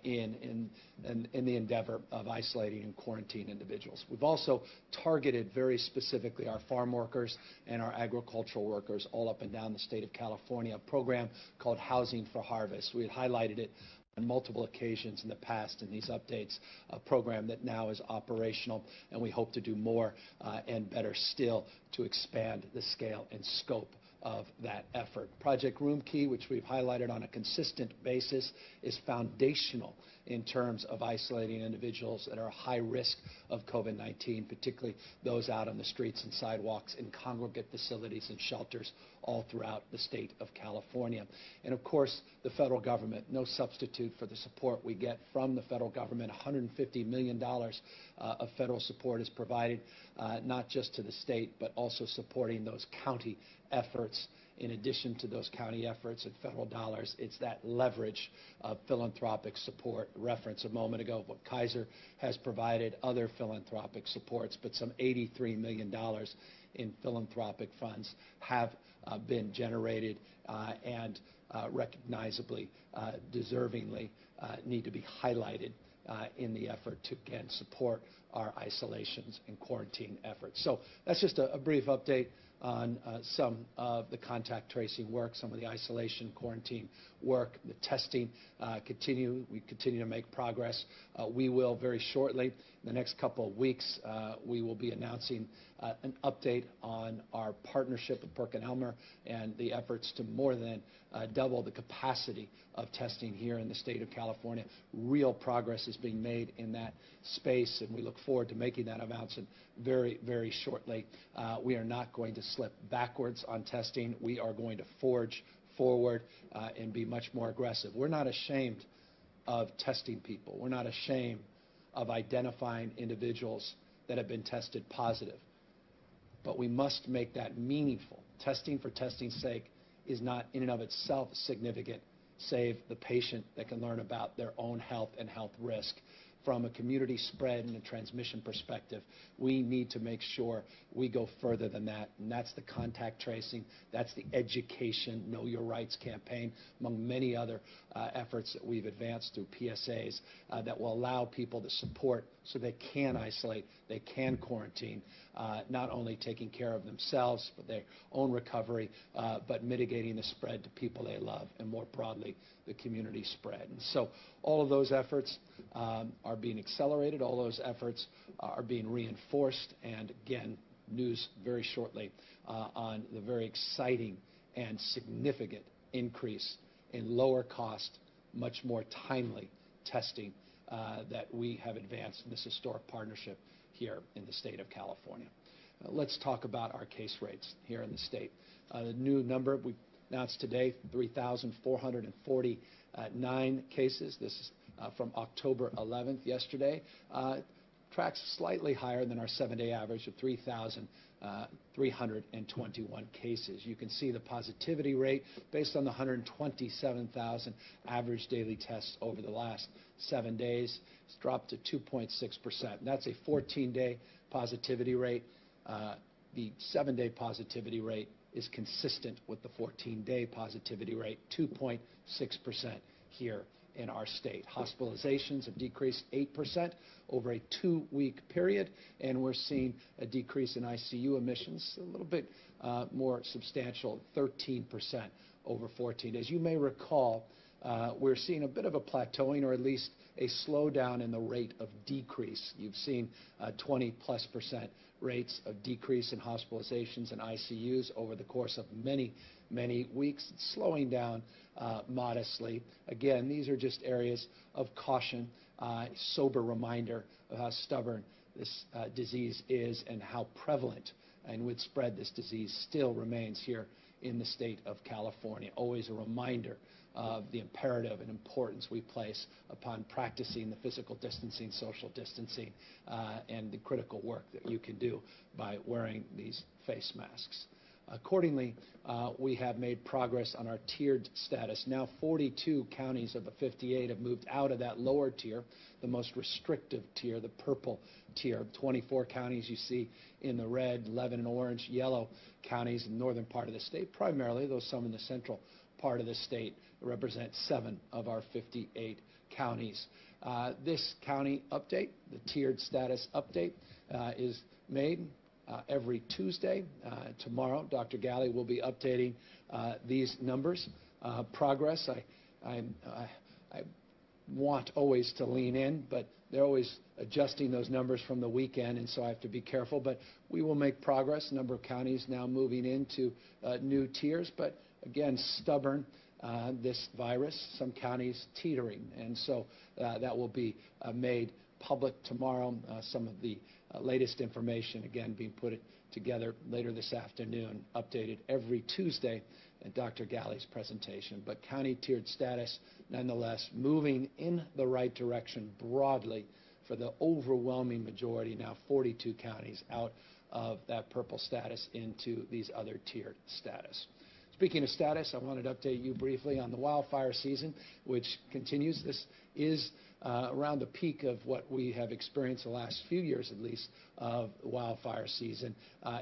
M: in the endeavor of isolating and quarantining individuals. We've also targeted very specifically our Far More workers and our agricultural workers all up and down the state of California, a program called Housing for Harvest. We had highlighted it on multiple occasions in the past in these updates, a program that now is operational, and we hope to do more and better still to expand the scale and scope of that effort. Project Room Key, which we've highlighted on a consistent basis, is foundational in terms of isolating individuals that are high risk of COVID-19, particularly those out on the streets and sidewalks in congregate facilities and shelters all throughout the state of California. And of course, the federal government, no substitute for the support we get from the federal government. $150 million of federal support is provided, not just to the state, but also supporting those county efforts. In addition to those county efforts and federal dollars, it's that leverage of philanthropic support. Reference a moment ago what Kaiser has provided, other philanthropic supports, but some $83 million in philanthropic funds have been generated and recognizably, deservingly need to be highlighted in the effort to, again, support our isolations and quarantine efforts. So that's just a brief update on some of the contact tracing work, some of the isolation, quarantine work, the testing we continue to make progress. We will very shortly, in the next couple of weeks, we will be announcing an update on our partnership with PerkinElmer and the efforts to more than double the capacity of testing here in the state of California. Real progress is being made in that space, and we look forward to making that announcement very, very shortly. We are not going to slip backwards on testing. We are going to forge forward and be much more aggressive. We're not ashamed of testing people. We're not ashamed of identifying individuals that have been tested positive. But we must make that meaningful. Testing for testing's sake is not in and of itself significant, save the patient that can learn about their own health and health risk. From a community spread and a transmission perspective, we need to make sure we go further than that, and that's the contact tracing, that's the education, Know Your Rights campaign, among many other efforts that we've advanced through PSAs that will allow people to support so they can isolate, they can quarantine, not only taking care of themselves, but their own recovery, but mitigating the spread to people they love, and more broadly, the community spread. And so all of those efforts are being accelerated, all those efforts are being reinforced, and again, news very shortly on the very exciting and significant increase in lower cost, much more timely testing that we have advanced in this historic partnership here in the state of California. Let's talk about our case rates here in the state. The new number we announced today, 3,449 cases. This is from October 11th, yesterday. Tracks slightly higher than our 7-day average of 3,321 cases. You can see the positivity rate based on the 127,000 average daily tests over the last 7 days. It's dropped to 2.6%. That's a 14-day positivity rate. The 7-day positivity rate is consistent with the 14-day positivity rate, 2.6% here in our state. Hospitalizations have decreased 8% over a 2-week period, and we're seeing a decrease in ICU admissions, a little bit more substantial, 13% over 14 days. You may recall we're seeing a bit of a plateauing, or at least a slowdown in the rate of decrease. You've seen 20+% rates of decrease in hospitalizations and ICUs over the course of many weeks. It's slowing down modestly. Again, these are just areas of caution, sober reminder of how stubborn this disease is and how prevalent and widespread this disease still remains here in the state of California. Always a reminder of the imperative and importance we place upon practicing the physical distancing, social distancing, and the critical work that you can do by wearing these face masks. Accordingly, we have made progress on our tiered status. Now 42 counties of the 58 have moved out of that lower tier, the most restrictive tier, the purple tier. 24 counties you see in the red, 11 in orange, yellow counties in the northern part of the state, primarily, though some in the central part of the state represent 7 of our 58 counties. This county update, the tiered status update, is made every Tuesday. Tomorrow, Dr. Galley will be updating these numbers. Progress, I want always to lean in, but they're always adjusting those numbers from the weekend, and so I have to be careful. But we will make progress. A number of counties now moving into new tiers, but again, stubborn, this virus, some counties teetering, and so that will be made public tomorrow. Some of the latest information, again, being put together later this afternoon, updated every Tuesday at Dr. Galley's presentation. But county tiered status, nonetheless, moving in the right direction broadly for the overwhelming majority, now 42 counties out of that purple status into these other tiered status. Speaking of status, I wanted to update you briefly on the wildfire season, which continues. This is around the peak of what we have experienced the last few years, at least, of wildfire season.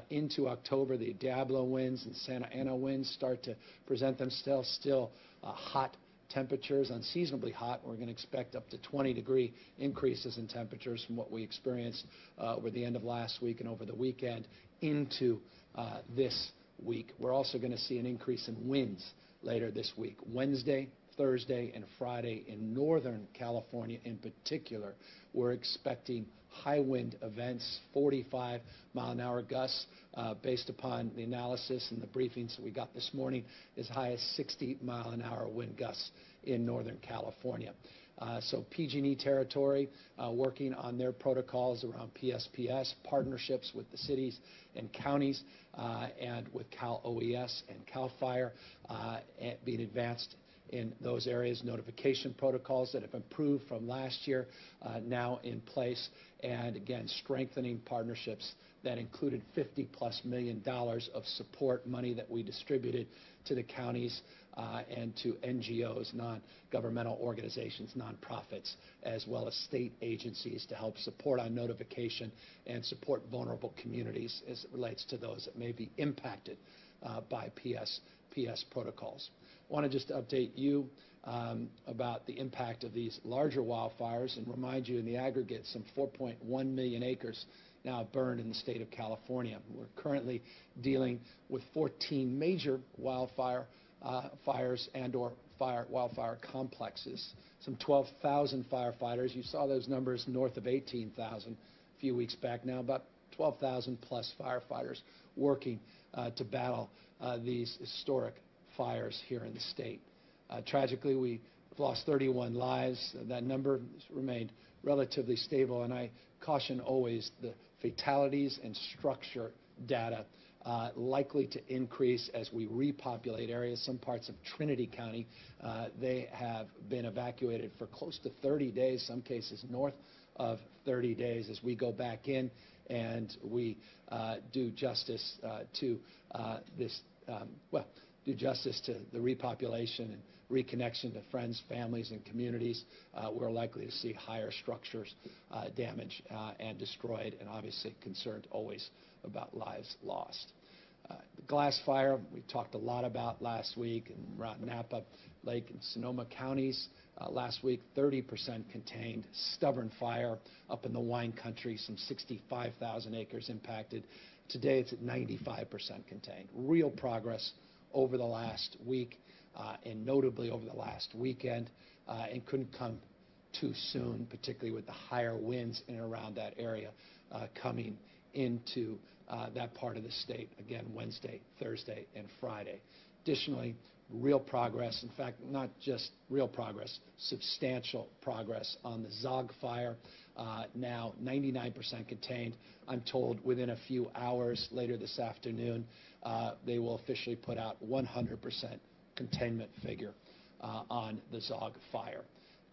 M: Into October, the Diablo winds and Santa Ana winds start to present themselves. Still hot temperatures, unseasonably hot. We're going to expect up to 20-degree increases in temperatures from what we experienced over the end of last week and over the weekend into this week. We're also going to see an increase in winds later this week. Wednesday, Thursday, and Friday in Northern California in particular, we're expecting high wind events, 45-mile-an-hour gusts, based upon the analysis and the briefings that we got this morning, as high as 60-mile-an-hour wind gusts in Northern California. So PG&E territory working on their protocols around PSPS, partnerships with the cities and counties, and with Cal OES and CAL FIRE being advanced in those areas. Notification protocols that have improved from last year now in place, and again, strengthening partnerships that included $50+ million of support money that we distributed to the counties and to NGOs, non-governmental organizations, nonprofits, as well as state agencies to help support on notification and support vulnerable communities as it relates to those that may be impacted by PS protocols. I want to just update you about the impact of these larger wildfires and remind you in the aggregate some 4.1 million acres now burned in the state of California. We're currently dealing with 14 major wildfires and or wildfire complexes. Some 12,000 firefighters. You saw those numbers north of 18,000 a few weeks back. Now about 12,000 plus firefighters working to battle these historic fires here in the state. Tragically, we've lost 31 lives. That number has remained relatively stable, and I caution always the fatalities and structure data likely to increase as we repopulate areas. Some parts of Trinity County, they have been evacuated for close to 30 days, some cases north of 30 days, as we go back in and we do justice to do justice to the repopulation and reconnection to friends, families, and communities. We're likely to see higher structures damaged and destroyed, and obviously concerned always about lives lost. The glass fire we talked a lot about last week around Napa Lake and Sonoma counties. Last week, 30% contained. Stubborn fire up in the wine country, some 65,000 acres impacted. Today it's at 95% contained. Real progress over the last week and notably over the last weekend, and couldn't come too soon, particularly with the higher winds in and around that area coming into that part of the state, again, Wednesday, Thursday, and Friday. Additionally, real progress, in fact, not just real progress, substantial progress on the Zog fire, now 99% contained. I'm told within a few hours later this afternoon, they will officially put out 100% containment figure on the Zog fire.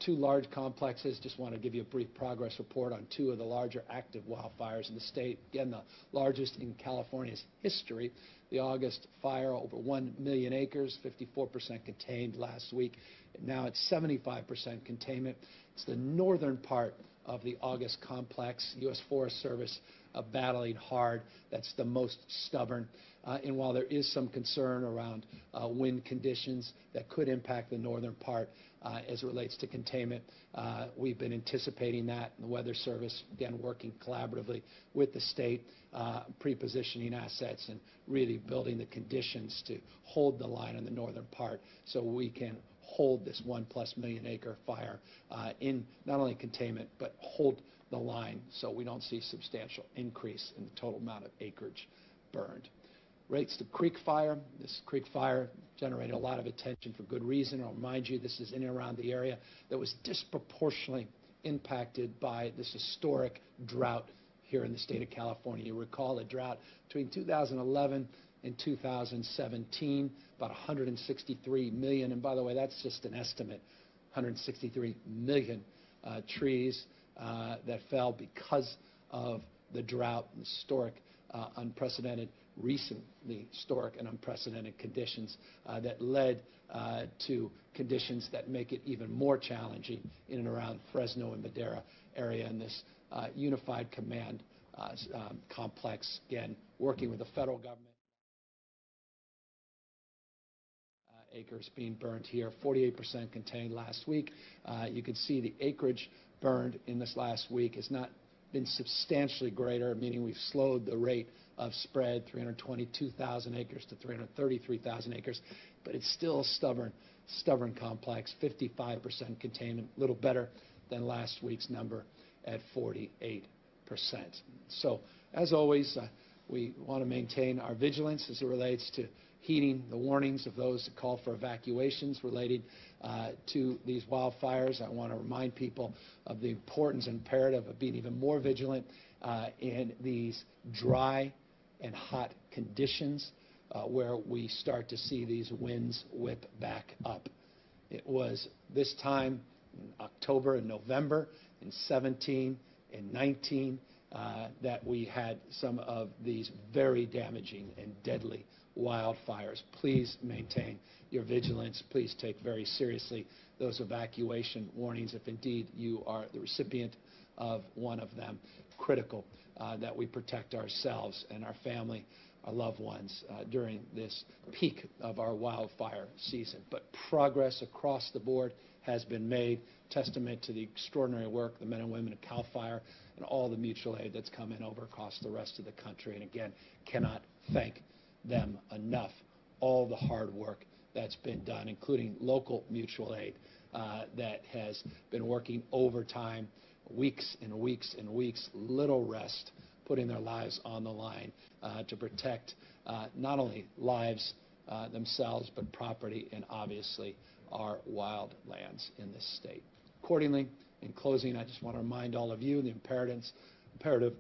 M: Two large complexes. Just want to give you a brief progress report on two of the larger active wildfires in the state. Again, the largest in California's history. The August fire, over 1 million acres, 54% contained last week. And now it's 75% containment. It's the northern part of the August complex. U.S. Forest Service battling hard. That's the most stubborn. And while there is some concern around wind conditions that could impact the northern part as it relates to containment, we've been anticipating that. And the Weather Service, again, working collaboratively with the state, pre-positioning assets and really building the conditions to hold the line on the northern part so we can hold this 1+ million acre fire in not only containment but hold the line so we don't see substantial increase in the total amount of acreage burned. Relates to Creek Fire. This Creek Fire generated a lot of attention for good reason. I'll remind you this is in and around the area that was disproportionately impacted by this historic drought here in the state of California. You recall a drought between 2011 and 2017, about 163 million, and by the way, that's just an estimate, 163 million trees that fell because of the drought and historic, unprecedented, recently historic and unprecedented conditions that led to conditions that make it even more challenging in and around Fresno and Madera area. And this unified command complex, again, working with the federal government. Acres being burned here, 48% contained last week. You can see the acreage burned in this last week has not been substantially greater, meaning we've slowed the rate of spread, 322,000 acres to 333,000 acres, but it's still a stubborn complex, 55% containment, a little better than last week's number at 48%. So, as always, we want to maintain our vigilance as it relates to heeding the warnings of those that call for evacuations related to these wildfires. I want to remind people of the importance and imperative of being even more vigilant in these dry and hot conditions where we start to see these winds whip back up. It was this time in October and November in 17 and 19 that we had some of these very damaging and deadly wildfires. Please maintain your vigilance. Please take very seriously those evacuation warnings if indeed you are the recipient of one of them. Critical that we protect ourselves and our family, our loved ones during this peak of our wildfire season. But progress across the board has been made, testament to the extraordinary work the men and women of CAL FIRE and all the mutual aid that's come in over across the rest of the country. And again, cannot thank them enough. All the hard work that's been done, including local mutual aid that has been working overtime, weeks and weeks and weeks, little rest, putting their lives on the line to protect not only lives themselves, but property and obviously our wild lands in this state. Accordingly, in closing, I just want to remind all of you the imperative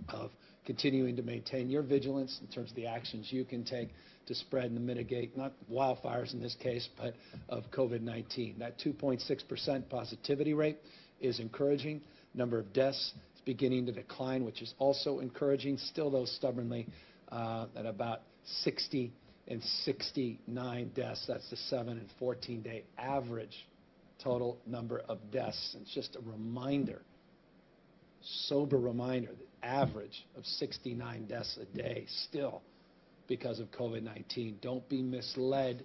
M: of continuing to maintain your vigilance in terms of the actions you can take to spread and mitigate, not wildfires in this case, but of COVID-19. That 2.6% positivity rate is encouraging. Number of deaths is beginning to decline, which is also encouraging. Still, though, stubbornly at about 60 and 69 deaths. That's the 7 and 14-day average total number of deaths. And it's just a reminder, sober reminder, the average of 69 deaths a day still because of COVID-19. Don't be misled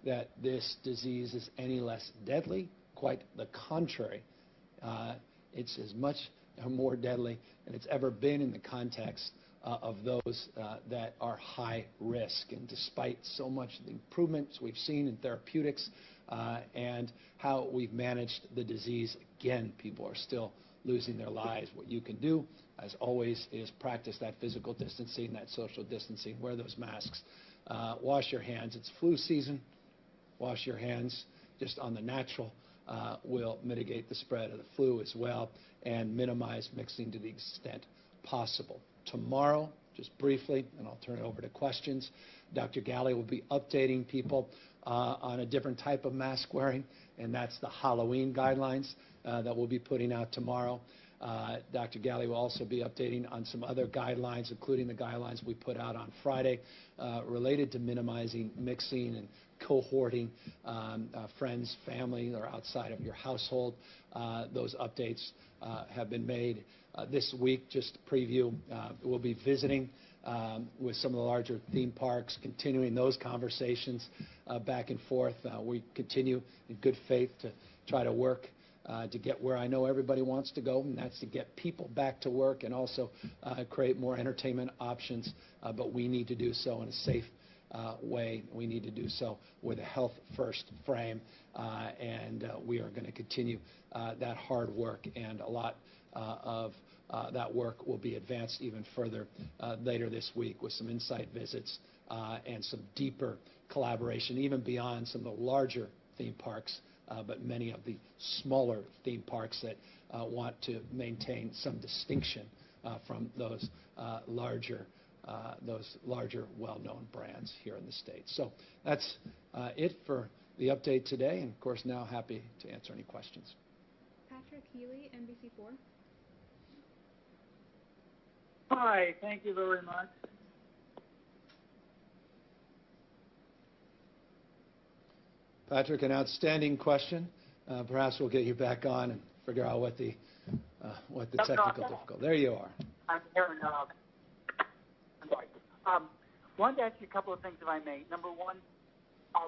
M: that this disease is any less deadly. Quite the contrary. It's as much or more deadly than it's ever been in the context of those that are high risk. And despite so much of the improvements we've seen in therapeutics and how we've managed the disease, again, people are still losing their lives. What you can do, as always, is practice that physical distancing, that social distancing, wear those masks, wash your hands. It's flu season. Wash your hands just on the natural will mitigate the spread of the flu as well and minimize mixing to the extent possible. Tomorrow, just briefly, and I'll turn it over to questions, Dr. Galley will be updating people on a different type of mask wearing, and that's the Halloween guidelines that we'll be putting out tomorrow. Dr. Galley will also be updating on some other guidelines, including the guidelines we put out on Friday related to minimizing mixing and cohorting friends, family, or outside of your household. Those updates have been made this week. Just to preview, we'll be visiting with some of the larger theme parks, continuing those conversations back and forth. We continue in good faith to try to work to get where I know everybody wants to go, and that's to get people back to work and also create more entertainment options. But we need to do so in a safe way. We need to do so with a health-first frame, and we are going to continue that hard work, and a lot of that work will be advanced even further later this week with some insight visits and some deeper collaboration, even beyond some of the larger theme parks, but many of the smaller theme parks that want to maintain some distinction from those larger well-known brands here in the state. So that's it for the update today, and of course now happy to answer any questions.
K: Patrick Healy, NBC4.
N: Hi, thank you very much.
M: Patrick, an outstanding question. Perhaps we'll get you back on and figure out what the technical difficulty. There you are.
N: I'm hearing. I'm sorry. Wanted to ask you a couple of things, if I may. Number one,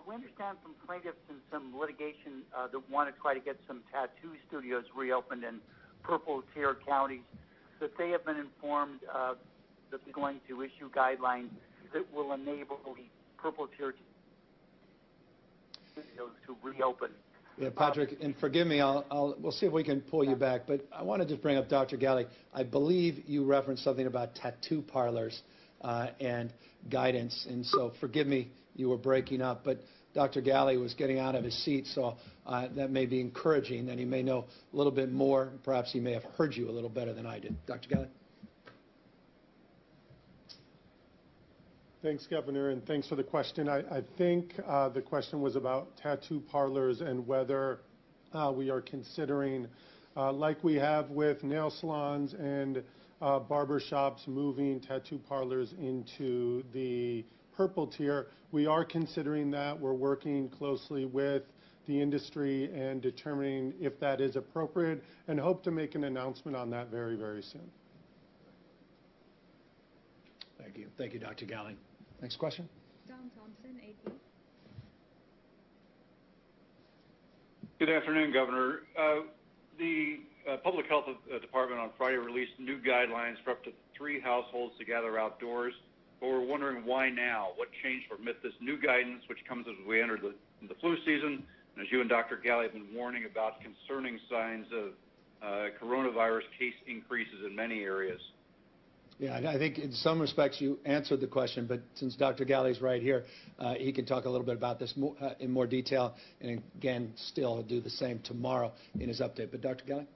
N: we understand from plaintiffs in some litigation that want to try to get some tattoo studios reopened in purple tier counties, that they have been informed that they're going to issue guidelines that will enable the purple tier studios to reopen.
M: Yeah, Patrick, and forgive me, we'll see if we can pull you back, but I want to just bring up Dr. Galley. I believe you referenced something about tattoo parlors and guidance, and so forgive me, you were breaking up, but Dr. Galley was getting out of his seat, so that may be encouraging, and he may know a little bit more. Perhaps he may have heard you a little better than I did. Dr. Galley?
F: Thanks, Governor, and thanks for the question. I think the question was about tattoo parlors and whether we are considering, like we have with nail salons and barber shops, moving tattoo parlors into the purple tier. We are considering that. We're working closely with the industry and determining if that is appropriate, and hope to make an announcement on that very, very soon.
M: Thank you. Thank you, Dr. Galley. Next question.
K: Don Thompson, AP.
P: Good afternoon, Governor. The Public Health Department on Friday released new guidelines for up to 3 households to gather outdoors. But we're wondering why now? What changed to permit this new guidance, which comes as we enter the flu season, and as you and Dr. Galley have been warning about concerning signs of coronavirus case increases in many areas?
M: Yeah, I think in some respects you answered the question, but since Dr. Galley's right here, he can talk a little bit about this in more detail, and again, still do the same tomorrow in his update. But Dr. Galley?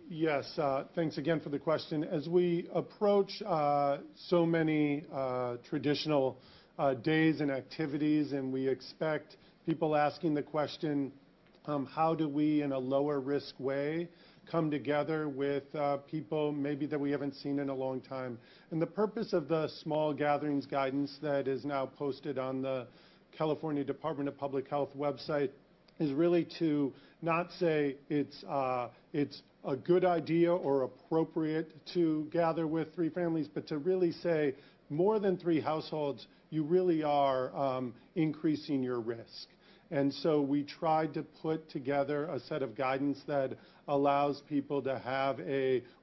F: Yes, thanks again for the question. As we approach so many traditional days and activities, and we expect people asking the question, how do we, in a lower risk way, come together with people maybe that we haven't seen in a long time. And the purpose of the small gatherings guidance that is now posted on the California Department of Public Health website is really to not say it's a good idea or appropriate to gather with 3 families, but to really say more than 3 households, you really are increasing your risk. And so we tried to put together a set of guidance that allows people to have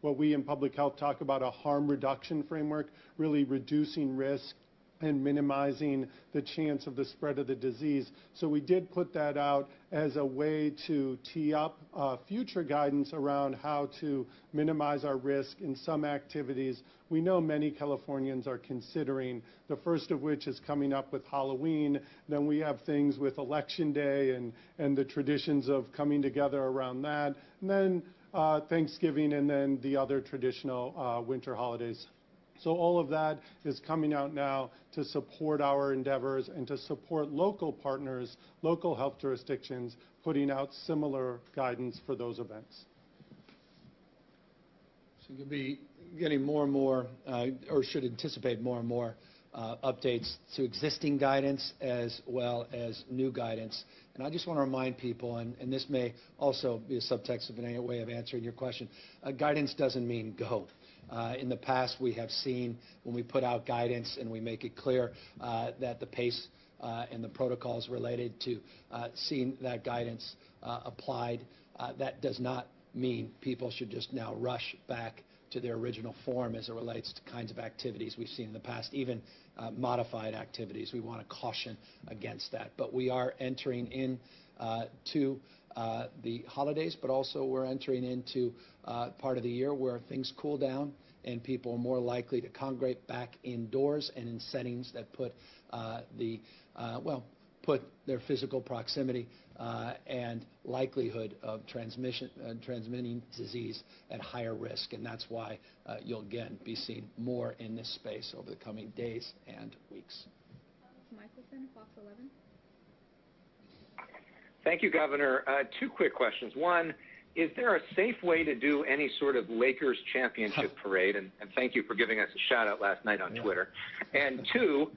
F: what we in public health talk about, a harm reduction framework, really reducing risk and minimizing the chance of the spread of the disease. So we did put that out as a way to tee up future guidance around how to minimize our risk in some activities we know many Californians are considering, the first of which is coming up with Halloween. Then we have things with Election Day and the traditions of coming together around that. And then Thanksgiving, and then the other traditional winter holidays. So all of that is coming out now to support our endeavors and to support local partners, local health jurisdictions, putting out similar guidance for those events.
M: So you'll be getting more and more, or should anticipate more and more updates to existing guidance as well as new guidance. And I just want to remind people, and this may also be a subtext of any way of answering your question, guidance doesn't mean go. In the past, we have seen when we put out guidance and we make it clear that the pace and the protocols related to seeing that guidance applied, that does not mean people should just now rush back to their original form as it relates to kinds of activities we've seen in the past, even modified activities. We want to caution against that. But we are entering in to the holidays, but also we're entering into part of the year where things cool down and people are more likely to congregate back indoors and in settings that put put their physical proximity and likelihood of transmitting disease at higher risk. And that's why you'll again be seeing more in this space over the coming days and weeks.
K: Michelson, Fox 11.
D: Thank you, Governor. Two quick questions. One, is there a safe way to do any sort of Lakers championship parade? And thank you for giving us a shout out last night on Twitter. And two,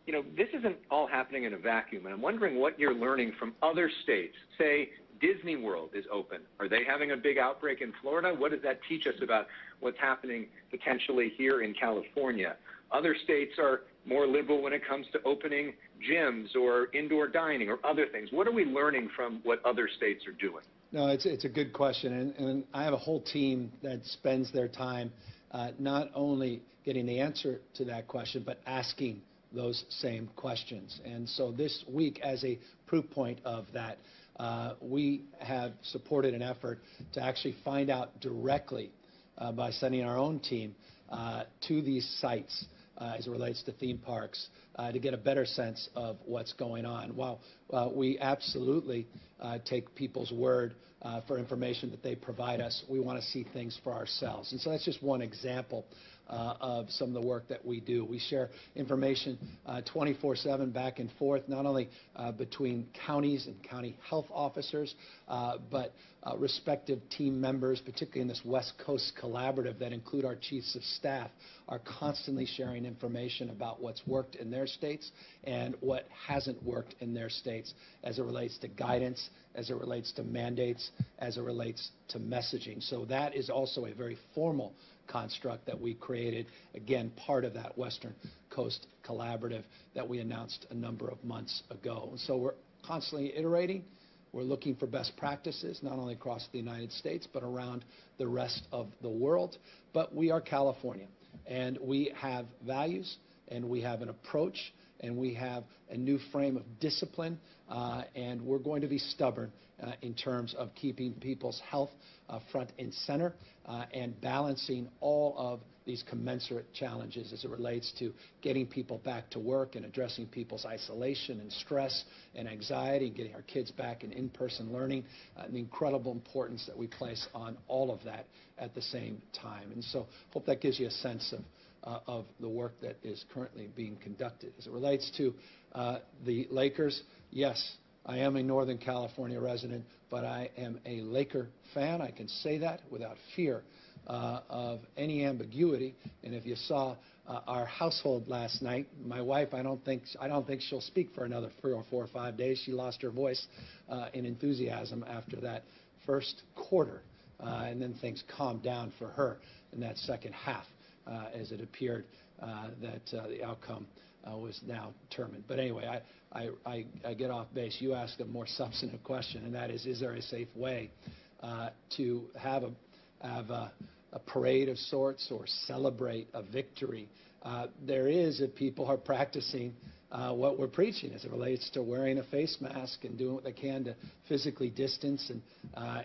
D: you know, this isn't all happening in a vacuum, and I'm wondering what you're learning from other states. Say Disney World is open. Are they having a big outbreak in Florida? What does that teach us about what's happening potentially here in California? Other states are more liberal when it comes to opening gyms or indoor dining or other things. What are we learning from what other states are doing?
M: No, it's a good question, and I have a whole team that spends their time not only getting the answer to that question, but asking those same questions. And so this week, as a proof point of that, we have supported an effort to actually find out directly by sending our own team to these sites as it relates to theme parks to get a better sense of what's going on. While we absolutely take people's word for information that they provide us, we want to see things for ourselves. And so that's just one example of some of the work that we do. We share information 24/7 back and forth, not only between counties and county health officers, but respective team members, particularly in this West Coast collaborative that include our chiefs of staff, are constantly sharing information about what's worked in their states and what hasn't worked in their states as it relates to guidance, as it relates to mandates, as it relates to messaging. So that is also a very formal construct that we created, again, part of that Western Coast collaborative that we announced a number of months ago. And so we're constantly iterating. We're looking for best practices, not only across the United States, but around the rest of the world. But we are California, and we have values, and we have an approach, and we have a new frame of discipline, and we're going to be stubborn in terms of keeping people's health front and center and balancing all of these commensurate challenges as it relates to getting people back to work and addressing people's isolation and stress and anxiety and getting our kids back in in-person learning, and the incredible importance that we place on all of that at the same time. And so hope that gives you a sense of the work that is currently being conducted. As it relates to the Lakers, yes, I am a Northern California resident, but I am a Laker fan. I can say that without fear of any ambiguity. And if you saw our household last night, my wife, I don't think she'll speak for another 3 or 4 or 5 days. She lost her voice in enthusiasm after that first quarter, and then things calmed down for her in that second half as it appeared that the outcome was now determined. But anyway, I get off base. You asked a more substantive question, and that is there a safe way to have a parade of sorts or celebrate a victory? There is if people are practicing what we're preaching as it relates to wearing a face mask and doing what they can to physically distance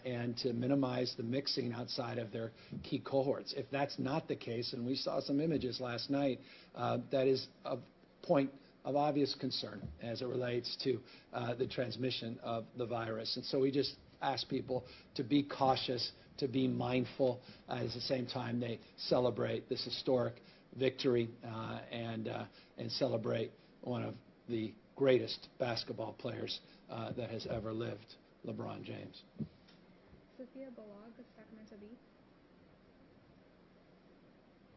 M: and to minimize the mixing outside of their key cohorts. If that's not the case, and we saw some images last night, that is a point of obvious concern as it relates to the transmission of the virus. And so we just ask people to be cautious, to be mindful, at the same time they celebrate this historic victory and celebrate one of the greatest basketball players that has ever lived, LeBron James.
K: Sophia Balog, Sacramento Bee.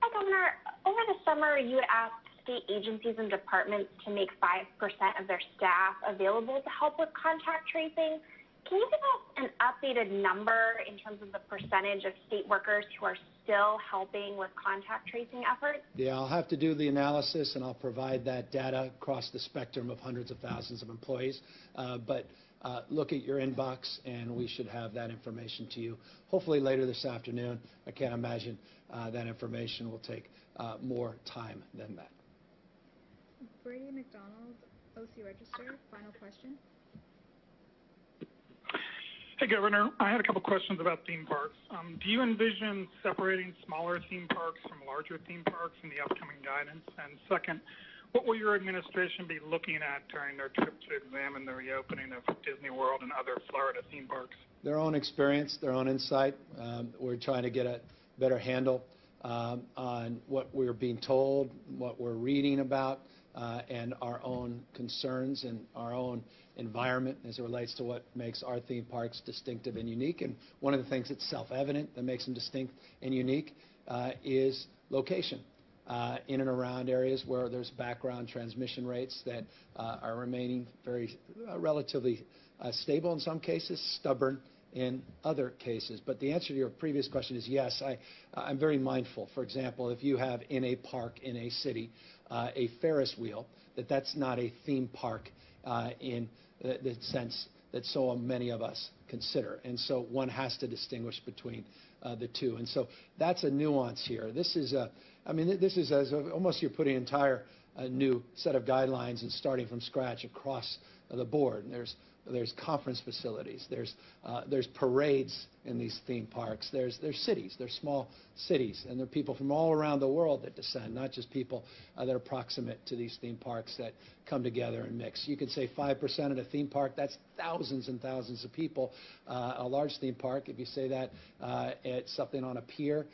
O: Hi, Governor. Over the summer, you had asked state agencies and departments to make 5% of their staff available to help with contact tracing. Can you give us an updated number in terms of the percentage of state workers who are still helping with contact tracing efforts?
M: Yeah, I'll have to do the analysis, and I'll provide that data across the spectrum of hundreds of thousands of employees. But look at your inbox, and we should have that information to you hopefully later this afternoon. I can't imagine that information will take more time than that.
K: Brady McDonald, OC Register, final question.
Q: Hey, Governor. I had a couple questions about theme parks. Do you envision separating smaller theme parks from larger theme parks in the upcoming guidance? And second, what will your administration be looking at during their trip to examine the reopening of Disney World and other Florida theme parks?
M: Their own experience, their own insight. We're trying to get a better handle on what we're being told, what we're reading about, and our own concerns and our own environment as it relates to what makes our theme parks distinctive and unique. And one of the things that's self-evident that makes them distinct and unique is location. In and around areas where there's background transmission rates that are remaining very relatively stable in some cases, stubborn in other cases. But the answer to your previous question is yes, I'm very mindful. For example, if you have in a park in a city a Ferris wheel, that's not a theme park in the sense that so many of us consider. And so one has to distinguish between the two. And so that's a nuance here. This is as almost you're putting an entire new set of guidelines and starting from scratch across the board. There's conference facilities. There's parades in these theme parks. There's cities. There's small cities, and there are people from all around the world that descend, not just people that are proximate to these theme parks that come together and mix. You could say 5% at a theme park. That's thousands and thousands of people. A large theme park, if you say that at something on a pier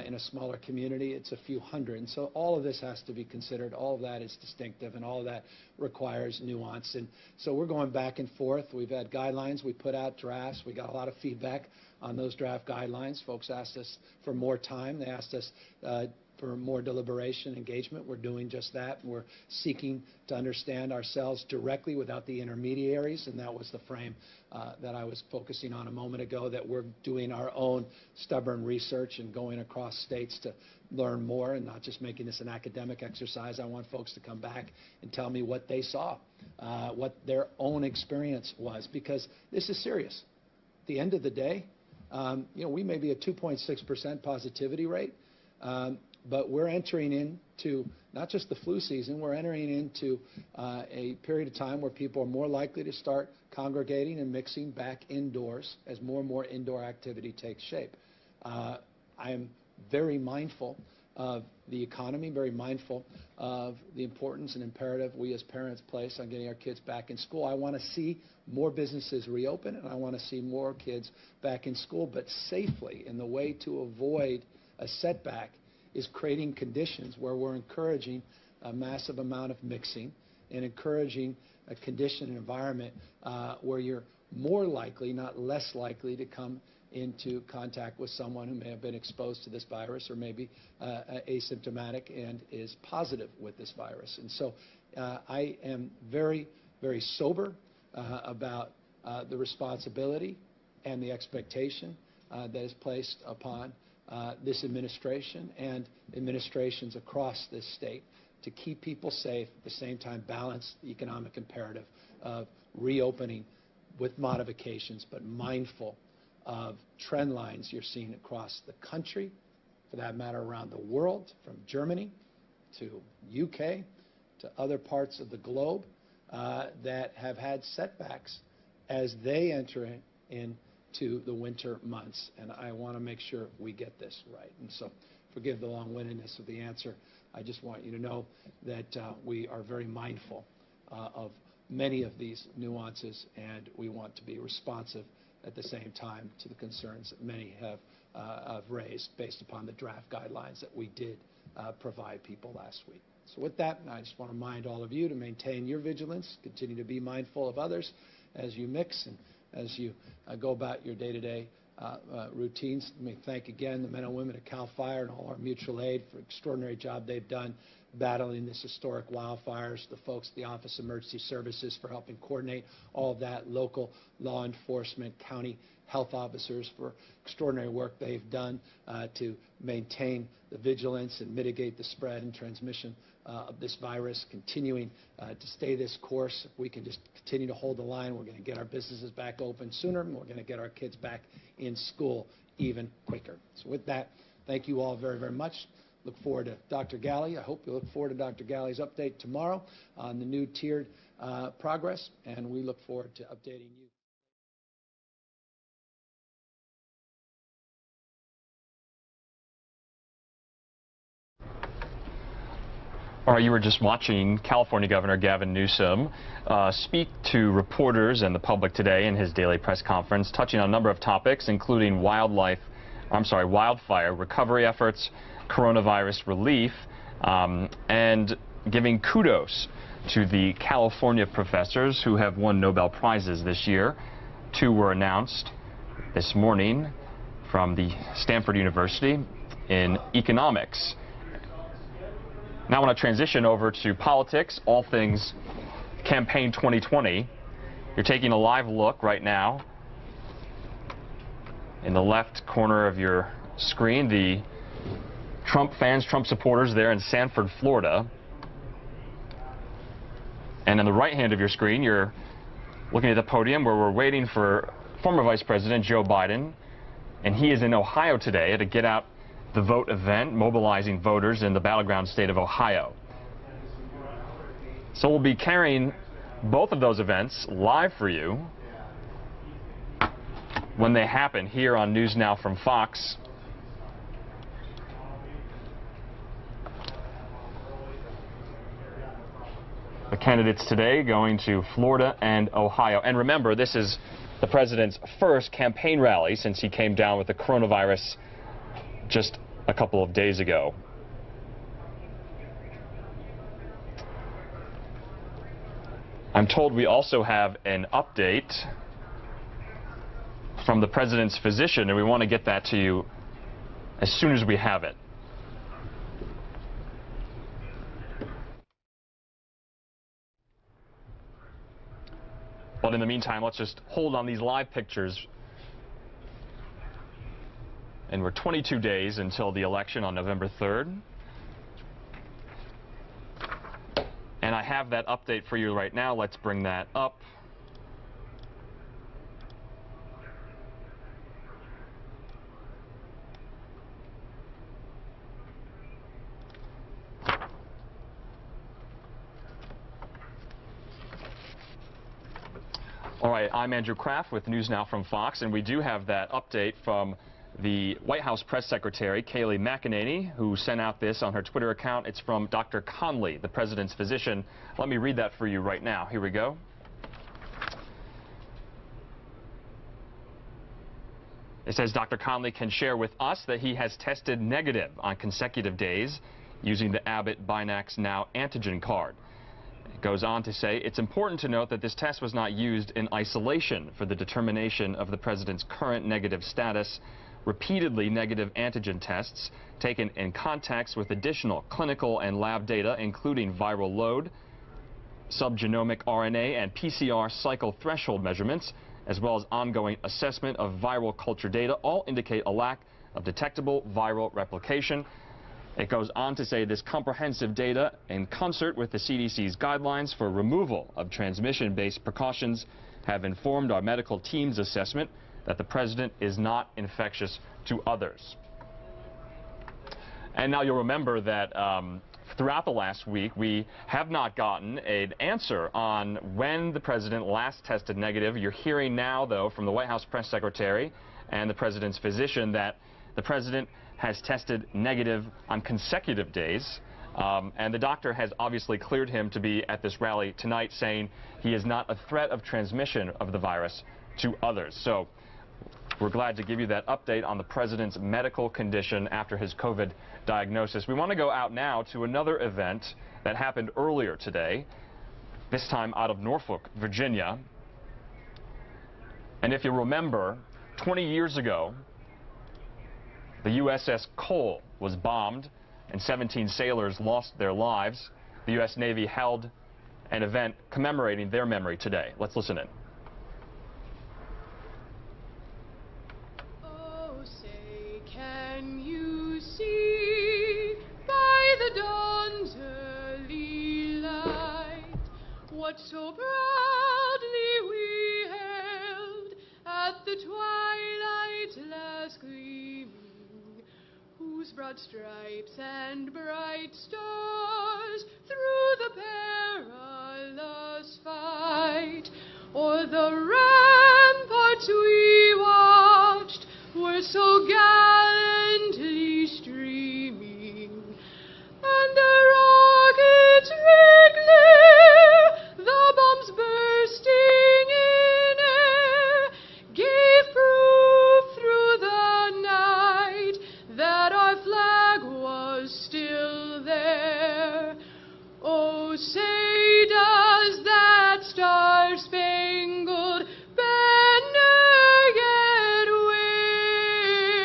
M: in a smaller community, it's a few hundred. And so all of this has to be considered. All of that is distinctive, and all of that requires nuance. And so we're going back and forth. We've had guidelines. We put out drafts. We got a lot of feedback on those draft guidelines. Folks asked us for more time. They asked us for more deliberation, engagement. We're doing just that. We're seeking to understand ourselves directly without the intermediaries, and that was the frame that I was focusing on a moment ago, that we're doing our own stubborn research and going across states to learn more and not just making this an academic exercise. I want folks to come back and tell me what they saw, what their own experience was, because this is serious. At the end of the day, we may be a 2.6% positivity rate, but we're entering into not just the flu season, we're entering into a period of time where people are more likely to start congregating and mixing back indoors as more and more indoor activity takes shape. I am very mindful of the economy, very mindful of the importance and imperative we as parents place on getting our kids back in school. I want to see more businesses reopen, and I want to see more kids back in school, but safely. And the way to avoid a setback is creating conditions where we're encouraging a massive amount of mixing and encouraging a condition and environment where you're more likely, not less likely, to come into contact with someone who may have been exposed to this virus or maybe asymptomatic and is positive with this virus. And so I am very, very sober about the responsibility and the expectation that is placed upon this administration and administrations across this state to keep people safe, at the same time balance the economic imperative of reopening with modifications, but mindful of trend lines you're seeing across the country, for that matter around the world, from Germany to UK to other parts of the globe that have had setbacks as they enter into the winter months. And I want to make sure we get this right. And so forgive the long-windedness of the answer. I just want you to know that we are very mindful of many of these nuances, and we want to be responsive at the same time to the concerns that many have raised based upon the draft guidelines that we did provide people last week. So with that, I just want to remind all of you to maintain your vigilance, continue to be mindful of others as you mix and as you go about your day-to-day routines. Let me thank again the men and women at CAL FIRE and all our mutual aid for the extraordinary job they've done battling this historic wildfires, the folks at the Office of Emergency Services for helping coordinate all of that, local law enforcement, county health officers for extraordinary work they've done to maintain the vigilance and mitigate the spread and transmission of this virus, continuing to stay this course. If we can just continue to hold the line, we're going to get our businesses back open sooner, and we're going to get our kids back in school even quicker. So with that, thank you all very, very much. Look forward to Dr. Galley. I hope you look forward to Dr. Galley's update tomorrow on the new tiered progress, and we look forward to updating you.
L: All right, you were just watching California Governor Gavin Newsom speak to reporters and the public today in his daily press conference, touching on a number of topics, including wildfire recovery efforts, coronavirus relief, and giving kudos to the California professors who have won Nobel Prizes this year. 2 were announced this morning from the Stanford University in economics. Now I want to transition over to politics, all things campaign 2020. You're taking a live look right now. In the left corner of your screen, the Trump fans, Trump supporters there in Sanford, Florida. And on the right hand of your screen, you're looking at the podium where we're waiting for former Vice President Joe Biden. And he is in Ohio today at a Get Out the Vote event, mobilizing voters in the battleground state of Ohio. So we'll be carrying both of those events live for you when they happen here on News Now from Fox. The candidates today going to Florida and Ohio. And remember, this is the president's first campaign rally since he came down with the coronavirus just a couple of days ago. I'm told we also have an update from the president's physician, and we want to get that to you as soon as we have it. But in the meantime, let's just hold on these live pictures. And we're 22 days until the election on November 3rd. And I have that update for you right now. Let's bring that up. All right, I'm Andrew Kraft with News Now from Fox, and we do have that update from the White House press secretary, Kayleigh McEnany, who sent out this on her Twitter account. It's from Dr. Conley, the president's physician. Let me read that for you right now. Here we go. It says Dr. Conley can share with us that he has tested negative on consecutive days using the Abbott Binax Now antigen card. It goes on to say, it's important to note that this test was not used in isolation for the determination of the president's current negative status. Repeatedly negative antigen tests taken in context with additional clinical and lab data, including viral load, subgenomic RNA, and PCR cycle threshold measurements, as well as ongoing assessment of viral culture data, all indicate a lack of detectable viral replication. It goes on to say this comprehensive data, in concert with the CDC's guidelines for removal of transmission-based precautions, have informed our medical team's assessment that the president is not infectious to others. And now you'll remember that throughout the last week, we have not gotten an answer on when the president last tested negative. You're hearing now, though, from the White House press secretary and the president's physician that the president has tested negative on consecutive days. And the doctor has obviously cleared him to be at this rally tonight, saying he is not a threat of transmission of the virus to others. So we're glad to give you that update on the president's medical condition after his COVID diagnosis. We want to go out now to another event that happened earlier today, this time out of Norfolk, Virginia. And if you remember, 20 years ago, the USS Cole was bombed and 17 sailors lost their lives. The U.S. Navy held an event commemorating their memory today. Let's listen in.
T: Oh, say, can you see by the dawn's early light what so proudly we hailed at the twilight's last gleaming, whose broad stripes and bright stars through the perilous fight o'er the ramparts we watched were so gallantly streaming, and the rockets' red glare, the bombs bursting in air, gave proof through the night that our flag was still there. Oh, say does that star-spangled banner yet wave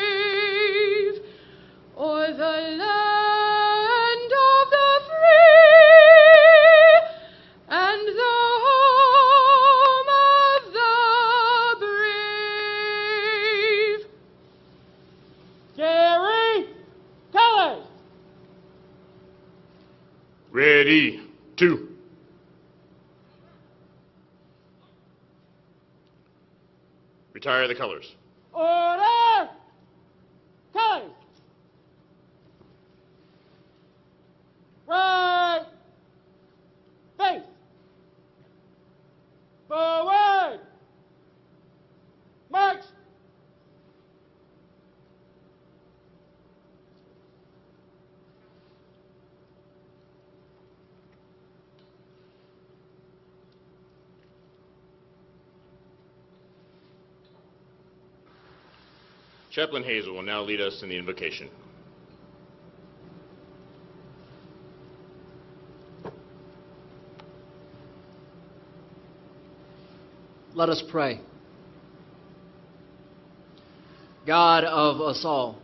T: o'er the land of the free and the home of the brave? Jerry Kelly.
V: Ready, 2. Retire the colors.
T: Order! Kelly. Right. Face. Forward. March.
V: Chaplain Hazel will now lead us in the invocation.
M: Let us pray. God of us all,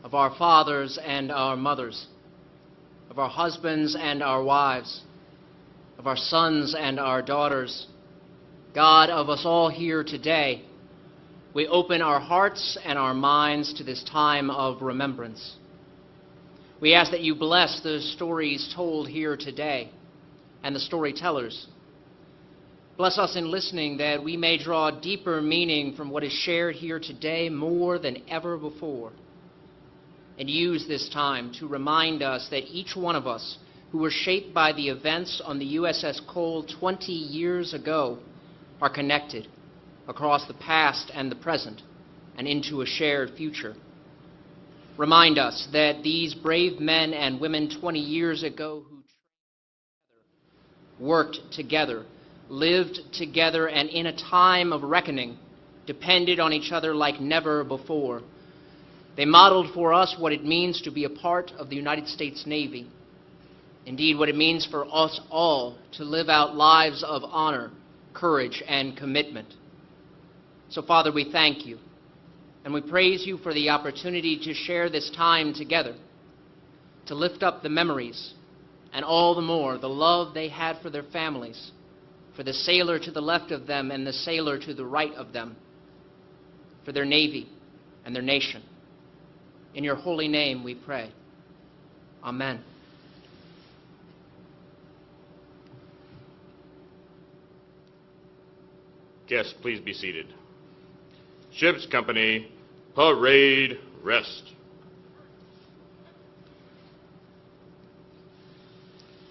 M: of our fathers and our mothers, of our husbands and our wives, of our sons and our daughters, God of us all here today, we open our hearts and our minds to this time of remembrance. We ask that you bless the stories told here today and the storytellers. Bless us in listening that we may draw deeper meaning from what is shared here today more than ever before. And use this time to remind us that each one of us who were shaped by the events on the USS Cole 20 years ago are connected across the past and the present and into a shared future. Remind us that these brave men and women 20 years ago who worked together, lived together, and in a time of reckoning depended on each other like never before. They modeled for us what it means to be a part of the United States Navy. Indeed, what it means for us all to live out lives of honor, courage, and commitment. So, Father, we thank you, and we praise you for the opportunity to share this time together, to lift up the memories, and all the more the love they had for their families, for the sailor to the left of them and the sailor to the right of them, for their Navy and their nation. In your holy name we pray. Amen.
V: Guests, please be seated. Ship's company, parade rest.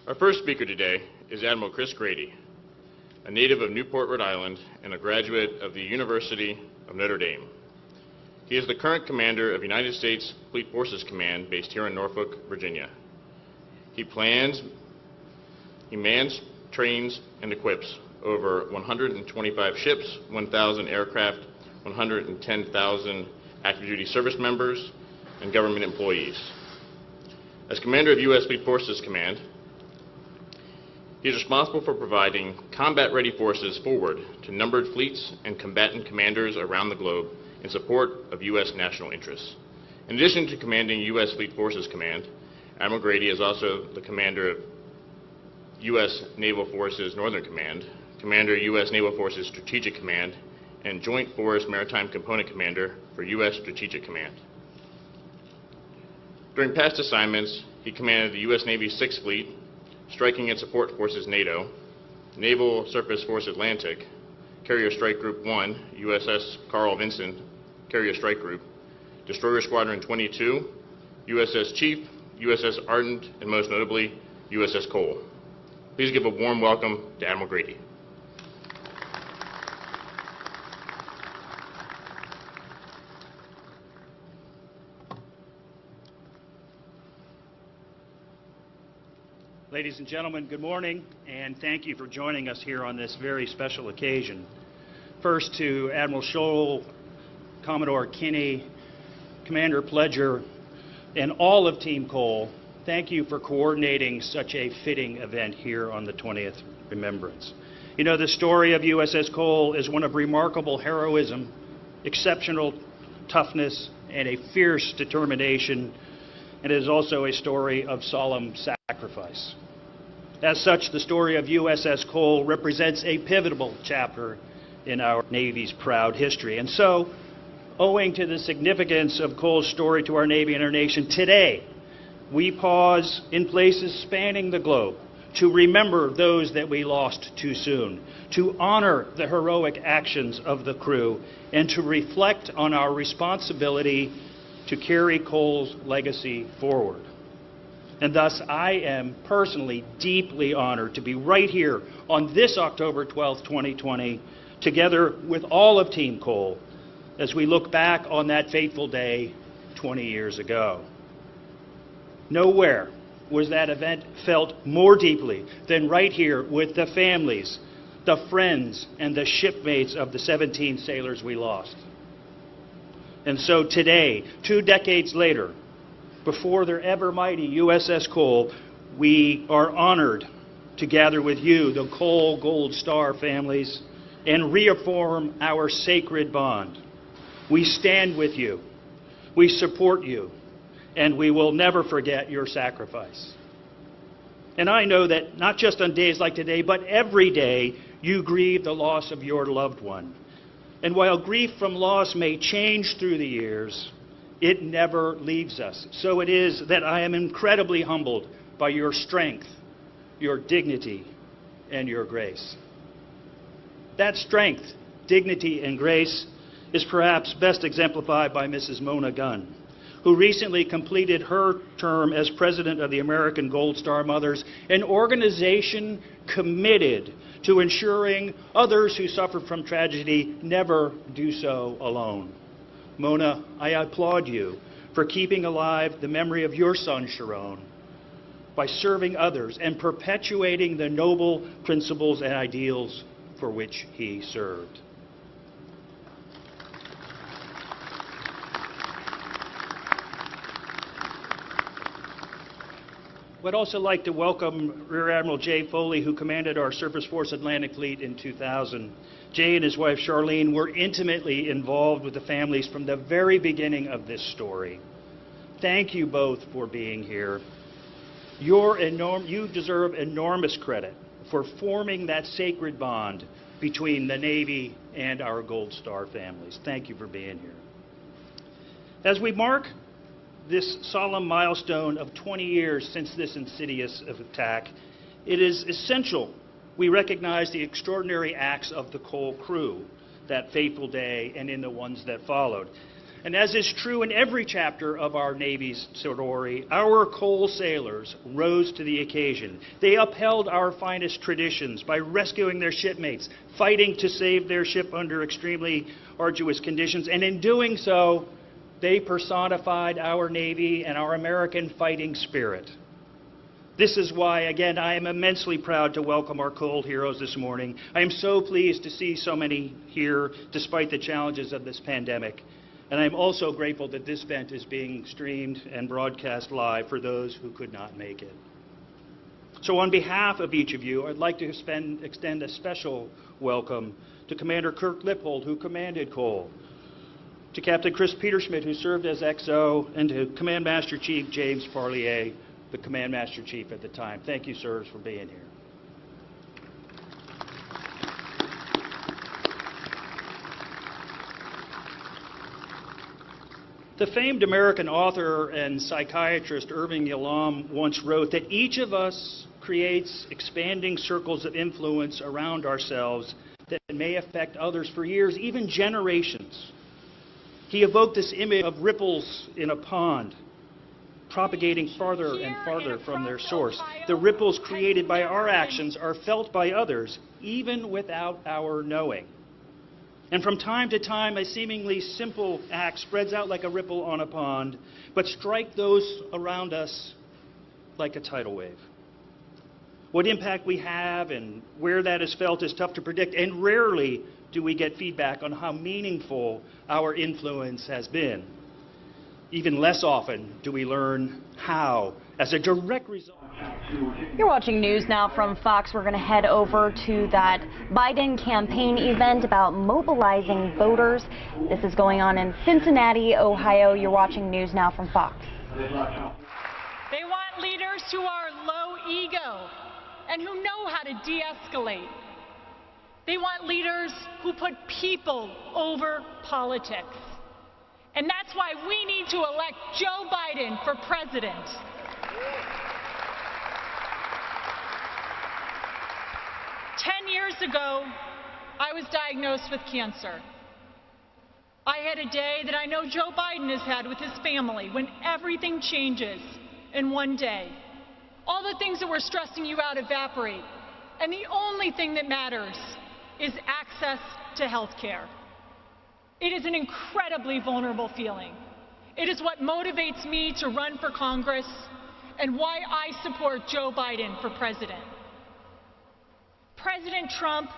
V: Our first speaker today is Admiral Chris Grady, a native of Newport, Rhode Island, and a graduate of the University of Notre Dame. He is the current commander of United States Fleet Forces Command based here in Norfolk, Virginia. He mans, trains, and equips over 125 ships, 1,000 aircraft, 110,000 active duty service members, and government employees. As commander of U.S. Fleet Forces Command, he is responsible for providing combat-ready forces forward to numbered fleets and combatant commanders around the globe in support of U.S. national interests. In addition to commanding U.S. Fleet Forces Command, Admiral Grady is also the commander of U.S. Naval Forces Northern Command, commander U.S. Naval Forces Strategic Command, and Joint Force Maritime Component Commander for U.S. Strategic Command. During past assignments, he commanded the U.S. Navy's 6th Fleet, Striking and Support Forces NATO, Naval Surface Force Atlantic, Carrier Strike Group 1, USS Carl Vinson, Carrier Strike Group, Destroyer Squadron 22, USS Chief, USS Ardent, and most notably, USS Cole. Please give a warm welcome to Admiral Grady.
J: Ladies and gentlemen, good morning, and thank you for joining us here on this very special occasion. First to Admiral Scholl, Commodore Kinney, Commander Pledger, and all of Team Cole, thank you for coordinating such a fitting event here on the 20th Remembrance. You know, the story of USS Cole is one of remarkable heroism, exceptional toughness, and a fierce determination, and it is also a story of solemn sacrifice. As such, the story of USS Cole represents a pivotal chapter in our Navy's proud history. And so, owing to the significance of Cole's story to our Navy and our nation, today we pause in places spanning the globe to remember those that we lost too soon, to honor the heroic actions of the crew, and to reflect on our responsibility to carry Cole's legacy forward. And thus, I am personally deeply honored to be right here on this October 12th, 2020, together with all of Team Cole, as we look back on that fateful day 20 years ago. Nowhere was that event felt more deeply than right here with the families, the friends, and the shipmates of the 17 sailors we lost. And so today, 2 decades later, before their ever mighty USS Cole, we are honored to gather with you, the Cole Gold Star families, and reaffirm our sacred bond. We stand with you, we support you, and we will never forget your sacrifice. And I know that not just on days like today, but every day, you grieve the loss of your loved one. And while grief from loss may change through the years, it never leaves us. So it is that I am incredibly humbled by your strength, your dignity, and your grace. That strength, dignity, and grace is perhaps best exemplified by Mrs. Mona Gunn, who recently completed her term as president of the American Gold Star Mothers, an organization committed to ensuring others who suffer from tragedy never do so alone. Mona, I applaud you for keeping alive the memory of your son, Sharon, by serving others and perpetuating the noble principles and ideals for which he served. I'd also like to welcome Rear Admiral Jay Foley, who commanded our Surface Force Atlantic Fleet in 2000. Jay and his wife Charlene were intimately involved with the families from the very beginning of this story. Thank you both for being here. You deserve enormous credit for forming that sacred bond between the Navy and our Gold Star families. Thank you for being here. As we mark this solemn milestone of 20 years since this insidious attack, it is essential we recognize the extraordinary acts of the Cole crew that fateful day and in the ones that followed. And as is true in every chapter of our Navy's story, our Cole sailors rose to the occasion. They upheld our finest traditions by rescuing their shipmates, fighting to save their ship under extremely arduous conditions, and in doing so, they personified our Navy and our American fighting spirit. This is why, again, I am immensely proud to welcome our Cole heroes this morning. I am so pleased to see so many here despite the challenges of this pandemic. And I'm also grateful that this event is being streamed and broadcast live for those who could not make it. So on behalf of each of you, I'd like to extend a special welcome to Commander Kirk Lippold, who commanded Cole, to Captain Chris Peterschmidt, who served as XO, and to Command Master Chief James Parlier, the Command Master Chief at the time. Thank you, sirs, for being here. The famed American author and psychiatrist Irving Yalom once wrote that each of us creates expanding circles of influence around ourselves that may affect others for years, even generations. He evoked this image of ripples in a pond, propagating farther and farther from their source. The ripples created by our actions are felt by others, even without our knowing. And from time to time, a seemingly simple act spreads out like a ripple on a pond, but strikes those around us like a tidal wave. What impact we have and where that is felt is tough to predict, and rarely do we get feedback on how meaningful our influence has been. Even less often do we learn how, as a direct result.
A: You're watching News Now from Fox. We're going to head over to that Biden campaign event about mobilizing voters. This is going on in Cincinnati, Ohio. You're watching News Now from Fox.
S: They want leaders who are low ego and who know how to de-escalate. They want leaders who put people over politics. And that's why we need to elect Joe Biden for president. Ten years ago, I was diagnosed with cancer. I had a day that I know Joe Biden has had with his family when everything changes in one day. All the things that were stressing you out evaporate, and the only thing that matters is access to health care. It is an incredibly vulnerable feeling. It is what motivates me to run for Congress and why I support Joe Biden for president. President Trump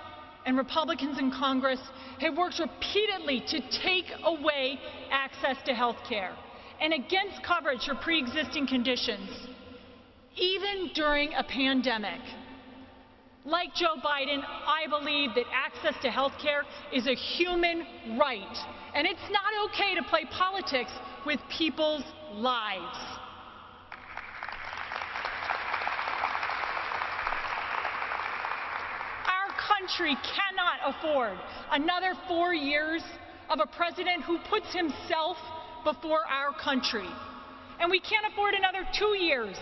S: and Republicans in Congress have worked repeatedly to take away access to health care and against coverage for pre-existing conditions, even during a pandemic. Like Joe Biden, I believe that access to health care is a human right, and it's not okay to play politics with people's lives. Our country cannot afford another 4 years of a president who puts himself before our country. And we can't afford another 2 years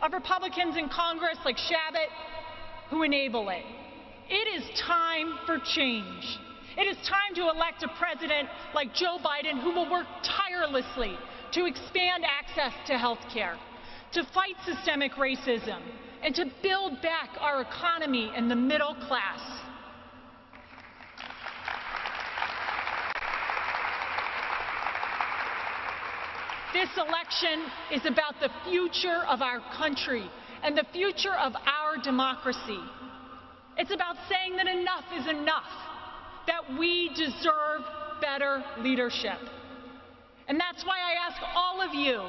S: of Republicans in Congress like Shabbat who enable it. It is time for change. It is time to elect a president like Joe Biden who will work tirelessly to expand access to health care, to fight systemic racism, and to build back our economy and the middle class. This election is about the future of our country and the future of our democracy. It's about saying that enough is enough, that we deserve better leadership. And that's why I ask all of you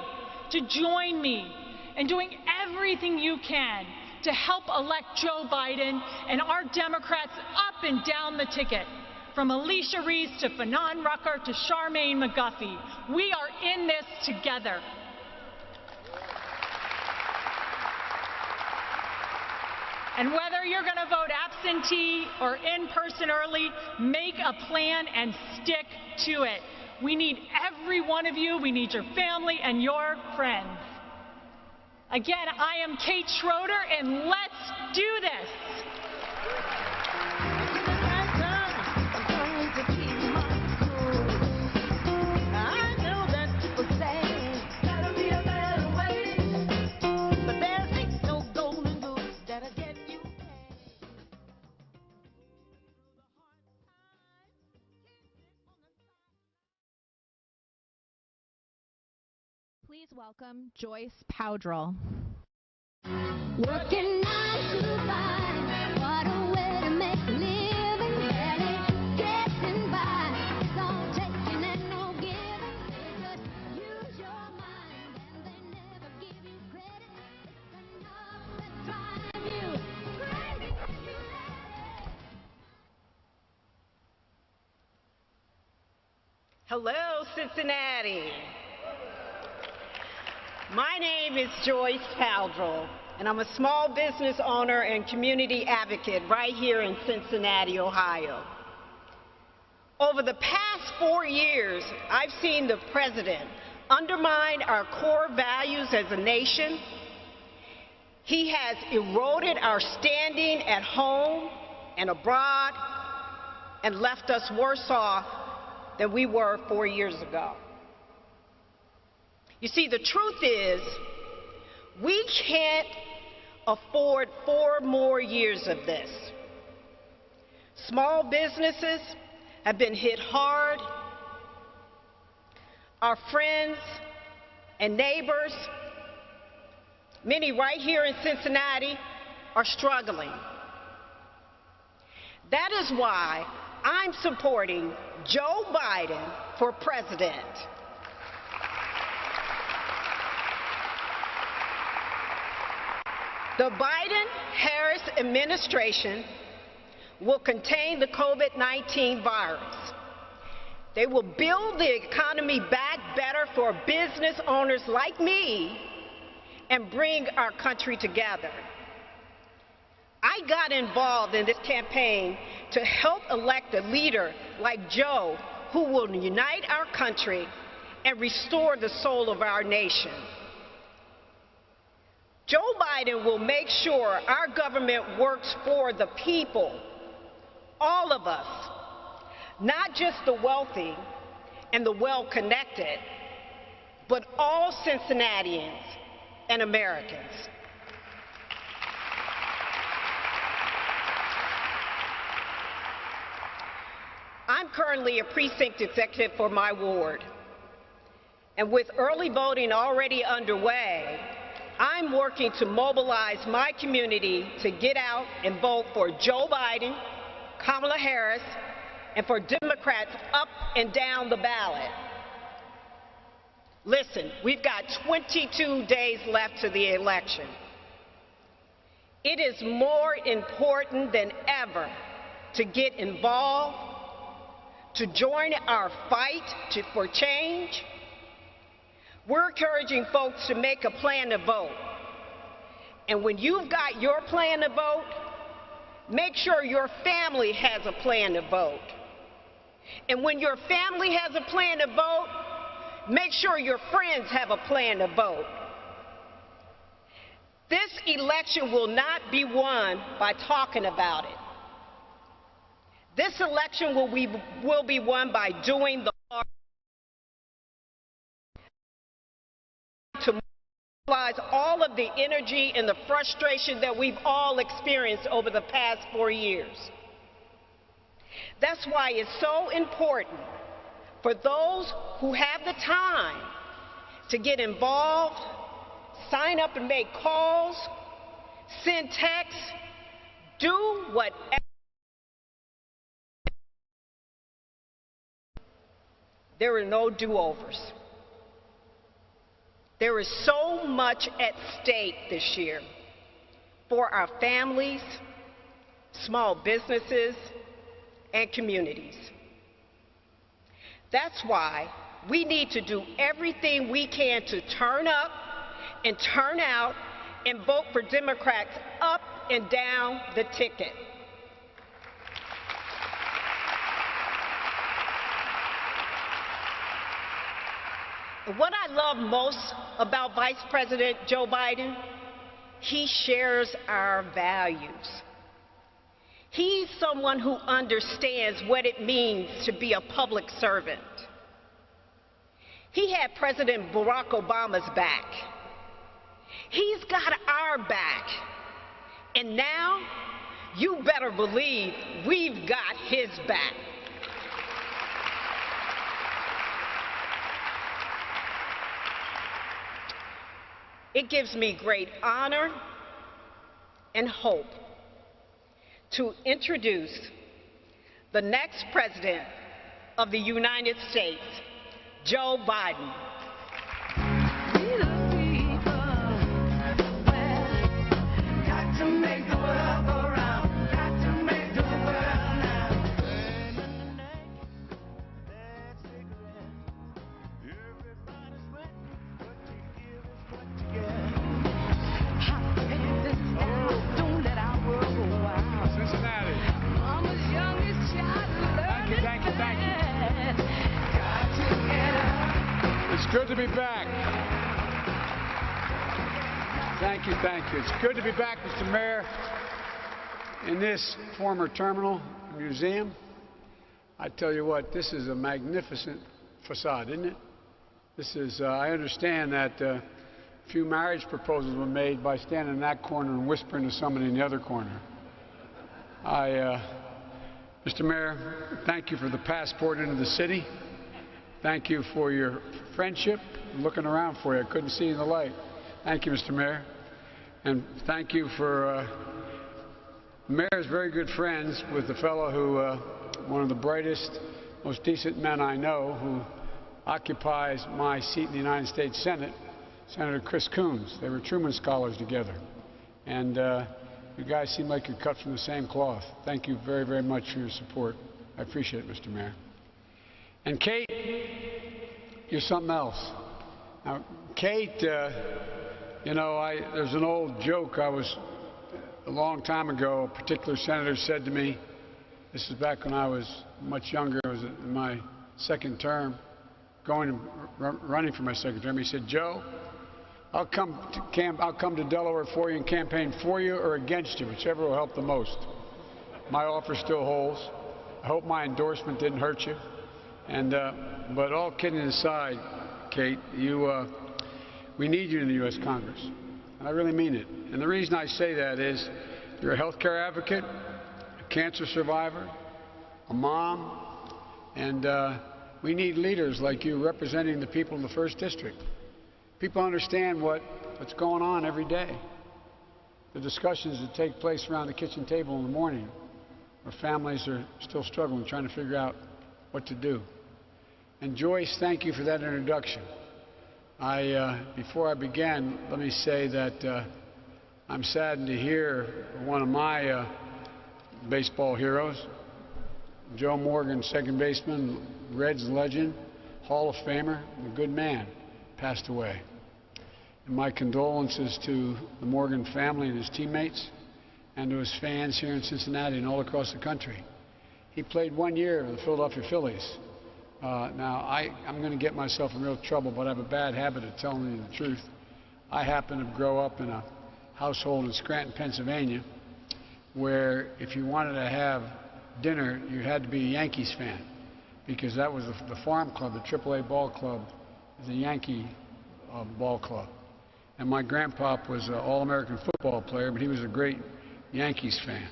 S: to join me in doing everything you can to help elect Joe Biden and our Democrats up and down the ticket, from Alicia Reese to Fanon Rucker to Charmaine McGuffey. We are in this together. And whether you're going to vote absentee or in person early, make a plan and stick to it. We need every one of you. We need your family and your friends. Again, I am Kate Schroeder, and let's do this.
W: Please welcome Joyce Powdrell.
X: Working 9 to 5, what a way to make a living, barely getting by. It's all taking and no giving, just use your mind and they never give you credit. It's enough that drive you crazy if you let it.
C: Hello, Cincinnati. My name is Joyce Powdrell, and I'm a small business owner and community advocate right here in Cincinnati, Ohio. Over the past 4 years, I've seen the president undermine our core values as a nation. He has eroded our standing at home and abroad and left us worse off than we were 4 years ago. You see, the truth is, we can't afford 4 more years of this. Small businesses have been hit hard. Our friends and neighbors, many right here in Cincinnati, are struggling. That is why I'm supporting Joe Biden for president. The Biden-Harris administration will contain the COVID-19 virus. They will build the economy back better for business owners like me and bring our country together. I got involved in this campaign to help elect a leader like Joe who will unite our country and restore the soul of our nation. Joe Biden will make sure our government works for the people, all of us, not just the wealthy and the well-connected, but all Cincinnatians and Americans. I'm currently a precinct executive for my ward, and with early voting already underway, I'm working to mobilize my community to get out and vote for Joe Biden, Kamala Harris, and for Democrats up and down the ballot. Listen, we've got 22 days left to the election. It is more important than ever to get involved, to join our fight for change. We're encouraging folks to make a plan to vote. And when you've got your plan to vote, make sure your family has a plan to vote. And when your family has a plan to vote, make sure your friends have a plan to vote. This election will not be won by talking about it. This election will be won by doing the hard work to mobilize all of the energy and the frustration that we've all experienced over the past 4 years. That's why it's so important for those who have the time to get involved, sign up and make calls, send texts, do whatever. There are no do-overs. There is so much at stake this year for our families, small businesses, and communities. That's why we need to do everything we can to turn up and turn out and vote for Democrats up and down the ticket. What I love most about Vice President Joe Biden, he shares our values. He's someone who understands what it means to be a public servant. He had President Barack Obama's back. He's got our back. And now, you better believe we've got his back. It gives me great honor and hope to introduce the next president of the United States, Joe Biden.
E: Good to be back. Thank you, thank you. It's good to be back, Mr. Mayor, in this former terminal museum. I tell you what, this is a magnificent facade, isn't it? This is, I understand that a few marriage proposals were made by standing in that corner and whispering to somebody in the other corner. Mr. Mayor, thank you for the passport into the city. Thank you for your friendship. I'm looking around for you. I couldn't see you in the light. Thank you, Mr. Mayor. And thank you for, the mayor's very good friends with the fellow who, one of the brightest, most decent men I know, who occupies my seat in the United States Senate, Senator Chris Coons. They were Truman Scholars together. And you guys seem like you're cut from the same cloth. Thank you very, very much for your support. I appreciate it, Mr. Mayor. And Kate, you're something else. Now, Kate, you know, there's an old joke. A long time ago, a particular senator said to me, this is back when I was much younger, I was in my second term, running for my second term. He said, Joe, I'll come to Delaware for you and campaign for you or against you, whichever will help the most. My offer still holds. I hope my endorsement didn't hurt you. And but all kidding aside, Kate, we need you in the U.S. Congress, and I really mean it. And the reason I say that is you're a health care advocate, a cancer survivor, a mom, and we need leaders like you representing the people in the 1st District. People understand what's going on every day. The discussions that take place around the kitchen table in the morning, where families are still struggling, trying to figure out what to do. And Joyce, thank you for that introduction. Before I begin, let me say that I'm saddened to hear one of my baseball heroes, Joe Morgan, second baseman, Reds legend, Hall of Famer, a good man, passed away. And my condolences to the Morgan family and his teammates and to his fans here in Cincinnati and all across the country. He played 1 year with the Philadelphia Phillies. Now, I'm going to get myself in real trouble, but I have a bad habit of telling you the truth. I happen to grow up in a household in Scranton, Pennsylvania, where if you wanted to have dinner, you had to be a Yankees fan, because that was the farm club, the AAA ball club, the Yankee ball club. And my grandpa was an All-American football player, but he was a great Yankees fan.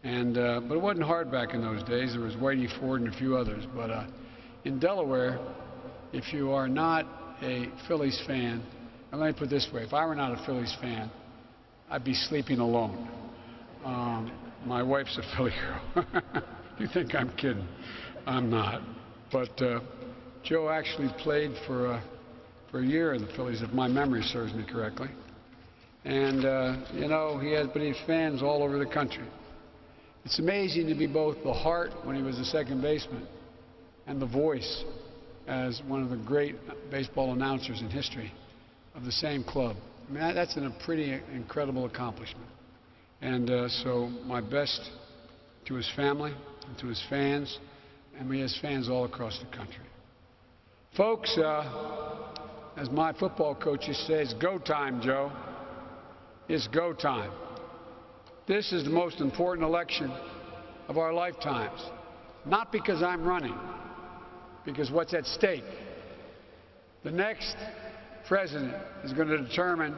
E: And but it wasn't hard back in those days. There was Whitey Ford and a few others. But in Delaware, if you are not a Phillies fan, and let me put it this way, if I were not a Phillies fan, I'd be sleeping alone. My wife's a Philly girl. You think I'm kidding? I'm not. But Joe actually played for a year in the Phillies, if my memory serves me correctly. And you know, he had fans all over the country. It's amazing to be both the heart when he was a second baseman and the voice as one of the great baseball announcers in history of the same club. I mean, that's a pretty incredible accomplishment. And so my best to his family and to his fans, and he has fans all across the country. Folks, as my football coach used to say, it's go time, Joe. It's go time. This is the most important election of our lifetimes. Not because I'm running, because what's at stake. The next president is going to determine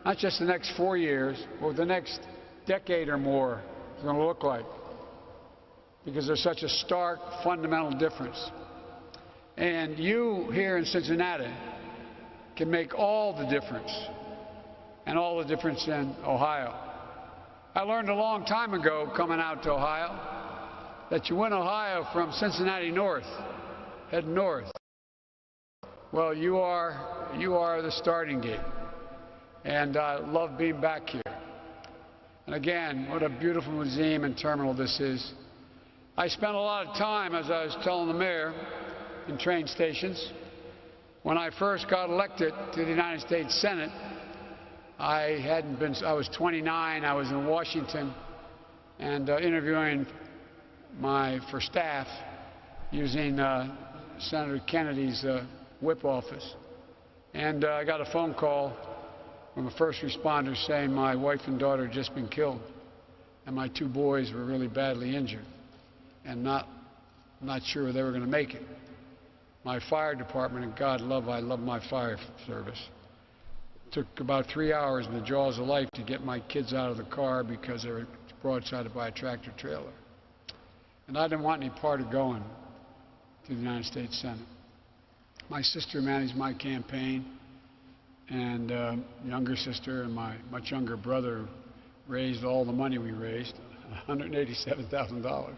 E: not just the next 4 years, but what the next decade or more is going to look like. Because there's such a stark, fundamental difference. And you here in Cincinnati can make all the difference, and all the difference in Ohio. I learned a long time ago, coming out to Ohio, that you win Ohio from Cincinnati north, head north. Well, you are the starting gate, and I love being back here. And again, what a beautiful museum and terminal this is. I spent a lot of time, as I was telling the mayor, in train stations. When I first got elected to the United States Senate, I was 29, I was in Washington, and interviewing for staff using Senator Kennedy's whip office, and I got a phone call from a first responder saying my wife and daughter had just been killed, and my 2 boys were really badly injured, and not sure they were going to make it. My fire department, and God love, I love my fire service, took about 3 hours in the jaws of life to get my kids out of the car because they were broadsided by a tractor trailer. And I didn't want any part of going to the United States Senate. My sister managed my campaign, and younger sister and my much younger brother raised all the money we raised, $187,000.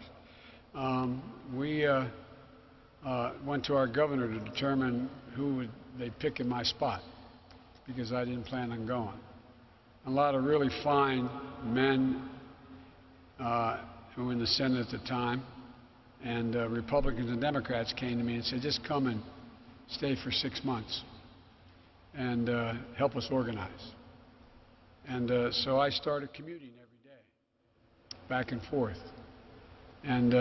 E: We went to our governor to determine who they'd pick in my spot, because I didn't plan on going. A lot of really fine men who were in the Senate at the time, and Republicans and Democrats came to me and said, just come and stay for 6 months and help us organize. And so I started commuting every day, back and forth. And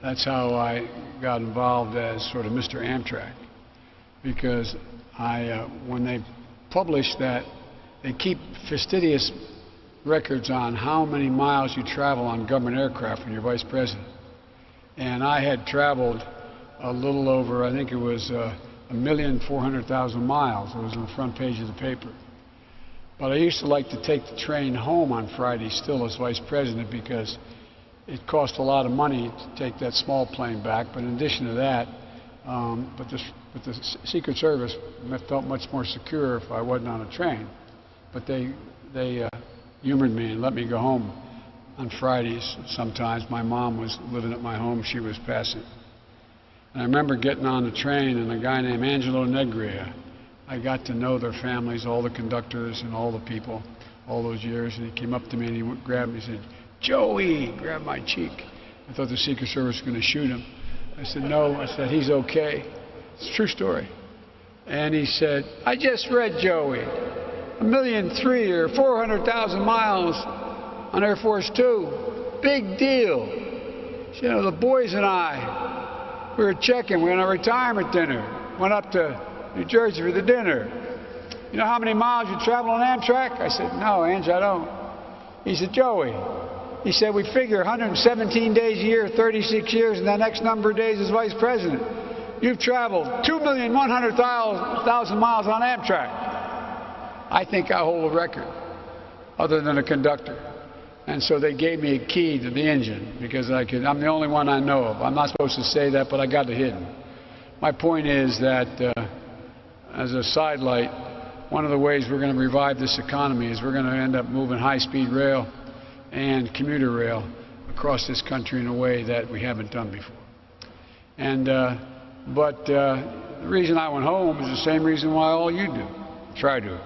E: that's how I got involved as sort of Mr. Amtrak, because when they published that, they keep fastidious records on how many miles you travel on government aircraft when you're vice president. And I had traveled a little over, I think it was 1,400,000 miles. It was on the front page of the paper. But I used to like to take the train home on Friday still as vice president, because it cost a lot of money to take that small plane back. But in addition to that, but the Secret Service felt much more secure if I wasn't on a train. But they humored me and let me go home on Fridays sometimes. My mom was living at my home. She was passing. And I remember getting on the train, and a guy named Angelo Negria, I got to know their families, all the conductors and all the people, all those years. And he came up to me and he grabbed me and said, "Joey," grabbed my cheek. I thought the Secret Service was going to shoot him. I said, "No." I said, "He's okay." It's a true story. And he said, "I just read, Joey, 1,003,000 or 400,000 miles on Air Force Two. Big deal. You know, the boys and I, we were checking. We went on a retirement dinner. Went up to New Jersey for the dinner. You know how many miles you travel on Amtrak?" I said, "No, Ange, I don't." He said, "Joey," he said, "we figure 117 days a year, 36 years, and the next number of days as vice president. You've traveled 2,100,000 miles on Amtrak. I think I hold a record, other than a conductor." And so they gave me a key to the engine, because I'm the only one I know of. I'm not supposed to say that, but I got it hidden. My point is that, as a sidelight, one of the ways we're going to revive this economy is we're going to end up moving high-speed rail and commuter rail across this country in a way that we haven't done before. And but the reason I went home is the same reason why all you do, try to,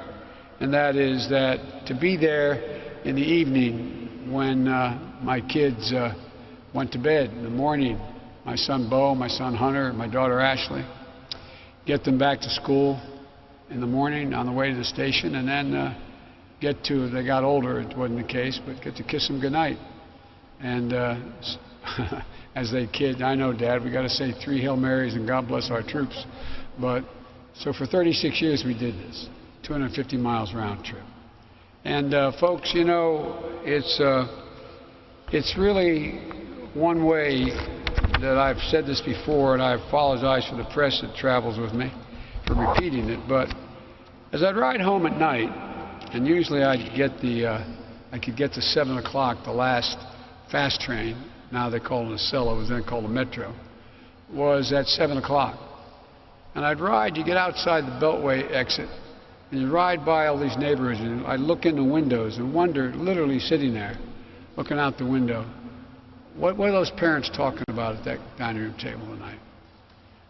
E: and that is that to be there in the evening when my kids went to bed, in the morning, my son Bo, my son Hunter, my daughter Ashley, get them back to school in the morning on the way to the station, and then they got older, it wasn't the case, but get to kiss them goodnight. And as they kid, "I know, Dad, we got to say 3 Hail Marys and God bless our troops." But so for 36 years we did this, 250 miles round trip. And folks, you know, it's really one way that I've said this before, and I apologize for the press that travels with me for repeating it. But as I'd ride home at night, and usually I could get to 7 o'clock, the last fast train. Now they call it a Acela, it was then called a Metro. Was at 7 o'clock, and I'd ride. You get outside the Beltway exit, and you ride by all these neighborhoods, and I look in the windows and wonder, literally sitting there, looking out the window, what are those parents talking about at that dining room table tonight?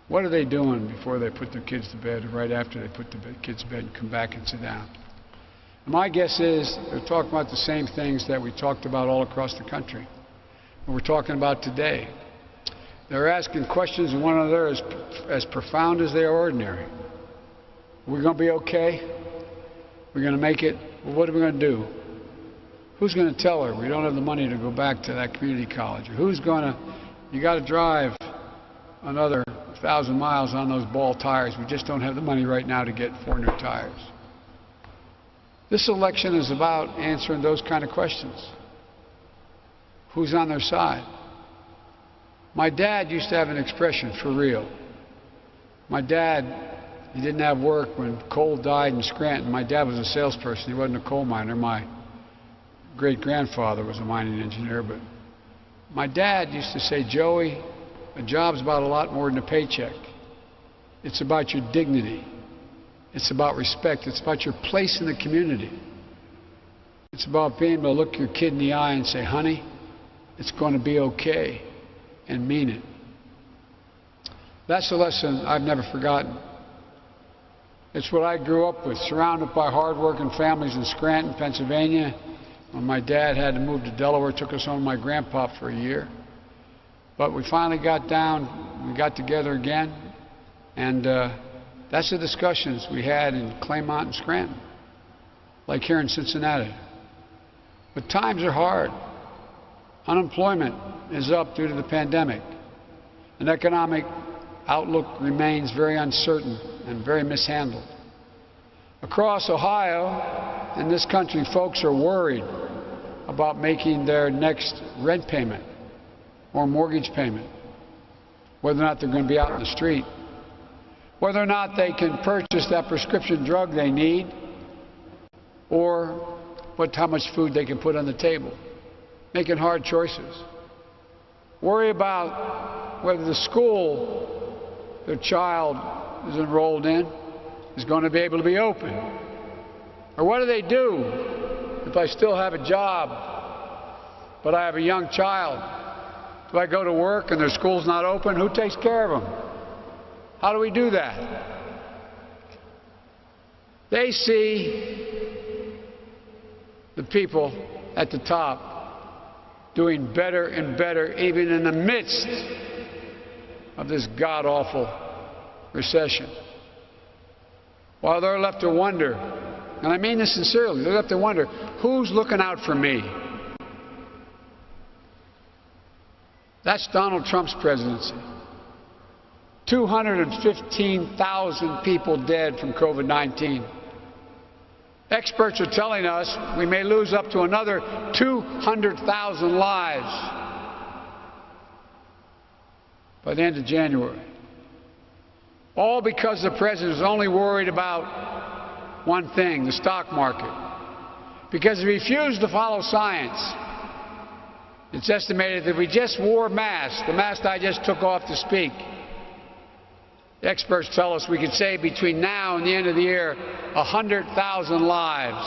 E: What are they doing before they put their kids to bed, or right after they put the kids to bed and come back and sit down? And my guess is they're talking about the same things that we talked about all across the country, what we're talking about today. They're asking questions, and one another as profound as they are ordinary. We're going to be okay? We're going to make it? Well, what are we going to do? Who's going to tell her we don't have the money to go back to that community college? Or who's going to, you got to drive another 1,000 miles on those ball tires. We just don't have the money right now to get 400 tires. This election is about answering those kind of questions. Who's on their side? My dad used to have an expression, for real. My dad, he didn't have work when coal died in Scranton. My dad was a salesperson. He wasn't a coal miner. My great-grandfather was a mining engineer. But my dad used to say, Joey, a job's about a lot more than a paycheck. It's about your dignity. It's about respect. It's about your place in the community. It's about being able to look your kid in the eye and say, honey, it's going to be okay, and mean it. That's a lesson I've never forgotten. It's what I grew up with, surrounded by hard-working families in Scranton, Pennsylvania. When my dad had to move to Delaware, took us home to my grandpa for a year. But we finally got down, we got together again, and that's the discussions we had in Claymont and Scranton, like here in Cincinnati. But times are hard. Unemployment is up due to the pandemic. An economic outlook remains very uncertain and very mishandled. Across Ohio and this country, folks are worried about making their next rent payment or mortgage payment, whether or not they're going to be out in the street, whether or not they can purchase that prescription drug they need, or how much food they can put on the table. Making hard choices. Worry about whether the school their child is enrolled in is going to be able to be open. Or what do they do if I still have a job, but I have a young child? Do I go to work and their school's not open? Who takes care of them? How do we do that? They see the people at the top doing better and better, even in the midst of this god-awful recession. While they're left to wonder, and I mean this sincerely, they're left to wonder, who's looking out for me? That's Donald Trump's presidency. 215,000 people dead from COVID-19. Experts are telling us we may lose up to another 200,000 lives by the end of January. All because the president is only worried about one thing, the stock market. Because he refused to follow science. It's estimated that if we just wore masks, the mask I just took off to speak, the experts tell us we could save between now and the end of the year 100,000 lives.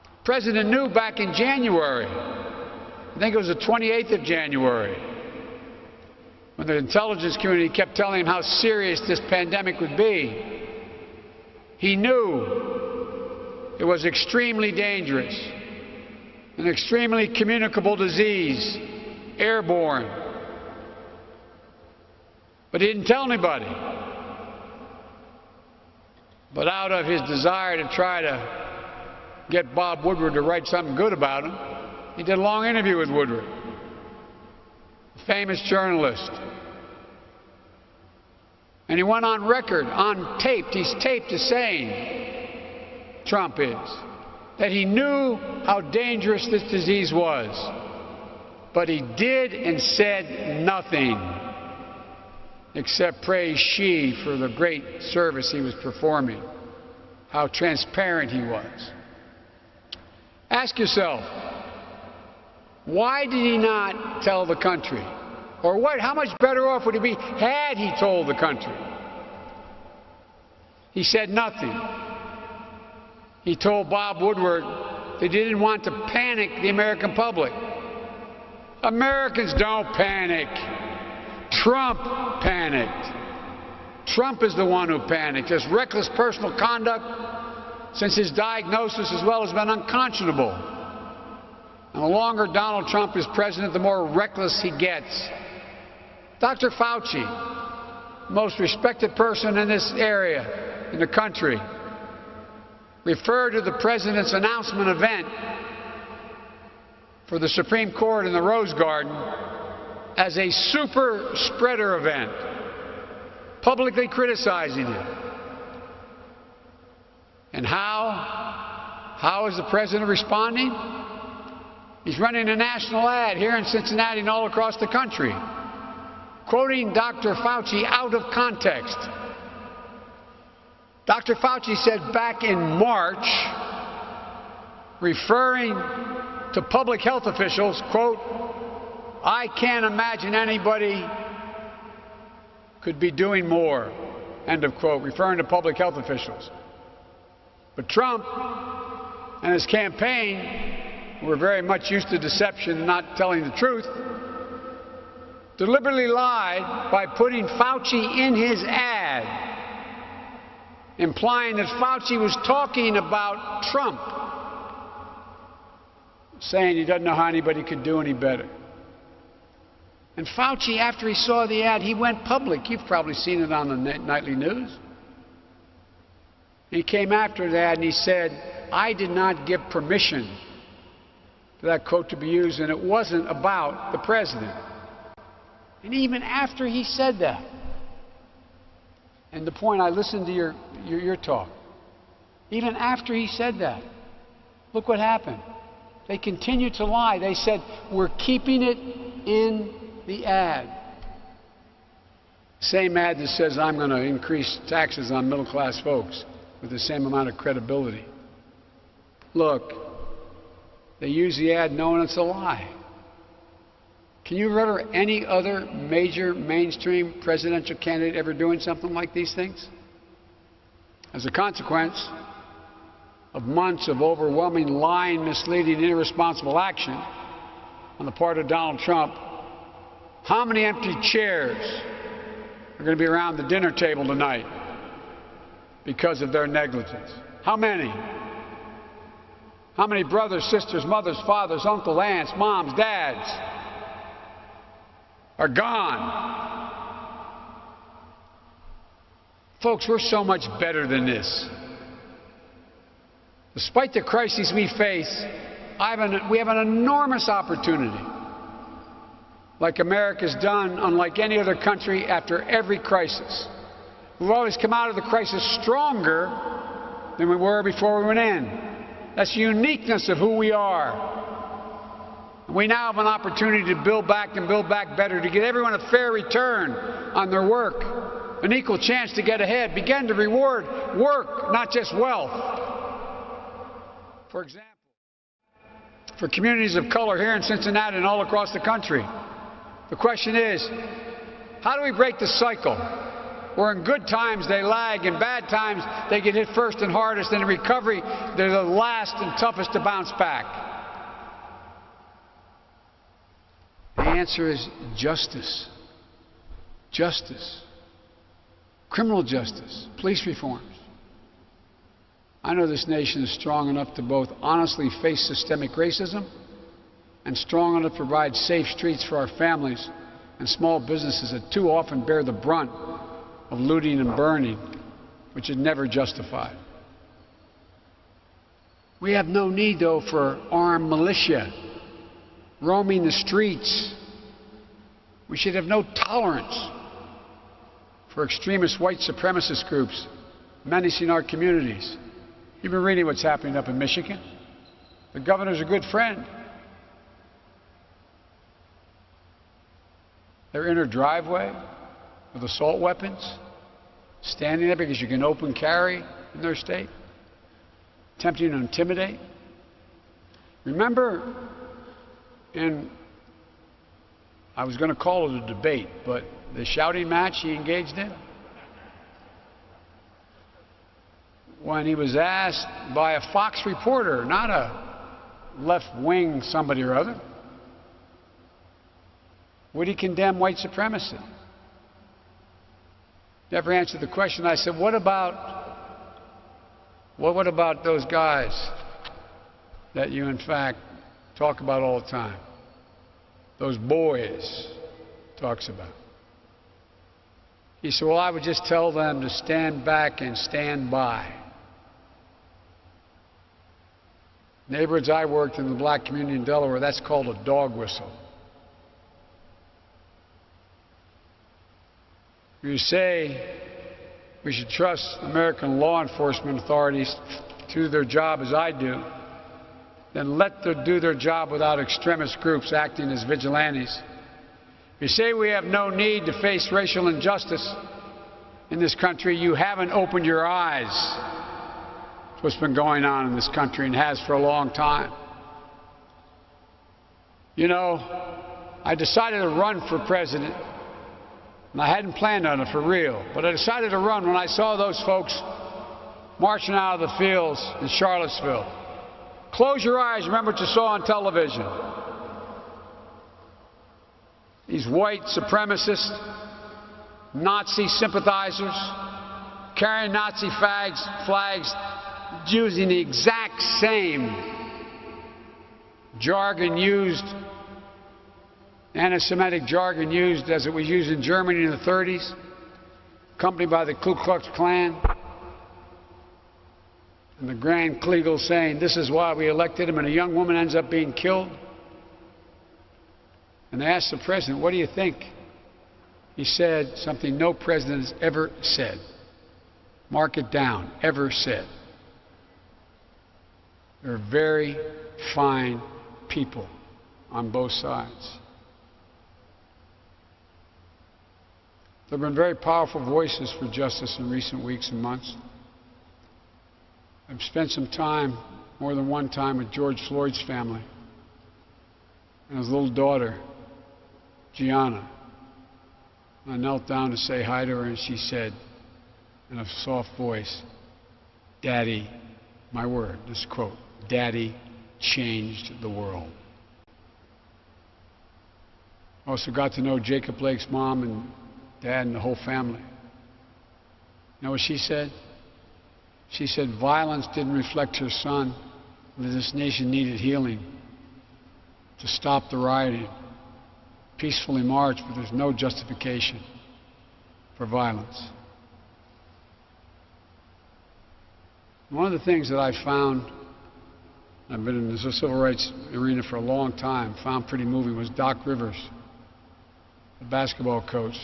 E: The President knew back in January, I think it was the 28th of January, when the intelligence community kept telling him how serious this pandemic would be. He knew it was extremely dangerous, an extremely communicable disease, airborne. But he didn't tell anybody. But out of his desire to try to get Bob Woodward to write something good about him, he did a long interview with Woodward, a famous journalist. And he went on record, on tape, he's taped as saying, Trump is, that he knew how dangerous this disease was, but he did and said nothing except praise Xi for the great service he was performing, how transparent he was. Ask yourself, why did he not tell the country? Or how much better off would he be had he told the country? He said nothing. He told Bob Woodward that he didn't want to panic the American public. Americans don't panic. Trump panicked. Trump is the one who panicked. His reckless personal conduct since his diagnosis as well has been unconscionable. And the longer Donald Trump is president, the more reckless he gets. Dr. Fauci, most respected person in this area, in the country, referred to the president's announcement event for the Supreme Court in the Rose Garden as a super spreader event, publicly criticizing it. And how is the president responding? He's running a national ad here in Cincinnati and all across the country, quoting Dr. Fauci out of context. Dr. Fauci said back in March, referring to public health officials, quote, "I can't imagine anybody could be doing more," end of quote, referring to public health officials. But Trump and his campaign, who were very much used to deception and not telling the truth, deliberately lied by putting Fauci in his ad, implying that Fauci was talking about Trump, saying he doesn't know how anybody could do any better. And Fauci, after he saw the ad, he went public. You've probably seen it on the nightly news. He came after that and he said, "I did not give permission for that quote to be used, and it wasn't about the president." And even after he said that, and the point, I listened to your talk, even after he said that, look what happened. They continued to lie. They said, "We're keeping it in the ad." Same ad that says, "I'm going to increase taxes on middle-class folks," with the same amount of credibility. Look, they use the ad knowing it's a lie. Can you remember any other major mainstream presidential candidate ever doing something like these things? As a consequence of months of overwhelming lying, misleading, and irresponsible action on the part of Donald Trump, how many empty chairs are going to be around the dinner table tonight because of their negligence? How many? How many brothers, sisters, mothers, fathers, uncles, aunts, moms, dads are gone? Folks, we're so much better than this. Despite the crises we face, we have an enormous opportunity, like America's done unlike any other country after every crisis. We've always come out of the crisis stronger than we were before we went in. That's the uniqueness of who we are. We now have an opportunity to build back and build back better, to get everyone a fair return on their work, an equal chance to get ahead, begin to reward work, not just wealth. For example, for communities of color here in Cincinnati and all across the country, the question is, how do we break the cycle where in good times they lag, in bad times they get hit first and hardest, and in recovery they're the last and toughest to bounce back? The answer is justice. Justice. Criminal justice. Police reforms. I know this nation is strong enough to both honestly face systemic racism and strong enough to provide safe streets for our families and small businesses that too often bear the brunt of looting and burning, which is never justified. We have no need, though, for armed militia roaming the streets. We should have no tolerance for extremist white supremacist groups menacing our communities. You've been reading what's happening up in Michigan. The governor's a good friend. They're in her driveway with assault weapons, standing there because you can open carry in their state, attempting to intimidate. Remember, I was going to call it a debate, but the shouting match he engaged in, when he was asked by a Fox reporter, not a left-wing somebody or other, would he condemn white supremacy? Never answered the question. I said, what about those guys that you, in fact, talk about all the time? Those boys talks about. He said, well, I would just tell them to stand back and stand by. Neighborhoods I worked in the black community in Delaware, that's called a dog whistle. You say we should trust American law enforcement authorities to do their job as I do, then let them do their job without extremist groups acting as vigilantes. You say we have no need to face racial injustice in this country. You haven't opened your eyes to what's been going on in this country and has for a long time. You know, I decided to run for president, and I hadn't planned on it for real, but I decided to run when I saw those folks marching out of the fields in Charlottesville. Close your eyes, remember what you saw on television. These white supremacist, Nazi sympathizers carrying Nazi flags, using the exact same jargon used, anti-Semitic jargon used as it was used in Germany in the 30s, accompanied by the Ku Klux Klan. And the Grand Kleagle saying, this is why we elected him, and a young woman ends up being killed. And they asked the president, what do you think? He said something no president has ever said. Mark it down, ever said. There are very fine people on both sides. There have been very powerful voices for justice in recent weeks and months. I've spent some time, more than one time, with George Floyd's family and his little daughter, Gianna. I knelt down to say hi to her, and she said, in a soft voice, Daddy, my word, this quote, Daddy changed the world. I also got to know Jacob Blake's mom and dad and the whole family. You know what she said? She said violence didn't reflect her son, and that this nation needed healing to stop the rioting. Peacefully march, but there's no justification for violence. One of the things that I found, I've been in the civil rights arena for a long time, found pretty moving, was Doc Rivers, the basketball coach,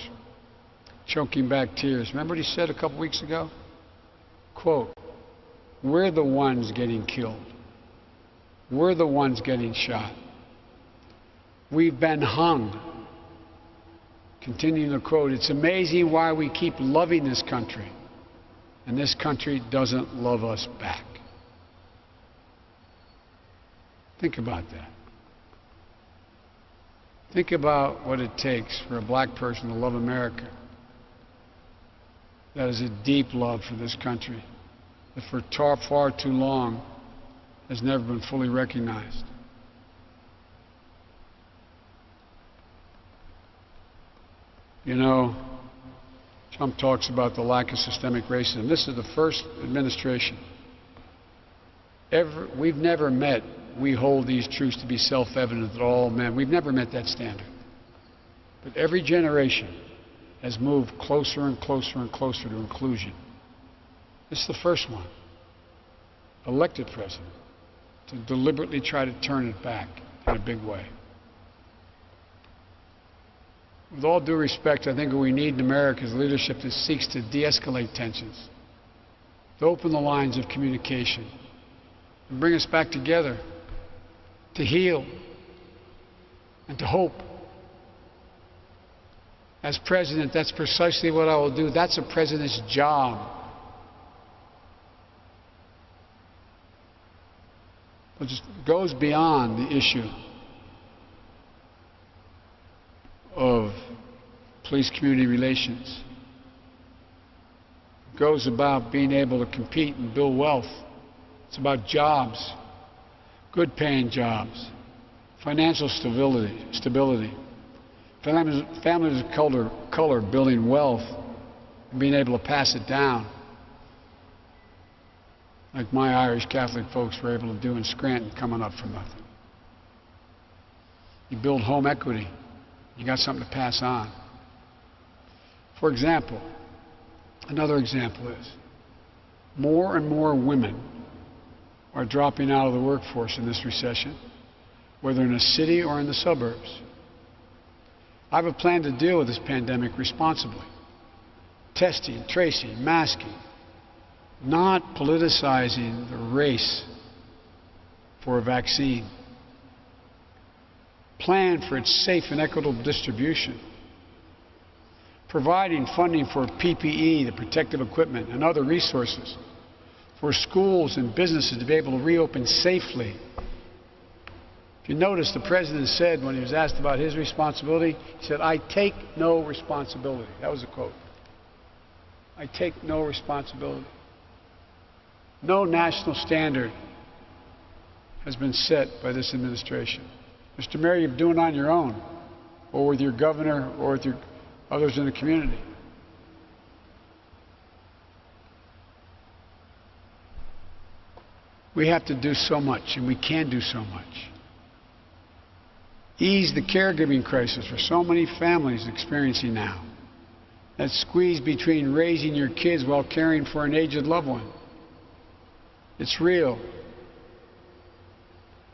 E: choking back tears. Remember what he said a couple weeks ago? Quote, we're the ones getting killed. We're the ones getting shot. We've been hung. Continuing the quote, it's amazing why we keep loving this country, and this country doesn't love us back. Think about that. Think about what it takes for a black person to love America. That is a deep love for this country that for far too long has never been fully recognized. You know, Trump talks about the lack of systemic racism. This is the first administration. We've never met, we hold these truths to be self-evident that all men, we've never met that standard. But every generation has moved closer and closer and closer to inclusion. This is the first one, elected president, to deliberately try to turn it back in a big way. With all due respect, I think what we need in America is leadership that seeks to de-escalate tensions, to open the lines of communication, and bring us back together, to heal, and to hope. As president, that's precisely what I will do. That's a president's job. It just goes beyond the issue of police-community relations. It goes about being able to compete and build wealth. It's about jobs, good-paying jobs, financial stability, families of color building wealth and being able to pass it down, like my Irish Catholic folks were able to do in Scranton, coming up from nothing. You build home equity. You got something to pass on. For example, another example is more and more women are dropping out of the workforce in this recession, whether in a city or in the suburbs. I have a plan to deal with this pandemic responsibly. testing, tracing, masking, not politicizing the race for a vaccine. Plan for its safe and equitable distribution. Providing funding for PPE, the protective equipment, and other resources for schools and businesses to be able to reopen safely. If you notice, the President said when he was asked about his responsibility, he said, "I take no responsibility." That was a quote. I take no responsibility. No national standard has been set by this administration. Mr. Mayor, you're doing it on your own, or with your governor, or with your others in the community. We have to do so much, and we can do so much. Ease the caregiving crisis for so many families experiencing now. That squeeze between raising your kids while caring for an aged loved one. It's real.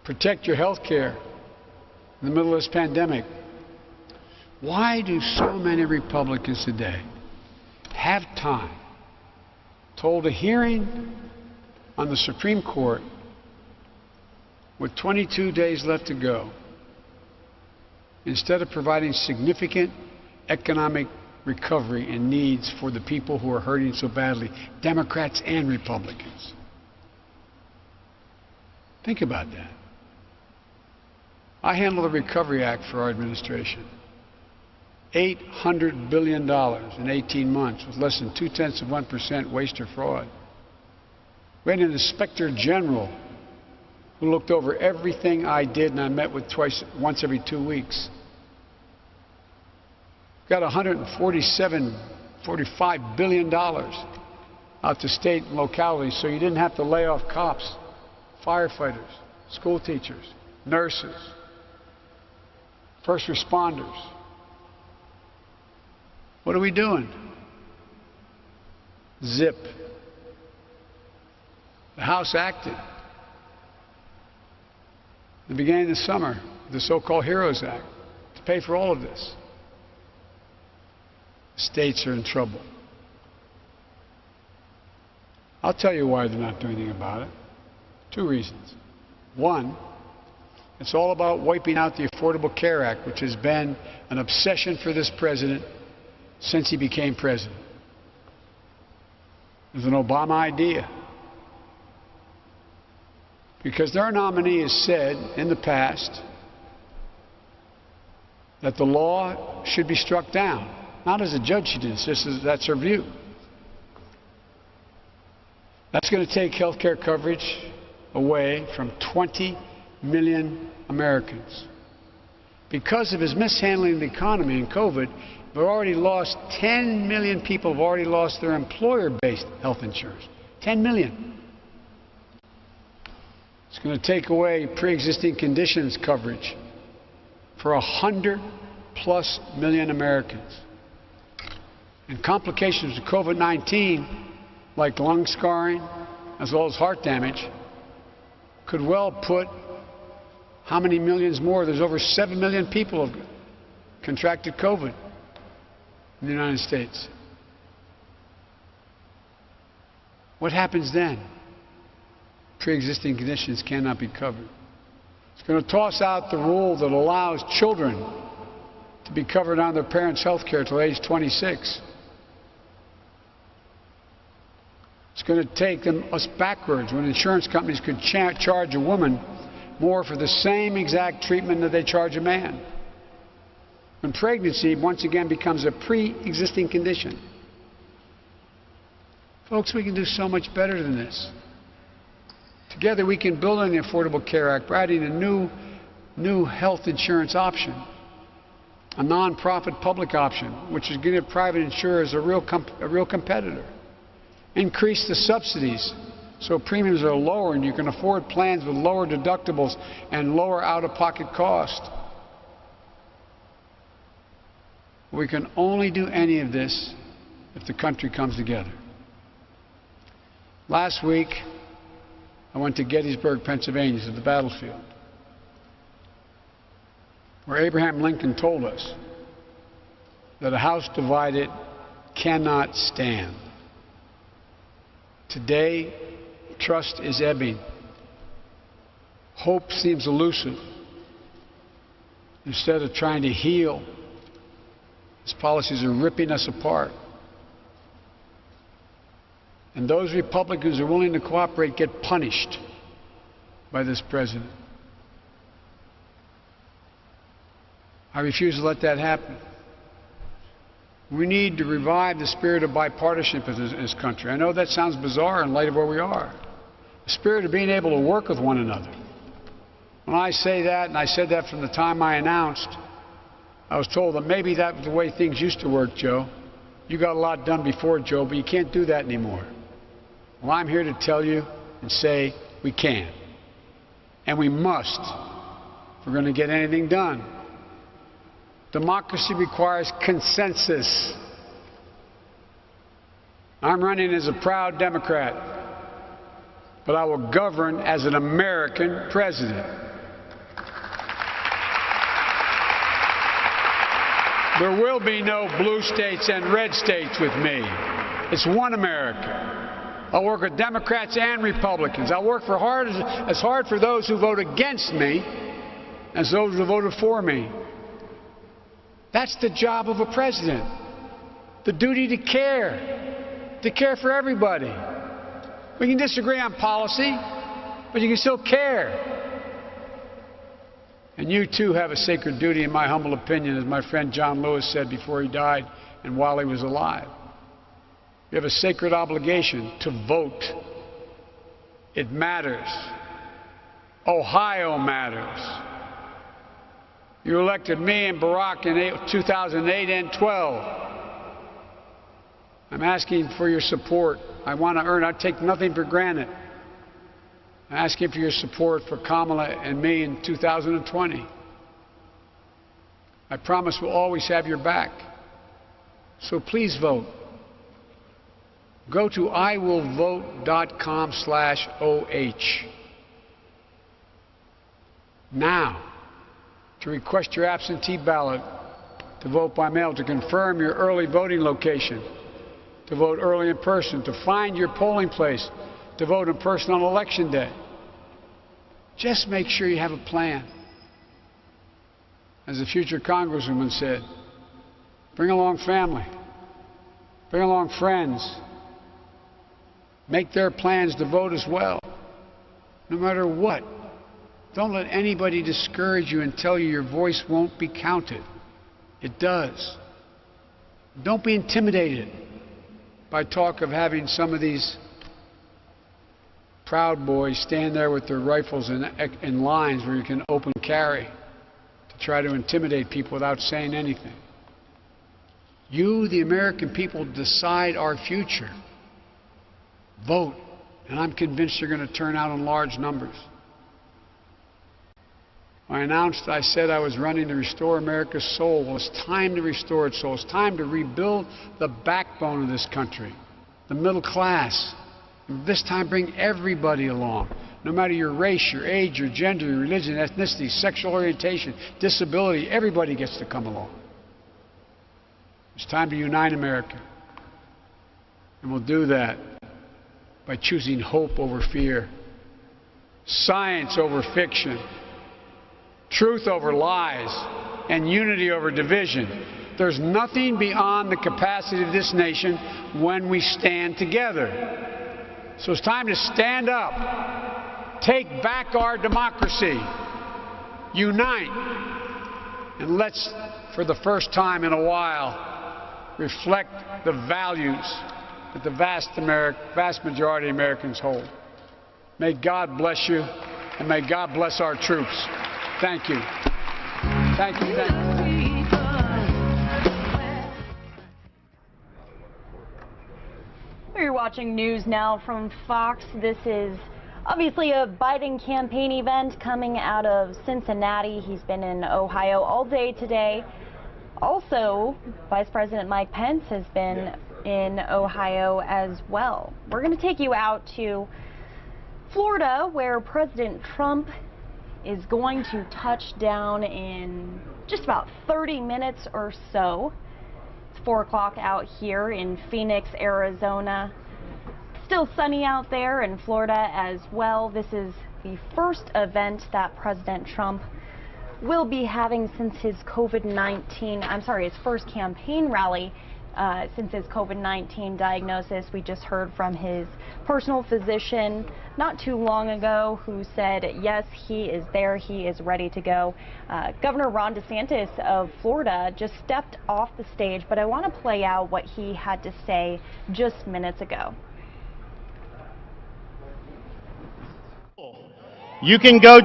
E: Protect your health care in the middle of this pandemic. Why do so many Republicans today have time to hold a hearing on the Supreme Court with 22 days left to go instead of providing significant economic recovery and needs for the people who are hurting so badly, Democrats and Republicans? Think about that. I handle the Recovery Act for our administration. $800 billion in 18 months with less than 0.2% waste or fraud. We had an inspector general who looked over everything I did, and I met with once every 2 weeks. Got $145 billion out to state and localities so you didn't have to lay off cops, firefighters, school teachers, nurses, first responders. What are we doing? Zip. The House acted at the beginning of the summer, the so-called HEROES Act, to pay for all of this. States are in trouble. I'll tell you why they're not doing anything about it. 2 reasons. One, it's all about wiping out the Affordable Care Act, which has been an obsession for this president since he became president. It was an Obama idea. Because their nominee has said in the past that the law should be struck down. Not as a judge she did, it's just that's her view. That's going to take health care coverage away from 20 million Americans. Because of his mishandling of the economy and COVID, we've already lost 10 million people have already lost their employer-based health insurance. 10 million. It's going to take away pre-existing conditions coverage for 100+ million Americans. And complications of COVID-19, like lung scarring as well as heart damage, could well put how many millions more? There's over 7 million people have contracted COVID in the United States. What happens then? Pre-existing conditions cannot be covered. It's going to toss out the rule that allows children to be covered on their parents' health care until age 26. It's going to take us backwards when insurance companies could charge a woman more for the same exact treatment that they charge a man. When pregnancy once again becomes a pre-existing condition. Folks, we can do so much better than this. Together we can build on the Affordable Care Act by adding a new health insurance option, a non-profit public option, which is going to give private insurers a real competitor. Increase the subsidies so premiums are lower and you can afford plans with lower deductibles and lower out-of-pocket cost. We can only do any of this if the country comes together. Last week, I went to Gettysburg, Pennsylvania, to the battlefield, where Abraham Lincoln told us that a house divided cannot stand. Today, trust is ebbing. Hope seems elusive. Instead of trying to heal, his policies are ripping us apart. And those Republicans who are willing to cooperate get punished by this president. I refuse to let that happen. We need to revive the spirit of bipartisanship in this country. I know that sounds bizarre in light of where we are. The spirit of being able to work with one another. When I say that, and I said that from the time I announced, I was told that maybe that was the way things used to work, Joe. You got a lot done before, Joe, but you can't do that anymore. Well, I'm here to tell you and say we can. And we must if we're going to get anything done. Democracy requires consensus. I'm running as a proud Democrat, but I will govern as an American president. There will be no blue states and red states with me. It's one America. I'll work with Democrats and Republicans. I'll work as hard for those who vote against me as those who voted for me. That's the job of a president. The duty to care for everybody. We can disagree on policy, but you can still care. And you too have a sacred duty, in my humble opinion, as my friend John Lewis said before he died and while he was alive. You have a sacred obligation to vote. It matters. Ohio matters. You elected me and Barack in 2008 and 12. I'm asking for your support. I want to earn. I take nothing for granted. I'm asking for your support for Kamala and me in 2020. I promise we'll always have your back. So please vote. Go to iwillvote.com/OH now to request your absentee ballot, to vote by mail, to confirm your early voting location, to vote early in person, to find your polling place, to vote in person on Election Day. Just make sure you have a plan. As the future Congresswoman said, bring along family, bring along friends, make their plans to vote as well, no matter what. Don't let anybody discourage you and tell you your voice won't be counted. It does. Don't be intimidated by talk of having some of these Proud Boys stand there with their rifles in lines where you can open carry to try to intimidate people without saying anything. You, the American people, decide our future. Vote, and I'm convinced you're going to turn out in large numbers. I announced, I said I was running to restore America's soul. Well, it's time to restore its soul. It's time to rebuild the backbone of this country, the middle class. And this time bring everybody along, no matter your race, your age, your gender, your religion, ethnicity, sexual orientation, disability. Everybody gets to come along. It's time to unite America. And we'll do that by choosing hope over fear, science over fiction, truth over lies, and unity over division. There's nothing beyond the capacity of this nation when we stand together. So it's time to stand up, take back our democracy, unite, and let's, for the first time in a while, reflect the values that the vast majority of Americans hold. May God bless you, and may God bless our troops. Thank you. Thank you. Thank you.
A: You're watching News Now from Fox. This is obviously a Biden campaign event coming out of Cincinnati. He's been in Ohio all day today. Also, Vice President Mike Pence has been in Ohio as well. We're going to take you out to Florida, where President Trump is going to touch down in just about 30 minutes or so. It's 4 o'clock out here in Phoenix, Arizona. Still sunny out there in Florida as well. This is the first event that President Trump will be having since his his first campaign rally since his COVID-19 diagnosis. We just heard from his personal physician not too long ago who said, yes, he is there, he is ready to go. Governor Ron DeSantis of Florida just stepped off the stage, but I want to play out what he had to say just minutes ago.
B: You can go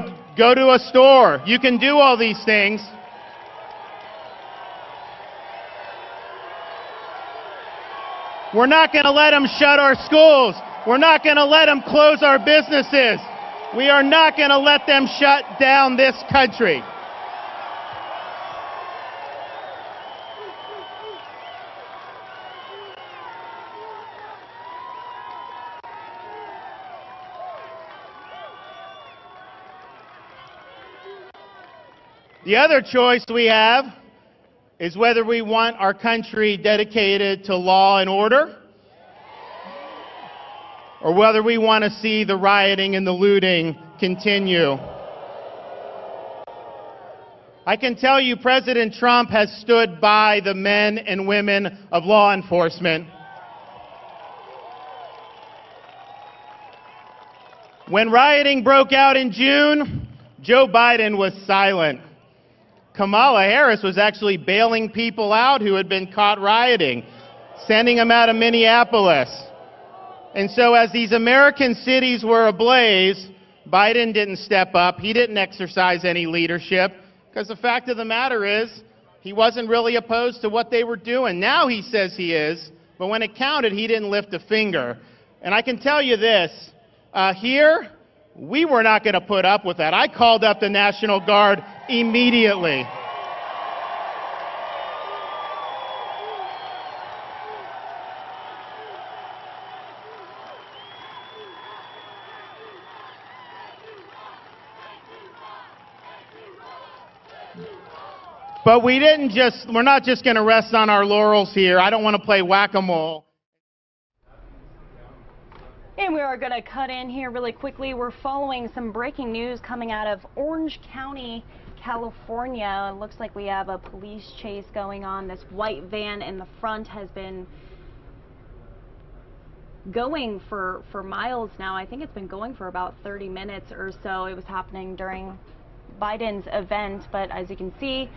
B: to a store. You can do all these things. We're not going to let them shut our schools. We're not going to let them close our businesses. We are not going to let them shut down this country. The other choice we have is whether we want our country dedicated to law and order, or whether we want to see the rioting and the looting continue. I can tell you President Trump has stood by the men and women of law enforcement. When rioting broke out in June, Joe Biden was silent. Kamala Harris was actually bailing people out who had been caught rioting, sending them out of Minneapolis. And so as these American cities were ablaze, Biden didn't step up. He didn't exercise any leadership, because the fact of the matter is he wasn't really opposed to what they were doing. Now he says he is, but when it counted, he didn't lift a finger. And I can tell you this, here, we were not going to put up with that. I called up the National Guard immediately. But we're not just going to rest on our laurels here. I don't want to play whack-a-mole.
A: And we are going to cut in here really quickly. We're following some breaking news coming out of Orange County, California. It looks like we have a police chase going on. This white van in the front has been going for miles now. I think it's been going for about 30 minutes or so. It was happening during Biden's event, but as you can see,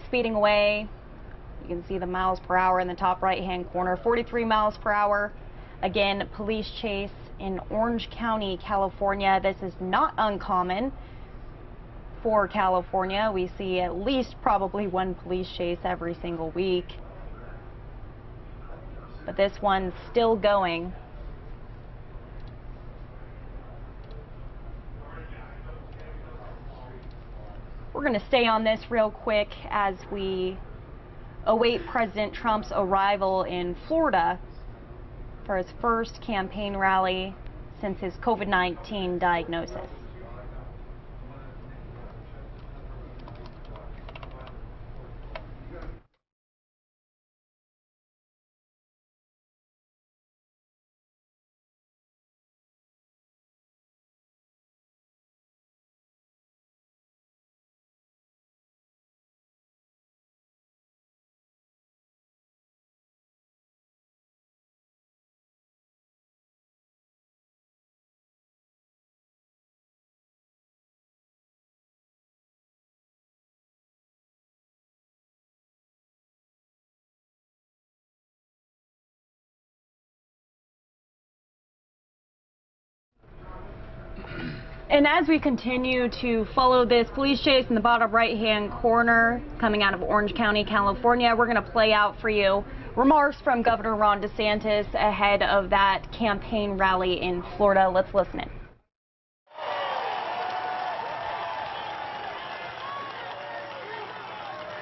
A: speeding away. You can see the miles per hour in the top right-hand corner, 43 miles per hour. Again, police chase in Orange County, California. This is not uncommon for California. We see at least probably one police chase every single week. But this one's still going. We're going to stay on this real quick as we await President Trump's arrival in Florida for his first campaign rally since his COVID-19 diagnosis. And as we continue to follow this police chase in the bottom right-hand corner coming out of Orange County, California, we're going to play out for you remarks from Governor Ron DeSantis ahead of that campaign rally in Florida. Let's listen in.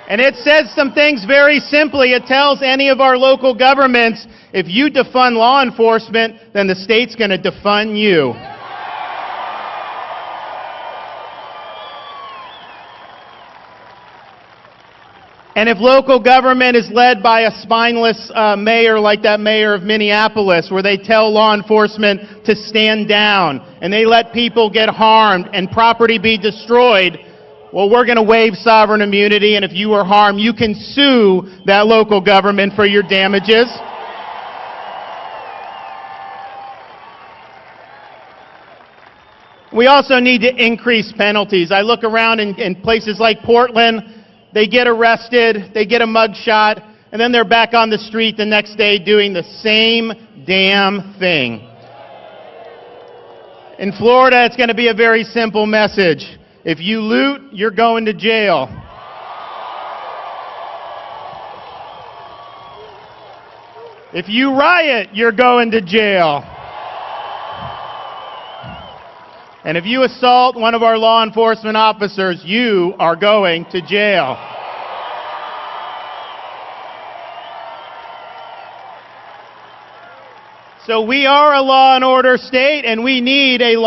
B: And it says some things very simply. It tells any of our local governments, if you defund law enforcement, then the state's going to defund you. And if local government is led by a spineless mayor like that mayor of Minneapolis, where they tell law enforcement to stand down and they let people get harmed and property be destroyed, well, we're going to waive sovereign immunity, and if you are harmed, you can sue that local government for your damages. We also need to increase penalties. I look around in places like Portland. They get arrested, they get a mug shot, and then they're back on the street the next day doing the same damn thing. In Florida, it's going to be a very simple message. If you loot, you're going to jail. If you riot, you're going to jail. And if you assault one of our law enforcement officers, you are going to jail. So we are a law and order state, and we need a law